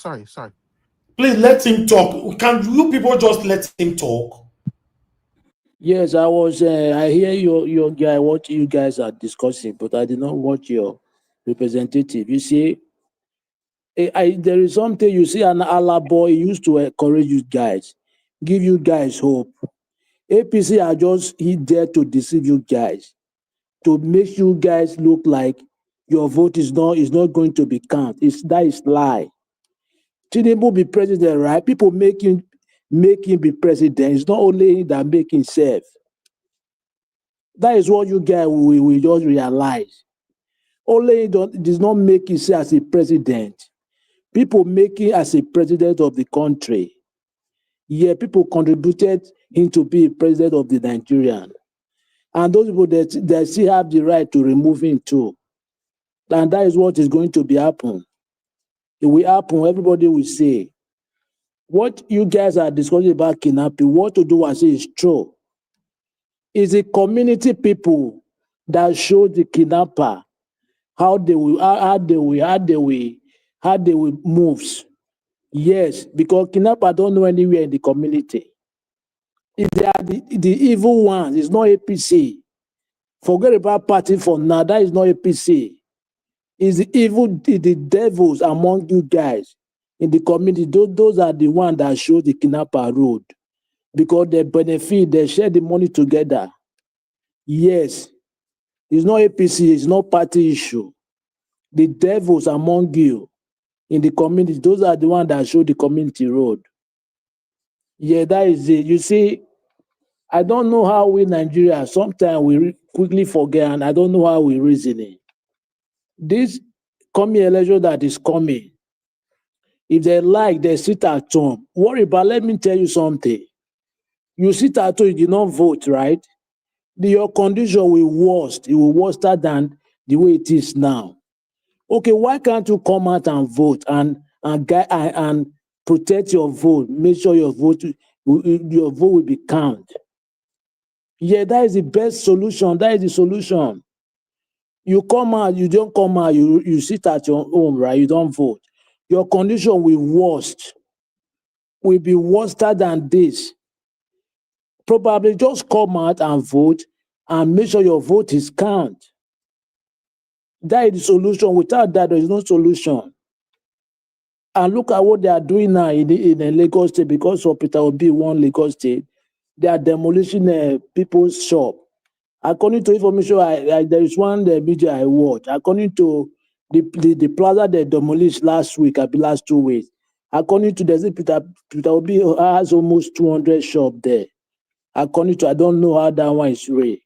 Please let him talk. Can you people just let him talk? Yes, I was. I hear your guy what you guys are discussing, but I did not watch your representative. You see, there is something you see. An Allah boy used to encourage you guys, give you guys hope. APC are just there to deceive you guys, to make you guys look like your vote is not going to be counted. That is lie. Tinubu be president, right? People make him be president. It's not only him that make himself. That is what you guys will just realize. Only he does not make himself as a president. People make him as a president of the country. Yeah, people contributed him to be president of the Nigerian. And those people that still have the right to remove him too. And that is what is going to be happen. It will happen, everybody will say. What you guys are discussing about kidnapping, what to do, I say is true. It's the community people that show the kidnapper how they will moves. Yes, because kidnapper don't know anywhere in the community. If they are the evil ones, it's not APC. Forget about party for now. That is not APC. It's the evil, the devils among you guys in the community. Those are the ones that show the kidnapper road. Because they benefit, they share the money together. Yes. It's not APC, it's not party issue. The devils among you in the community, those are the ones that show the community road. Yeah, that is it. You see, I don't know how we Nigeria, sometimes we quickly forget, and I don't know how we reason it. This coming election that is coming, if they like, they sit at home. Worry, but let me tell you something. You sit at home, you did not vote, right? Your condition will worse. It will worse than the way it is now. Okay, why can't you come out and vote and protect your vote? Make sure your vote will be counted. Yeah, that is the best solution. That is the solution. You come out, you don't come out, you sit at your home, right? You don't vote. Your condition will be worse than this. Probably just come out and vote and make sure your vote is counted. That is the solution. Without that, there is no solution. And look at what they are doing now in the Lagos State because of Peter Obi won Lagos State. They are demolishing people's shop. According to information, there is one video I watched. According to the plaza they demolished last week, I believe last 2 weeks. According to Peter Obi has almost 200 shops there. According to, I don't know how that one is real.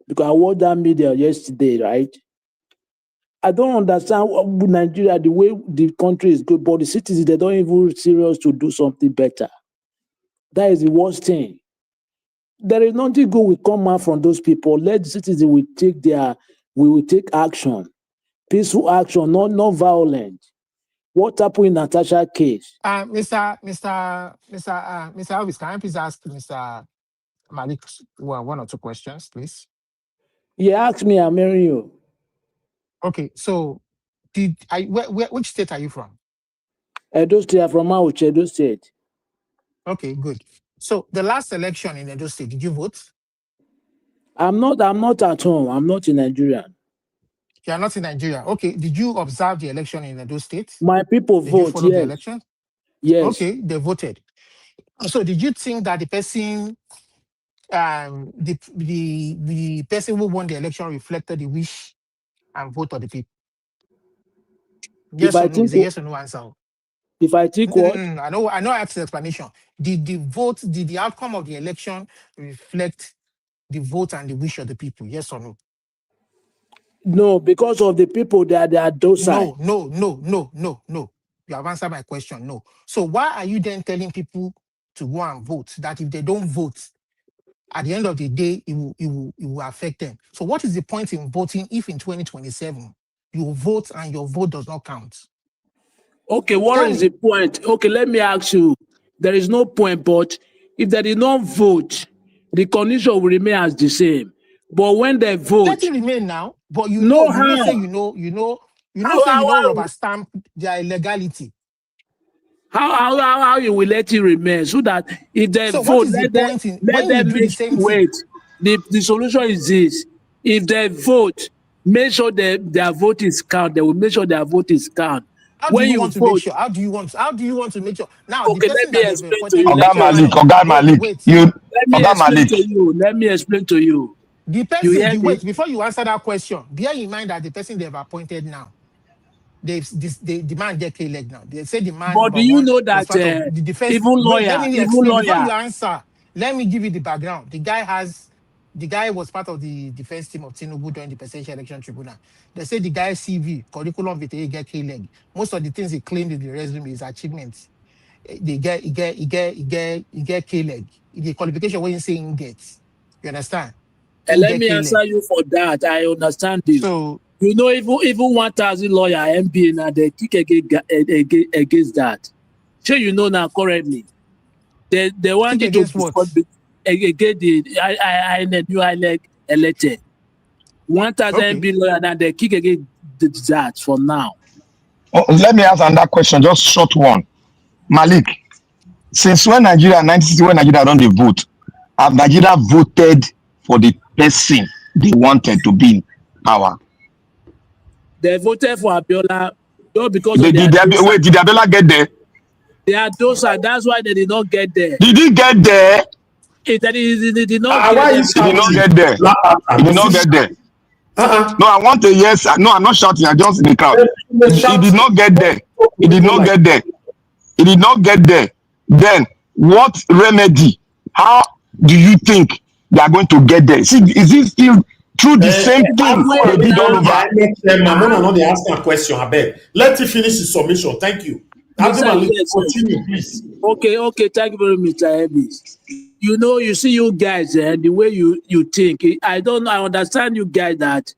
Because I watched that media yesterday, right? I don't understand Nigeria, the way the country is good, but the citizens, they don't even serious to do something better. That is the worst thing. There is nothing good will come out from those people. Let the citizens will take action. Peaceful action, not violent. What happened in Natasha case? Mr. Elvis, can I please ask Mr. Malik one or two questions, please? Yeah, ask me, I'm hearing you. Okay, so which state are you from? Edo State, I'm from Auchi, Edo State. Okay, good. So the last election in Edo State, did you vote? I'm not at home. I'm not in Nigeria. You are not in Nigeria. Okay, did you observe the election in Edo State? My people did vote, you follow yes. the election? Yes. Okay, they voted. So did you think that the person the person who won the election reflected the wish and vote of the people? Yes or no? It's a yes or no answer. If I think what? I know I asked the explanation. Did the outcome of the election reflect the vote and the wish of the people? Yes or no? No, because of the people that they are docile. No. You have answered my question. No. So why are you then telling people to go and vote that if they don't vote, at the end of the day, it will affect them? So what is the point in voting if in 2027 you vote and your vote does not count? Okay, what is the point? Okay, let me ask you. There is no point, but if they did not vote, the condition will remain as the same. But when they vote, let it remain now. But you know rubber stamp their illegality. How you will let it remain so that if they vote, let them make you wait. The solution is this: if they vote, make sure their vote is counted. They will make sure their vote is counted. How do you want to make sure? How do you want to make sure? Now, okay, the person let me explain to you. Let me explain to you. The person, wait, before you answer that question, bear in mind that the person they've appointed now, the man get leg now. They say the man. But do you know that the defense, even lawyer, let me explain before you answer. Let me give you the background. The guy was part of the defense team of Tinubu during the presidential election tribunal. They say the guy's CV, curriculum vitae, get leg. Most of the things he claimed in the resume is achievements. He get leg. The qualification when you saying he gets. You understand? Let me answer you for that. I understand this. So you know, even 1,000 lawyer MPA now they kick against that. Sure, you know now currently. They want you to against what? Against the new INEC elected. 1,000 MP lawyer now they kick against that for now. Oh, let me answer that question. Just short one, Malik. Since when Nigeria 1960 when Nigeria don't vote, have Nigeria voted for the person they wanted to be in power? They voted for Abiola not because did Abiola get there? They are docile. That's why they did not get there. Did he get there? They did not get there. He did not get there. He did not get there. No, I want a yes. No, I'm not shouting. I'm just in the crowd. He did not get there. He did not get there. He did not get there. Then what remedy? How do you think they are going to get there? See, is it still through the same thing they did all over. They ask a question. I beg. Let him finish his submission. Thank you. Abdul continue, please. Okay, thank you very much, Mr. Ebis. You see you guys, the way you think. I understand you guys that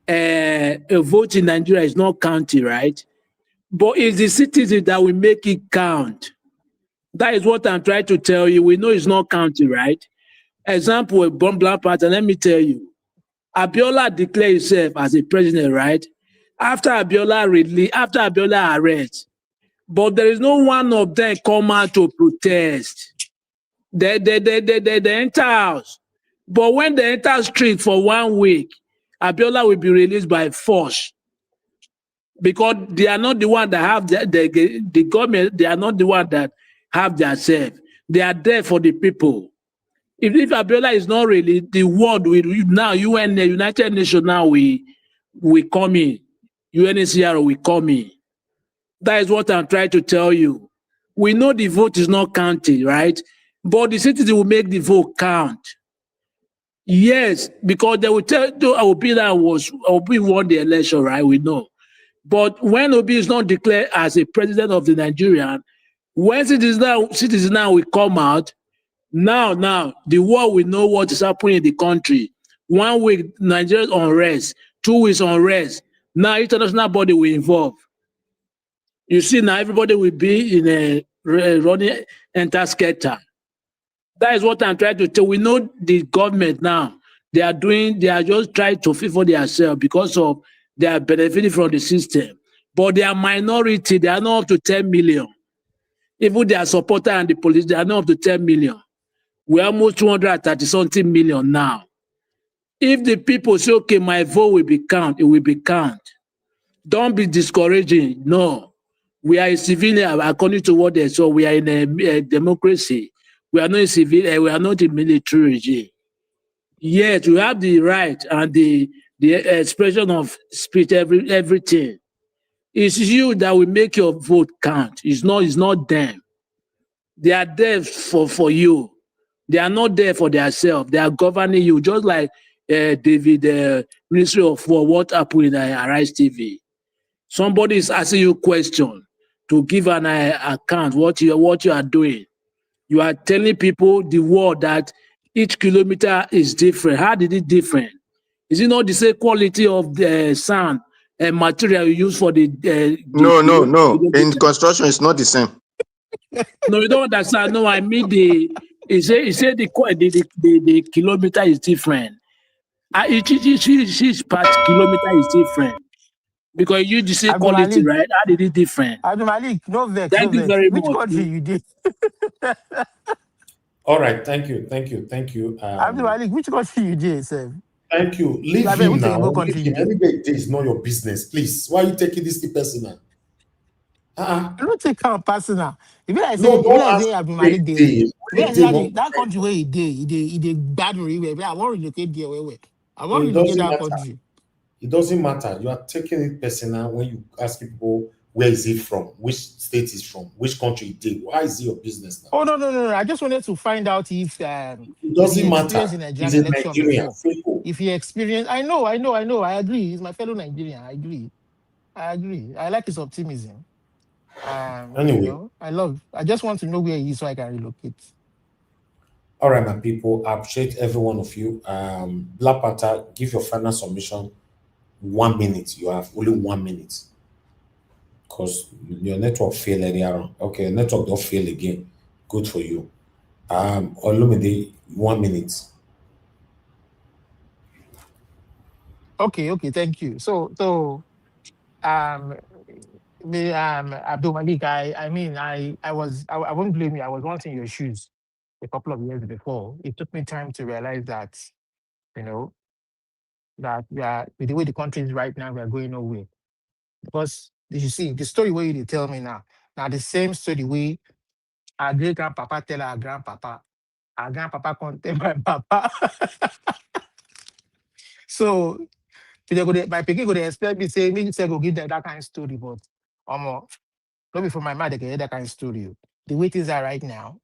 a vote in Nigeria is not counting, right? But it's the citizen that will make it count. That is what I'm trying to tell you. We know it's not counting, right? Example, a bomb black pattern. Let me tell you. Abiola declared himself as a president, right? After Abiola arrest, but there is no one of them come out to protest. They enter house. But when they enter street for 1 week, Abiola will be released by force. Because they are not the one that have the government, they are not the one that have their self. They are there for the people. If Abiola is not really, the world will now, UN, the United Nations now we come in. UNHCR will come in. That is what I'm trying to tell you. We know the vote is not counting, right? But the citizen will make the vote count. Yes, because they will tell Obi won the election, right? We know. But when Obi is not declared as a president of the Nigerian, when citizens now will come out, now the world will know what is happening in the country. 1 week, Nigeria's unrest. 2 weeks unrest. Now international body will involve. You see, now everybody will be in a running enter-skater. That is what I'm trying to tell. We know the government now. They are just trying to favor themselves because of they are benefiting from the system. But they are minority. They are not up to 10 million. Even their supporter and the police, they are not up to 10 million. We're almost 230-something million now. If the people say, okay, my vote will be count, it will be count. Don't be discouraging. No. We are a civilian, according to what they saw. We are in a democracy. We are not a civilian, we are not a military regime. Yet we have the right and the expression of speech, everything. It's you that will make your vote count. It's not them. They are there for you. They are not there for themselves. They are governing you, just like David, Ministry of War, what happened in Arise TV. Somebody is asking you a question to give an account what you are doing. You are telling people the world that each kilometer is different. How did it different? Is it not the same quality of the sand and material you use for the No. In construction, it's not the same. No, you don't understand. No, I mean he said the kilometer is different. Each part kilometer is different. Because you the same quality, right? How did it different? Abdul Malik, no vex. Thank you very Which much. country you did? All right, thank you. Abdul Malik, which country you did, sir? Thank you. Leave Like, him which now. Igbo country you did? Anybody, it is not your business. Please, why are you taking this to personal? I don't take out personal. If you like No, say, don't ask Abdul Malik day. dey, if you No. like that country where he dey bad me. I want to relocate there. Where? I No, want to it relocate doesn't that matter. country. It doesn't matter. You are taking it personal when you ask people where is he from, which state is from, which country he did. Why is it your business now? Oh no. I just wanted to find out if It doesn't he matter. experienced in Nigerian He's a election Nigerian. before. Simple. If he experienced, I know. I agree. He's my fellow Nigerian. I agree. I like his optimism. Anyway. I just want to know where he is so I can relocate. All right, my people. I appreciate every one of you. Black Panther, give your final submission. 1 minute. You have only 1 minute. Because your network failed earlier on. Okay, network don't fail again. Good for you. Olumide, 1 minute. Okay, thank you. So Abdul Malik, I won't blame you. I was once in your shoes a couple of years before. It took me time to realize that, that with the way the country is right now, we are going nowhere. Because you see, the story where you tell me now the same story we our great grandpapa tell our grandpapa can't tell my papa. So my pikin go dey expect me say go give them that kind of story, but not before my mother can hear that kind of story. The way things are right now,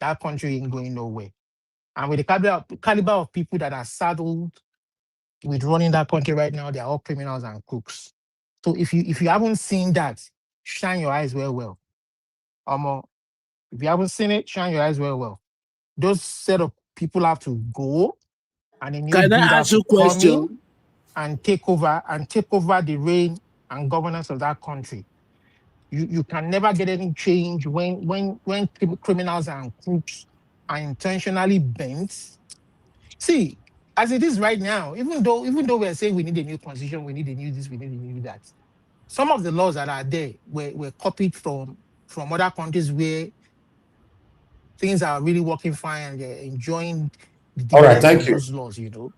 that country ain't going nowhere. And with the caliber of people that are saddled with running that country right now, they're all criminals and crooks. So if you haven't seen that, shine your eyes well. If you haven't seen it, shine your eyes well. Those set of people have to go, and a new Can breed I have ask to you a come in question? and take over the reign and governance of that country. You can never get any change when criminals and crooks are intentionally bent. See, as it is right now, even though we're saying we need a new constitution, we need a new this, we need a new that, some of the laws that are there were copied from other countries where things are really working fine and they're enjoying the All right, dividends thank of you. those laws, you know.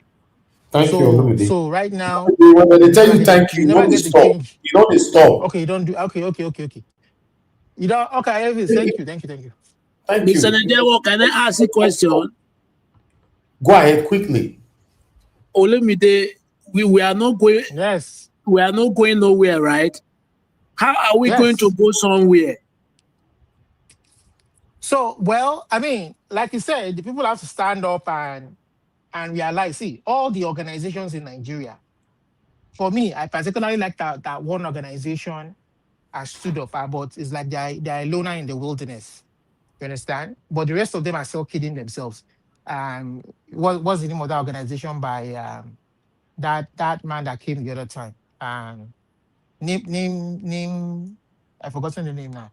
Thank you, Olumide. So right now, When they you tell never you get the thank you, you don't change. stop. You don't stop. Okay, you don't do okay. You don't okay, Elvis, thank you. Thank Mr. you. Nadewo, can I ask a question? Go ahead quickly. Olemide, we are not going. Yes. We are not going nowhere, right? How are we going to Yes. go somewhere? So, well, I mean, like you said, the people have to stand up and realize, see, all the organizations in Nigeria, for me, I particularly like that one organization I stood up about. It's like they're a loner in the wilderness. You understand? But the rest of them are still kidding themselves. What's the name of that organization by that man that came the other time? Name I've forgotten the name now.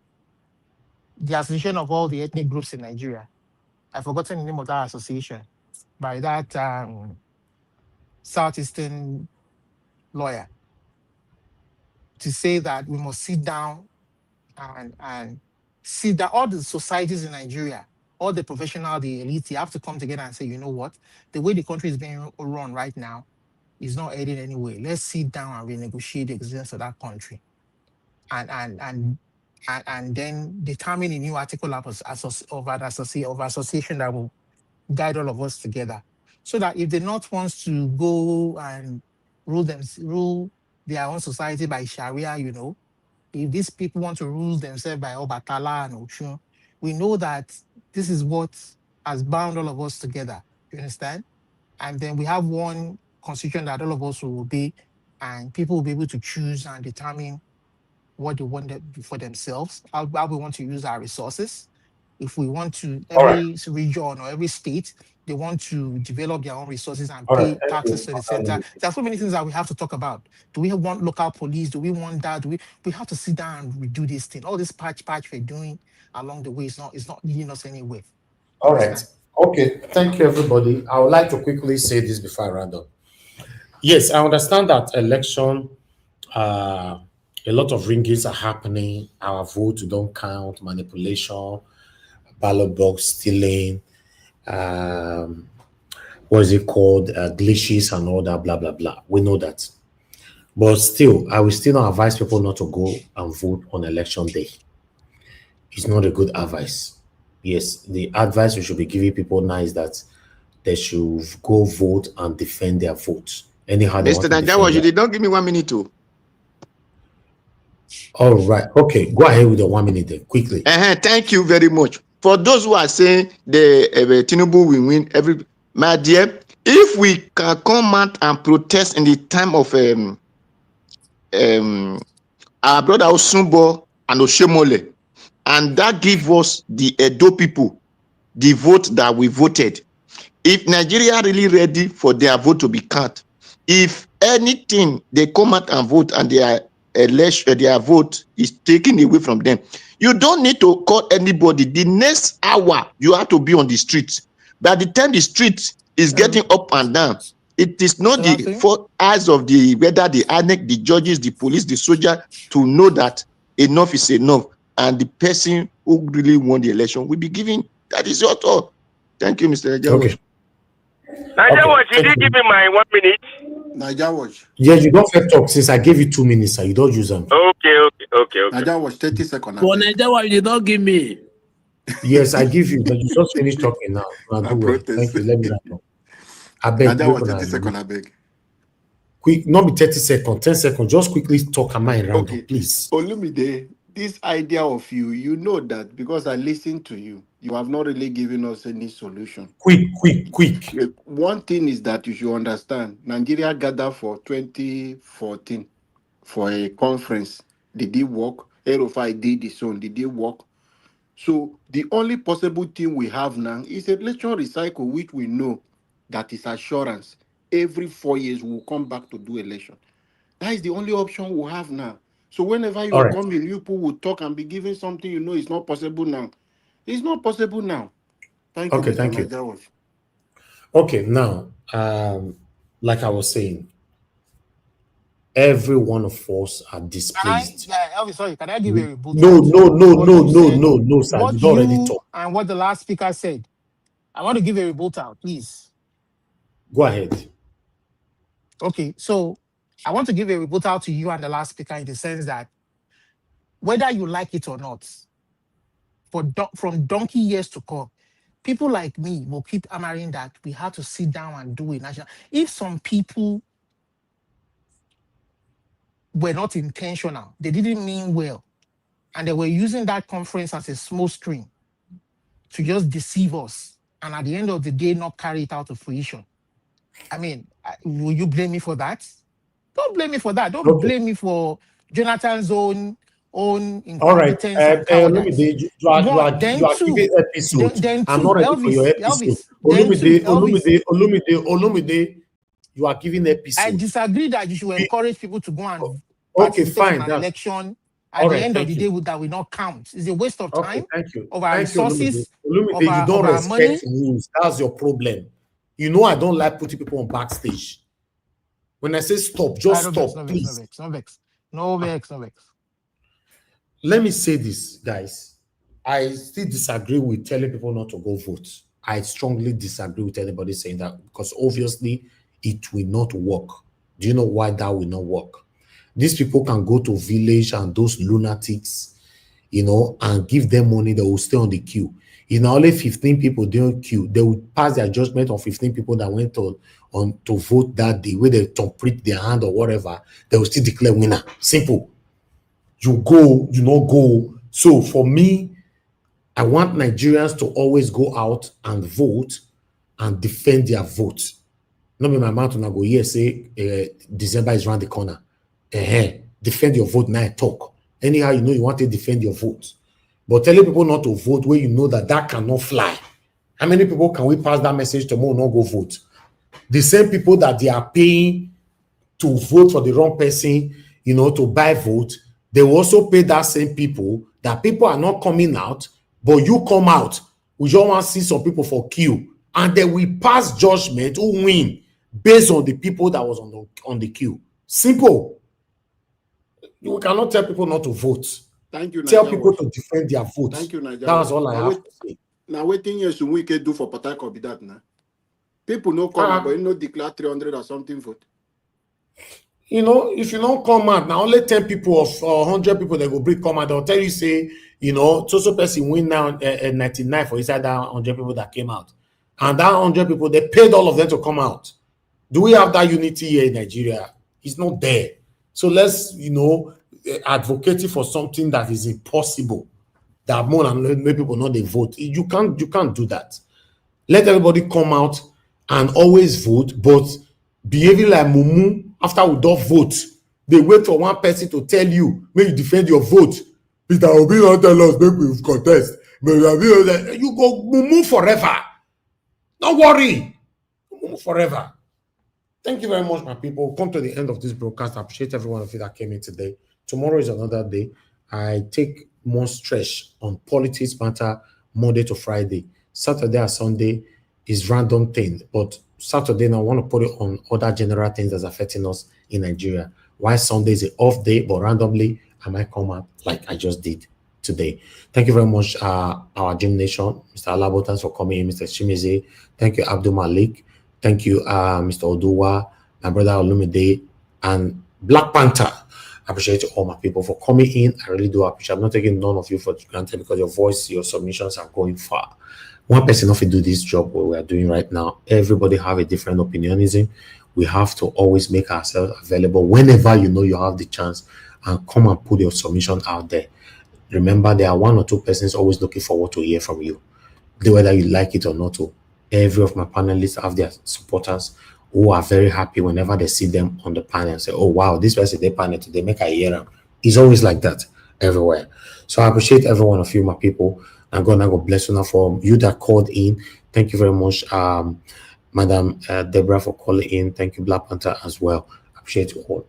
The association of all the ethnic groups in Nigeria. I've forgotten the name of that association by that Southeastern lawyer, to say that we must sit down and see that all the societies in Nigeria, all the professional, the elite, they have to come together and say, you know what, the way the country is being run right now is not heading anywhere. Let's sit down and renegotiate the existence of that country, and then determine a new article of association that will guide all of us together, so that if the North wants to go and rule their own society by Sharia, you know, if these people want to rule themselves by Obatala and Oshun, we know that this is what has bound all of us together. You understand? And then we have one constitution that all of us will obey, and people will be able to choose and determine what they want for themselves, how we want to use our resources. If we want to, All right. every region or every state, they want to develop their own resources and All right. pay Thank taxes you. to the center. There are so many things that we have to talk about. Do we want local police? Do we want that? Do we have to sit down and redo this thing? All this patch we're doing along the way is not leading us anywhere. You All right. understand? Okay. Thank you, everybody. I would like to quickly say this before I round up. Yes, I understand that election, a lot of ringings are happening. Our votes don't count, manipulation, ballot box stealing, um, what is it called, glitches and all that, blah, blah, blah. We know that. But still, I will still not advise people not to go and vote on election day. It's not a good advice. Yes, the advice we should be giving people now is that they should go vote and defend their vote. Anyhow they want Mr. to defend Najawa, you their. did not give me 1 minute too. All right. Okay. Go ahead with the 1 minute then, quickly. Thank you very much. For those who are saying the Tinubu will win, my dear, if we can come out and protest in the time of our brother Osumbo and Oshemole, and that give us the Edo people the vote that we voted. If Nigeria really ready for their vote to be count, if anything they come out and vote and their election, their vote is taken away from them, you don't need to call anybody. The next hour you have to be on the streets. By the time the street is getting up and down, it is not the for eyes of the whether the INEC, the judges, the police, the soldier to know that enough is enough, and the person who really won the election will be given. That is your thought. Thank you, Mr. Ejawash. Okay. Najawa, you did give me my 1 minute. Najawash. Yeah, you don't have talk since I gave you 2 minutes, sir. You don't use them. Okay. Najawash, 30 seconds. For Najawa, you did not give me. Yes, I give you, but you just finish talking now. Now do well. Thank you. Let me know. I beg. Najawash, 30 seconds, I beg. Quick, not be 30 seconds, 10 seconds. Just quickly talk am I round up, please. Olumide, this idea of you know that because I listen to you, you have not really given us any solution. Quick. One thing is that you should understand, Nigeria gathered for 2014 for a conference. Did they work? Erofai did the song. Did they work? So the only possible thing we have now is election recycle, which we know that is assurance. Every 4 years we'll come back to do election. That is the only option we have now. So whenever you All are right. coming, you people will talk and be giving something you know is not possible now. It's not possible now. Thank you, Okay, Mr. thank you. Najawas. Okay, now, like I was saying, every one of us are displeased. Elvis, sorry, can I give a rebuttal No, to what you said? sir. What You don't already you talk. and what the last speaker said. I want to give a rebuttal, please. Go ahead. Okay, so I want to give a rebuttal to you and the last speaker in the sense that whether you like it or not, from donkey years to come, people like me will keep hammering that we have to sit down and do a national. If some people were not intentional, they didn't mean well, and they were using that conference as a small screen to just deceive us, and at the end of the day, not carry it out to fruition. I mean, will you blame me for that? Don't blame me for that. Don't blame me for Jonathan's own All right. incompetence and cowardice. You are giving episode. I'm not ready for your episode. Olumide, you are giving episode. I disagree that you should encourage people to go and Okay, participate fine. in an election. At all the right, end of the thank day, that will not count. It's a waste of Okay, time, thank you. of our Thank you, resources, Olumide, of you our don't money. respect rules. That's your problem. You know I don't like putting people on backstage. When I say stop, just stop, please. No vex. Let me say this, guys. I still disagree with telling people not to go vote. I strongly disagree with anybody saying that because obviously it will not work. Do you know why that will not work? These people can go to village and those lunatics, and give them money, they will stay on the queue. If now only 15 people don't queue, they will pass their judgment on 15 people that went on to vote that day, where they print their hand or whatever, they will still declare winner. Simple. You go, you not go. So for me, I want Nigerians to always go out and vote and defend their vote. Not be my mouth to go, yes, say December is around the corner. Defend your vote now, talk. Anyhow, you want to defend your vote. But telling people not to vote where you know that cannot fly. How many people can we pass that message to more not go vote? The same people that they are paying to vote for the wrong person, to buy vote, they will also pay that same people that people are not coming out, but you come out. We just want to see some people for queue. And they will pass judgment who win based on the people that was on the queue. Simple. You cannot tell people not to vote. Thank you, tell people to defend their votes. Thank you, Najawas. That's all I have to say. Now, waiting years we can do for Port Harcourt be that now. People no come out, but you know declare 300 or something vote. If you don't come out, now only 10 people of 100 people that go bring come out, they'll tell you, say, so person win now 99 for inside that 100 people that came out. And that 100 people, they paid all of them to come out. Do we have that unity here in Nigeria? It's not there. So let's, advocate for something that is impossible. That more than many people know they vote. You can't do that. Let everybody come out and always vote, but behaving like mumu after we don't vote. They wait for one person to tell you, may you defend your vote. Peter Obi don't tell us, make we contest. You go mumu forever. Don't worry. Mumu forever. Thank you very much, my people. We'll come to the end of this broadcast. I appreciate every one of you that came in today. Tomorrow is another day. I take more stress on politics matter Monday to Friday. Saturday and Sunday is random thing, but Saturday now I want to put it on other general things that's affecting us in Nigeria. Why Sunday is an off day, but randomly I might come out like I just did today. Thank you very much, our Gym Nation, Mr. Alabo, thanks for coming in, Mr. Chimize. Thank you, Abdul Malik. Thank you, Mr. Oduwa, my brother Olumide, and Black Panther. I appreciate all my people for coming in. I really do appreciate. I'm not taking none of you for granted because your voice, your submissions are going far. One person often do this job what we are doing right now. Everybody have a different opinionism. We have to always make ourselves available whenever you have the chance and come and put your submission out there. Remember, there are one or two persons always looking forward to hear from you. whether you like it or not. Every of my panelists have their supporters who are very happy whenever they see them on the panel and say, oh wow, this person they panel today, make a hear them. It's always like that everywhere. So I appreciate every one of you, my people. And God bless you now for you that called in. Thank you very much, Madam Deborah, for calling in. Thank you, Black Panther, as well. I appreciate you all.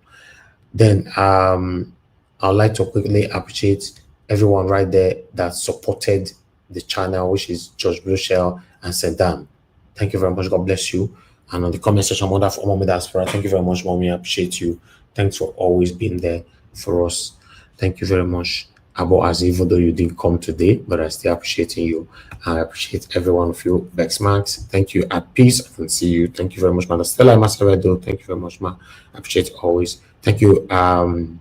Then I'd like to quickly appreciate everyone right there that supported the channel, which is George Blueshell and Sedam. Thank you very much. God bless you. And on the comment section, Mother for Mommy Diaspora, thank you very much, Mommy. I appreciate you. Thanks for always being there for us. Thank you very much. As even though you didn't come today, but I still appreciating you. I appreciate every one of you. Bex Max, thank you. At peace, I can see you. Thank you very much, man. Stella Masaredo, thank you very much, man. I appreciate it always. Thank you, Simon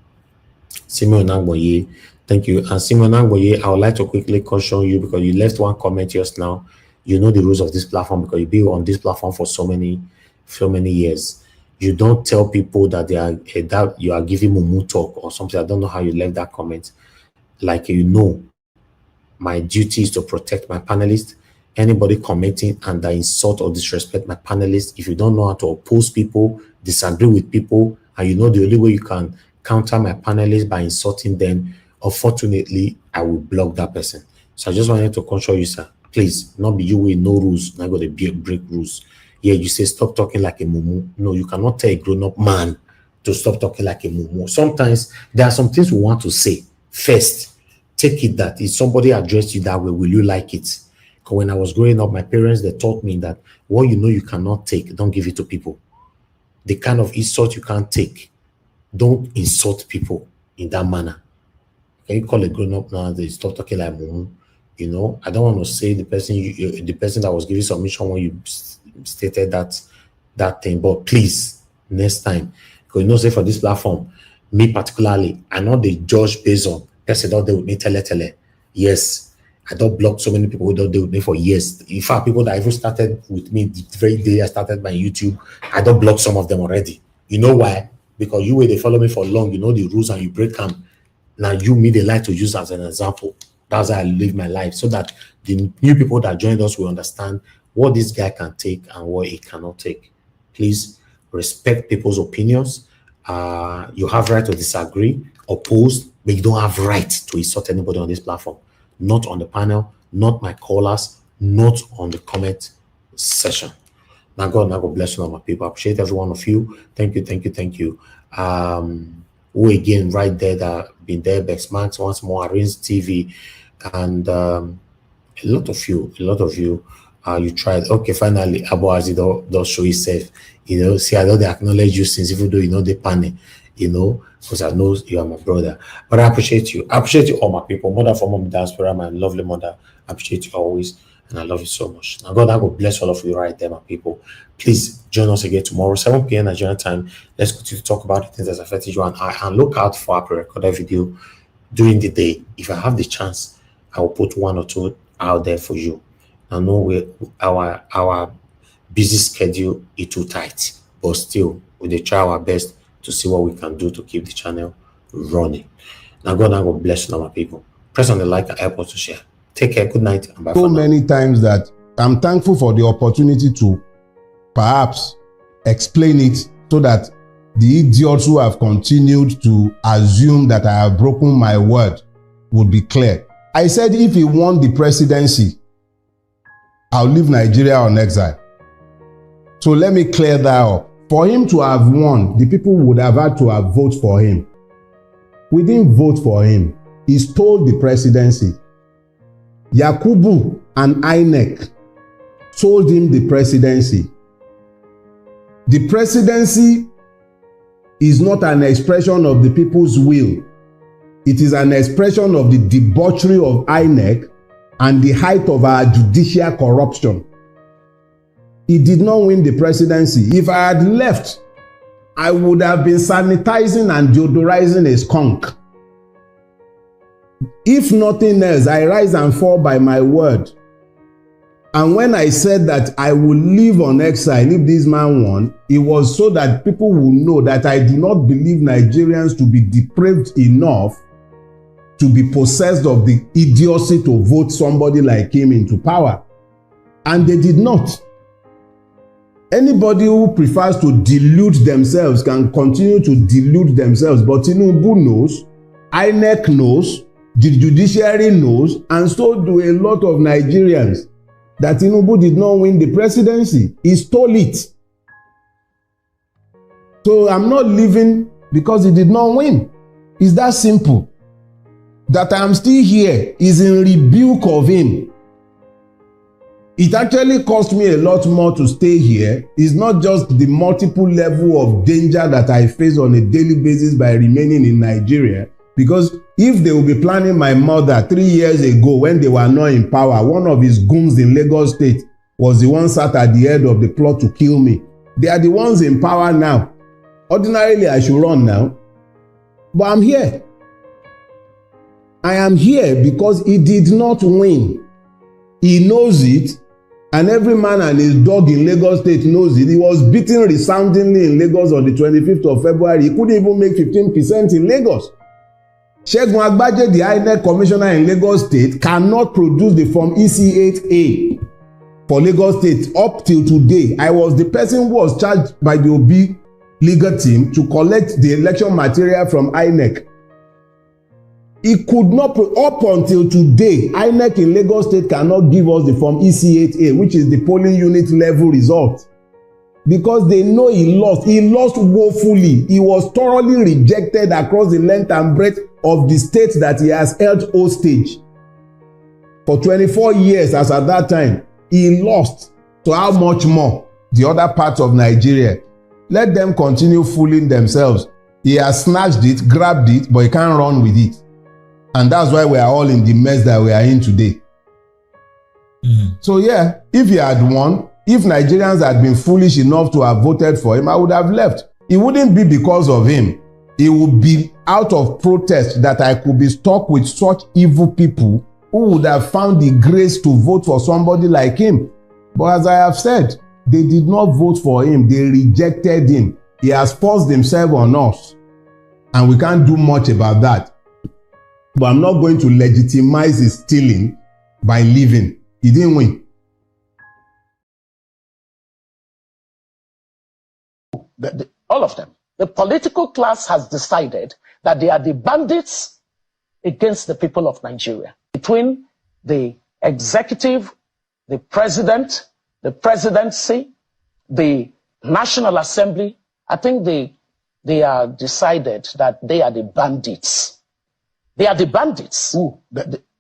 Nangboye. Thank you. And Simon Nangboye, I would like to quickly caution you because you left one comment just now. You know the rules of this platform because you've been on this platform for so many years. You don't tell people that they are that you are giving mumu talk or something. I don't know how you left that comment. Like, you know, my duty is to protect my panelists. Anybody commenting and that insult or disrespect my panelists, if you don't know how to oppose people, disagree with people, and you know the only way you can counter my panelists by insulting them, unfortunately, I will block that person. So I just wanted to control you, sir. Please, not be you with no rules, not going to break rules. Yeah, you say stop talking like a mumu. No, you cannot tell a grown-up man to stop talking like a mumu. Sometimes there are some things we want to say. First, take it that if somebody addressed you that way, will you like it? Because when I was growing up, my parents, they taught me that what you know you cannot take, don't give it to people. The kind of insult you can't take, don't insult people in that manner. Can you call a grown-up now, they stop talking like mumu? You know, I don't want to say the person that was giving submission when you stated that thing, but please, next time, because you know, say for this platform, me particularly, I know they judge based on person don't deal with me tele. Yes, I don't block so many people who don't deal with me for years. In fact, people that even started with me the very day I started my YouTube, I don't block some of them already. You know why? Because you way they follow me for long, you know the rules and you break them. Now you me they like to use as an example. That's how I live my life, so that the new people that joined us will understand what this guy can take and what he cannot take. Please respect people's opinions. You have right to disagree, oppose, but you don't have right to insult anybody on this platform. Not on the panel, not my callers, not on the comment session. Now God bless you all my people. I appreciate every one of you. Thank you. Who again right there that been there, Bex Max once more, Arins TV, and a lot of you, you tried. Okay, finally, Abu Aziz does show himself. You know, see, I know they acknowledge you since, even though you know they panic, you know, because I know you are my brother. But I appreciate you. I appreciate you all, my people. Mother for Mommy Diaspora, my lovely mother. I appreciate you always, and I love you so much. Now, God will bless all of you right there, my people. Please join us again tomorrow, 7 p.m. Nigerian time. Let's continue to talk about the things that affected you and I, and look out for our pre-recorded video during the day. If I have the chance, I will put one or two out there for you. I know our busy schedule is too tight, but still we try our best to see what we can do to keep the channel running. Now God will bless you, my people. Press on the like and help us to share. Take care. Good night and bye. So many times that I'm thankful for the opportunity to perhaps explain it so that the idiots who have continued to assume that I have broken my word would be clear. I said if he won the presidency, I'll leave Nigeria on exile. So let me clear that up. For him to have won, the people would have had to have voted for him. We didn't vote for him. He stole the presidency. Yakubu and INEC sold him the presidency. The presidency is not an expression of the people's will. It is an expression of the debauchery of INEC and the height of our judicial corruption. He did not win the presidency. If I had left, I would have been sanitizing and deodorizing a skunk. If nothing else, I rise and fall by my word. And when I said that I will live on exile if this man won, it was so that people will know that I do not believe Nigerians to be depraved enough to be possessed of the idiocy to vote somebody like him into power. And they did not. Anybody who prefers to delude themselves can continue to delude themselves, but Tinubu knows, INEC knows, the judiciary knows, and so do a lot of Nigerians, that Tinubu did not win the presidency. He stole it. So I'm not leaving because he did not win. It's that simple. That I'm still here is in rebuke of him. It actually cost me a lot more to stay here. It's not just the multiple level of danger that I face on a daily basis by remaining in Nigeria. Because if they will be planning my murder 3 years ago when they were not in power, one of his goons in Lagos State was the one sat at the head of the plot to kill me. They are the ones in power now. Ordinarily, I should run now. But I'm here. I am here because he did not win. He knows it. And every man and his dog in Lagos State knows it. He was beaten resoundingly in Lagos on the 25th of February. He couldn't even make 15% in Lagos. Segun Agbaje, the INEC commissioner in Lagos State, cannot produce the form EC8A for Lagos State up till today. I was the person who was charged by the OB legal team to collect the election material from INEC. He could not, up until today, INEC in Lagos State cannot give us the form EC8A, which is the polling unit level result. Because they know he lost. He lost woefully. He was thoroughly rejected across the length and breadth of the state that he has held hostage. For 24 years as at that time, he lost. So how much more the other parts of Nigeria? Let them continue fooling themselves. He has snatched it, grabbed it, but he can't run with it. And that's why we are all in the mess that we are in today. So yeah, if he had won, if Nigerians had been foolish enough to have voted for him, I would have left. It wouldn't be because of him. It would be out of protest that I could be stuck with such evil people who would have found the grace to vote for somebody like him. But as I have said, they did not vote for him. They rejected him. He has forced himself on us. And we can't do much about that. But I'm not going to legitimize his stealing by leaving. He didn't win. All of them. The political class has decided that they are the bandits against the people of Nigeria. Between the executive, the president, the presidency, the National Assembly, I think they are decided that they are the bandits. They are the bandits. All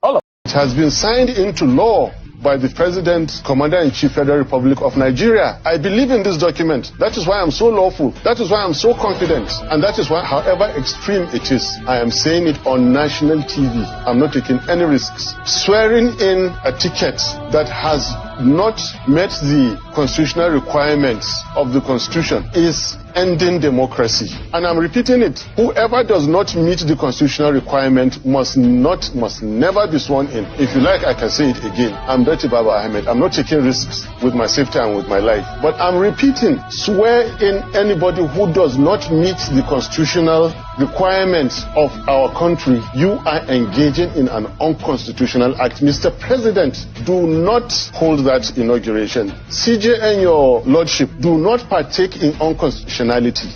of it has been signed into law by the President, Commander-in-Chief, Federal Republic of Nigeria. I believe in this document. That is why I'm so lawful. That is why I'm so confident. And that is why, however extreme it is, I am saying it on national TV. I'm not taking any risks. Swearing in a ticket that has not met the constitutional requirements of the Constitution is ending democracy. And I'm repeating it. Whoever does not meet the constitutional requirement must never be sworn in. If you like, I can say it again. I'm Dr. Baba Ahmed. I'm not taking risks with my safety and with my life. But I'm repeating, swear in anybody who does not meet the constitutional requirements of our country. You are engaging in an unconstitutional act. Mr. President, do not hold that inauguration. CJ and your lordship, do not partake in unconstitutionality.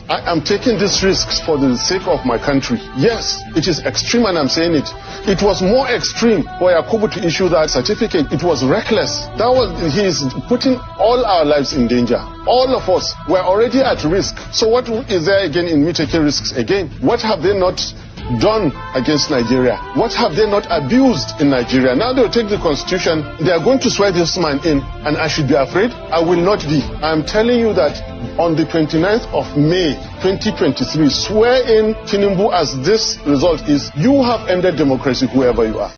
I am taking these risks for the sake of my country. Yes, it is extreme and I'm saying it. It was more extreme for Yakubu to issue that certificate. It was reckless. He is putting all our lives in danger. All of us were already at risk. So what is there again in me taking risks again? What have they not done against Nigeria? What have they not abused in Nigeria? Now they'll take the constitution, they are going to swear this man in, and I should be afraid? I will not be. I'm telling you that on the 29th of May 2023, swear in Tinubu as this result is. You have ended democracy, whoever you are.